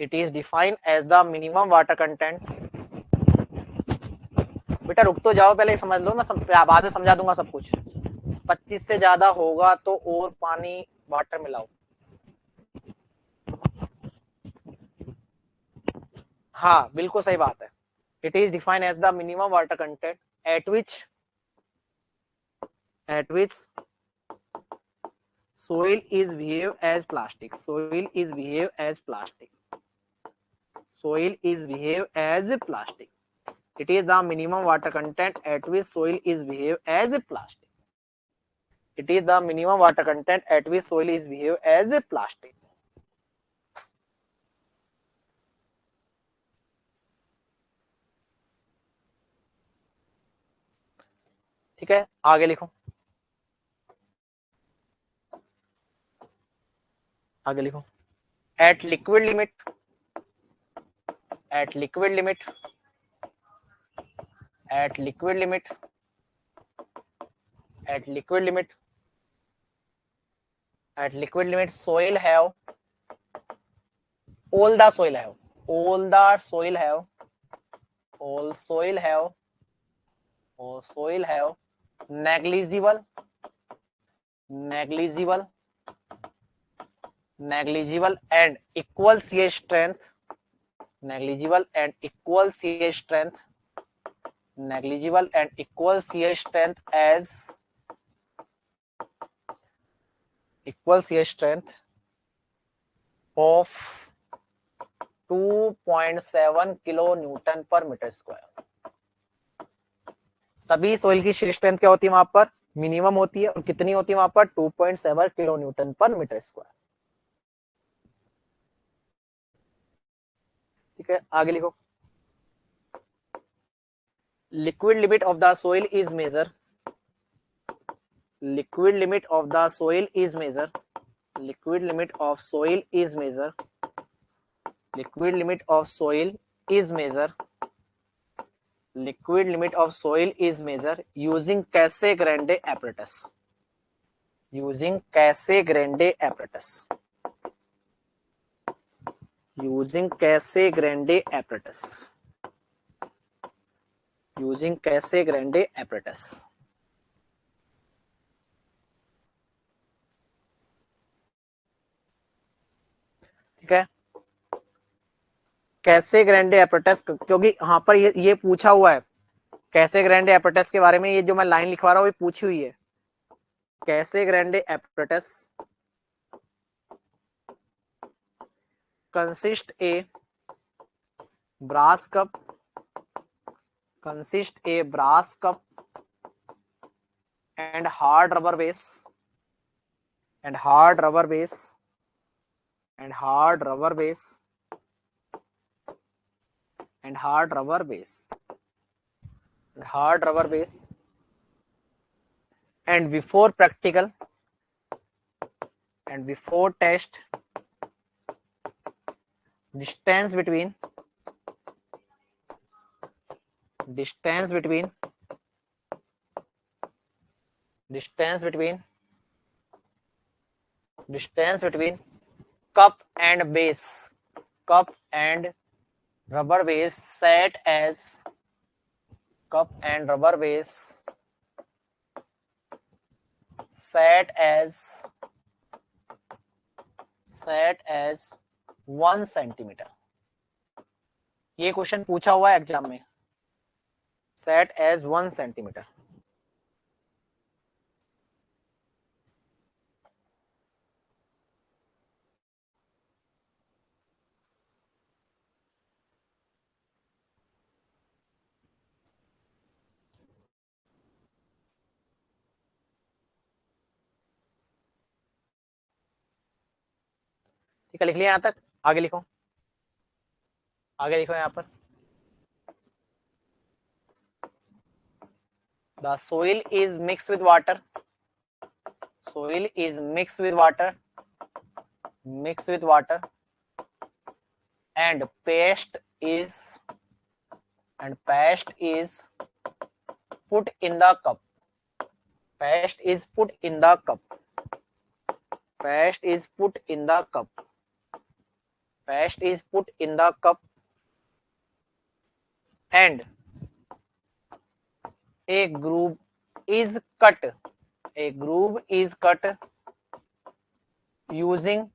Speaker 1: it is defined as the minimum water content। बेटा रुक तो जाओ, पहले समझ लो, मैं बाद में समझा दूंगा सब कुछ। 25 से ज्यादा होगा तो और पानी वाटर मिलाओ। हाँ बिल्कुल सही बात है। It is defined as the minimum water content at which soil is behave as plastic, soil is behave as plastic, soil is behave as plastic, it is the minimum water content at which soil is behave as plastic, it is the minimum water content at which soil is behave as plastic। ठीक है, आगे लिखो, आगे लिखो। at liquid limit, at liquid limit, at liquid limit, at liquid limit, at liquid limit soil have, all the soil have, all the soil have, all soil have, all soil have negligible, negligible, negligible and equal CH strength, negligible and equal CH strength, negligible and equal CH strength as, equal CH strength of 2.7 kilo newton पर metre square. सभी soil की shear strength क्या होती है वहां पर, minimum होती है, और कितनी होती है वहां पर, 2.7 किलो न्यूटन पर मीटर स्क्वायर। ठीक है, आगे लिखो। Liquid limit of the soil is measure, liquid limit of the soil is measure, liquid limit of soil is measure, liquid limit of soil is measure, liquid limit of soil is measure using Casey Grande apparatus, using Casey Grande apparatus, using Casey Grande apparatus, using Casey Grande apparatus। ठीक है, Casagrande apparatus, क्योंकि यहाँ पर ये पूछा हुआ है Casagrande apparatus के बारे में, ये जो मैं लाइन लिखवा रहा हूँ ये पूछी हुई है। Casagrande apparatus consist a brass cup, and hard rubber base and hard rubber base and hard rubber base and hard rubber base and hard rubber base, and before practical and before test, distance between cup and base, cup and rubber base set as cup and rubber base set as 1 centimetre. ये question पूछा हुआ है exam में, set as 1 centimetre. ठीक है, लिख लिया यहां तक, आगे लिखो, आगे लिखो यहां पर। The soil is mixed with water, soil is mixed with water and paste is put in the cup, paste is put in the cup, paste is put in the cup, paste is put in the cup, and a groove is cut, a groove is cut using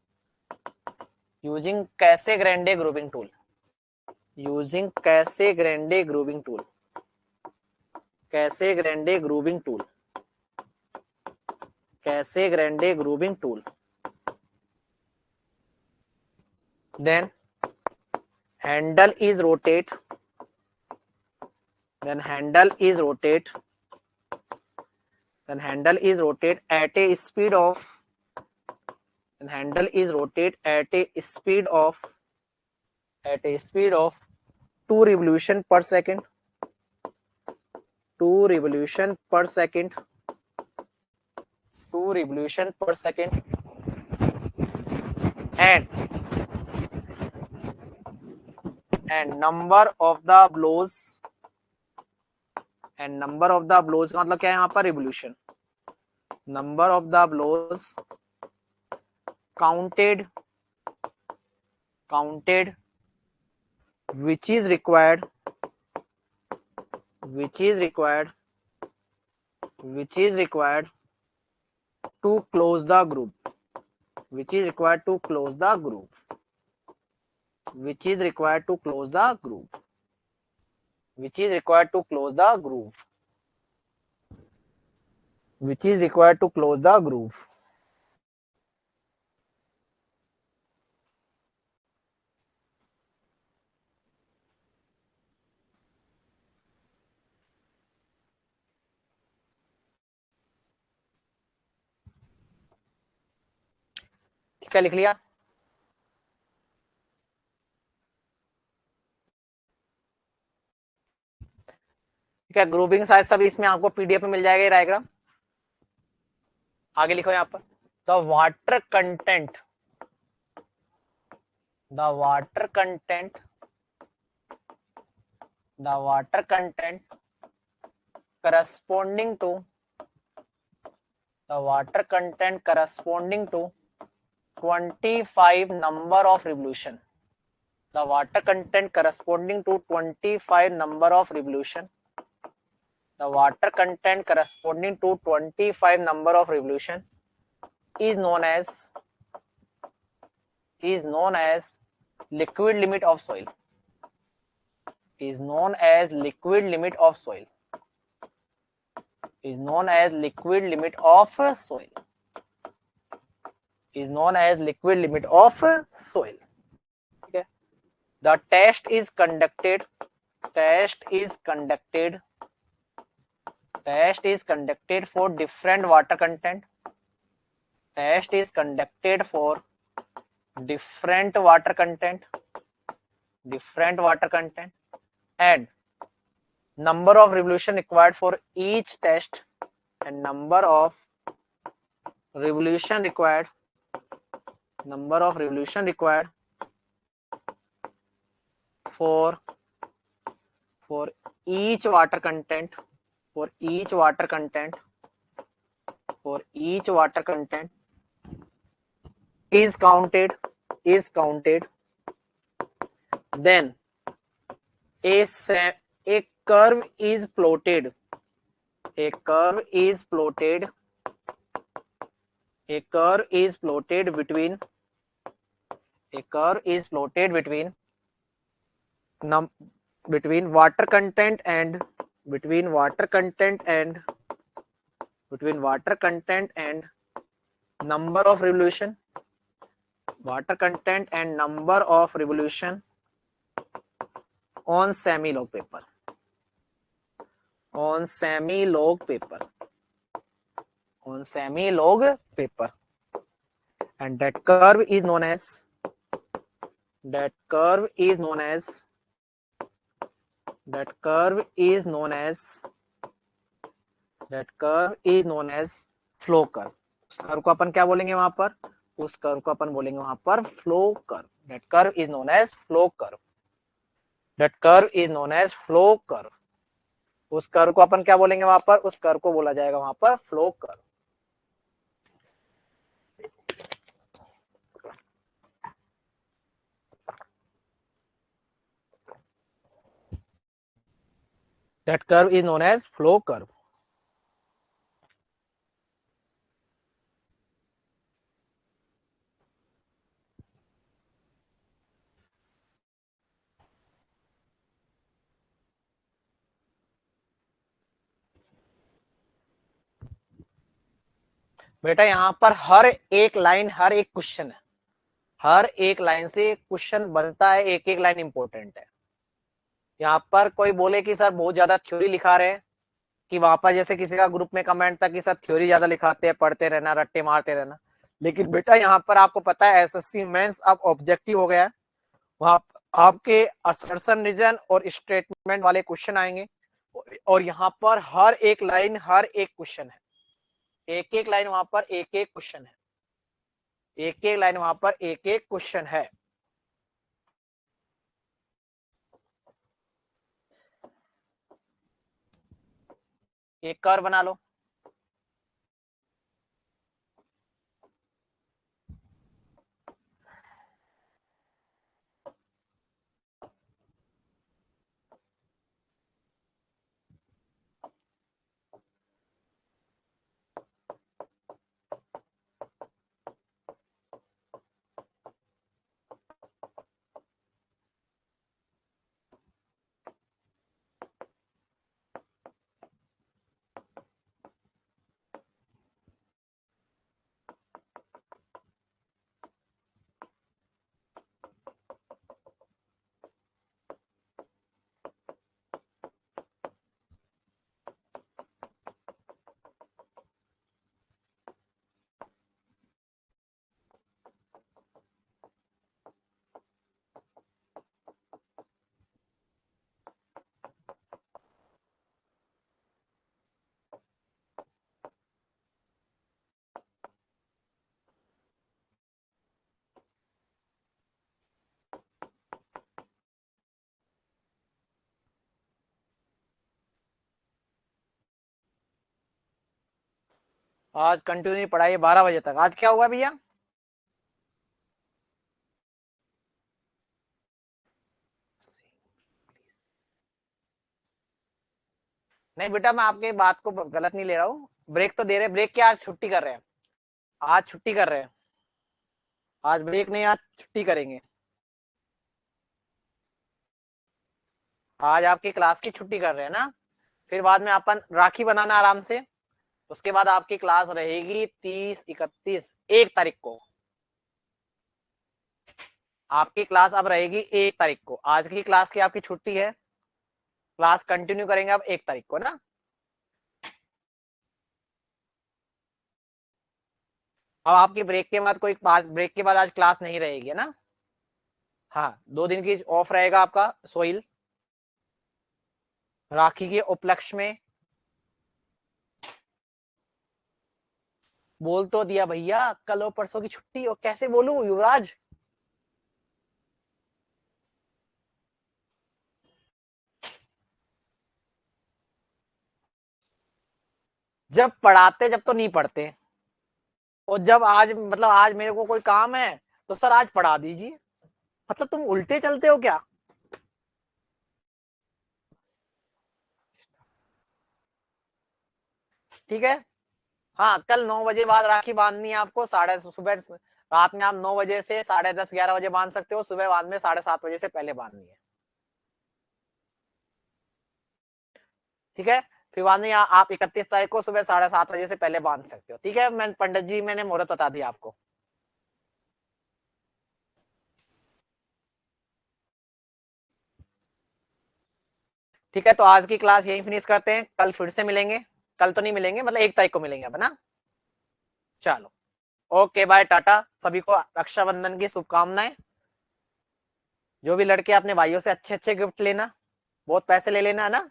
Speaker 1: कैसे Grande grooving tool, using कैसे Grande grooving tool, कैसे Grande grooving tool, कैसे Grande grooving tool. Then handle is rotate, then handle is rotate, then handle is rotate at a speed of, then handle is rotate at a speed of 2 revolution per second, 2 revolution per second, 2 revolution per second, and number of the blows, and number of the blows का मतलब क्या है यहाँ पर, revolution, number of the blows counted which is required to close the groove, which is required to close the groove, which is required to close the groove, which is required to close the groove, which is required to close the groove। ठीक है, लिख लिया। ठीक है, grouping size सब इसमें आपको PDF में मिल जाएगा ये डायग्राम। आगे लिखो यहाँ पर, the water content, the water content, the water content corresponding to, the water content corresponding to 25 number of revolution, the water content corresponding to 25 number of revolution, the water content corresponding to 25 number of revolution is known as liquid limit of soil, is known as liquid limit of soil, is known as liquid limit of soil, is known as liquid limit of soil. Okay. The test is conducted, test is conducted, test is conducted for different water content, test is conducted for different water content, different water content, and number of revolution required for each test, and number of revolution required, number of revolution required for each water content, for each water content, for each water content is counted, is counted. Then a curve is plotted, a curve is plotted, a curve is plotted between, a curve is plotted between between water content and between water content and between water content and number of revolution, water content and number of revolution on semi-log paper, on semi-log paper, on semi-log paper, and that curve is known as, that curve is known as, that curve is known as, that curve is known as flow curve. उस curve को अपन क्या बोलेंगे वहां पर, उस curve को अपन बोलेंगे वहां पर flow curve. That curve is known as flow curve, that curve is known as flow curve. उस कर्व को अपन क्या बोलेंगे वहां पर, उस कर्व को बोला जाएगा वहां पर flow curve. That curve is known as flow curve. बेटा यहाँ पर हर एक लाइन, हर एक क्वेश्चन है, हर एक लाइन से क्वेश्चन बनता है, एक एक लाइन इंपॉर्टेंट है. यहाँ पर कोई बोले कि सर बहुत ज्यादा थ्योरी लिखा रहे हैं, कि वहां पर जैसे किसी का ग्रुप में कमेंट था कि सर थ्योरी ज्यादा लिखाते हैं, पढ़ते रहना, रट्टे मारते रहना. लेकिन बेटा यहाँ पर आपको पता है एसएससी मेंस अब ऑब्जेक्टिव हो गया है, वहां आपके असर्शन रीजन और स्टेटमेंट वाले क्वेश्चन आएंगे, और यहाँ पर हर एक लाइन, हर एक क्वेश्चन है, एक एक लाइन वहां पर एक एक क्वेश्चन है, एक एक लाइन वहां पर एक एक क्वेश्चन है. एक कर्व बना लो, आज कंटिन्यू पढ़ाई 12 बजे तक. आज क्या हुआ भैया, नहीं बेटा मैं आपके बात को गलत नहीं ले रहा हूँ, ब्रेक तो दे रहे, ब्रेक क्या आज छुट्टी कर रहे हैं, आज छुट्टी कर रहे हैं, आज ब्रेक नहीं, आज छुट्टी करेंगे. आज आपकी क्लास की छुट्टी कर रहे हैं ना, फिर बाद में अपन राखी बनाना आराम से। उसके बाद आपकी क्लास रहेगी 30, 31, 1 तारीख को। आपकी क्लास अब रहेगी 1 तारीख को। आज की क्लास की आपकी छुट्टी है, क्लास कंटिन्यू करेंगे अब 1 तारीख को ना। अब आपकी ब्रेक के बाद ब्रेक के बाद आज क्लास नहीं रहेगी ना। हाँ, 2 दिन की ऑफ रहेगा आपका सोइल, राखी के उपलक्ष्य में। बोल तो दिया भैया, कल और परसों की छुट्टी, और कैसे बोलूं युवराज। जब पढ़ाते जब तो नहीं पढ़ते, और जब आज मतलब आज मेरे को कोई काम है तो सर आज पढ़ा दीजिए। मतलब तुम उल्टे चलते हो क्या। ठीक है। हाँ, कल 9 बजे बाद राखी बांधनी है आपको। साढ़े सुबह रात में आप 9 बजे से 10:30, 11 बजे बांध सकते हो। सुबह बाद में 7:30 बजे से पहले बांधनी है। ठीक है। फिर बाद में आप 31 तारीख को सुबह 7:30 बजे से पहले बांध सकते हो। ठीक है, मैं पंडित जी मैंने मुहूर्त बता दिया आपको। ठीक है, तो आज की क्लास यही फिनिश करते हैं, कल फिर से मिलेंगे। कल तो नहीं मिलेंगे, मतलब 1 तारीख को मिलेंगे अब ना। चलो, ओके बाय टाटा। सभी को रक्षाबंधन की शुभकामनाएं। जो भी लड़के अपने भाइयों से अच्छे अच्छे गिफ्ट लेना, बहुत पैसे ले लेना है ना,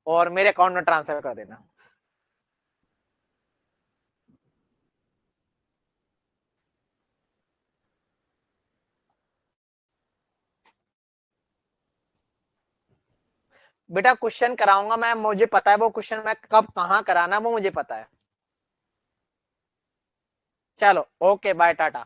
Speaker 1: और मेरे अकाउंट में ट्रांसफर कर देना। बेटा क्वेश्चन कराऊंगा मैं, मुझे पता है वो क्वेश्चन मैं कब कहाँ कराना वो मुझे पता है। चलो, ओके बाय टाटा।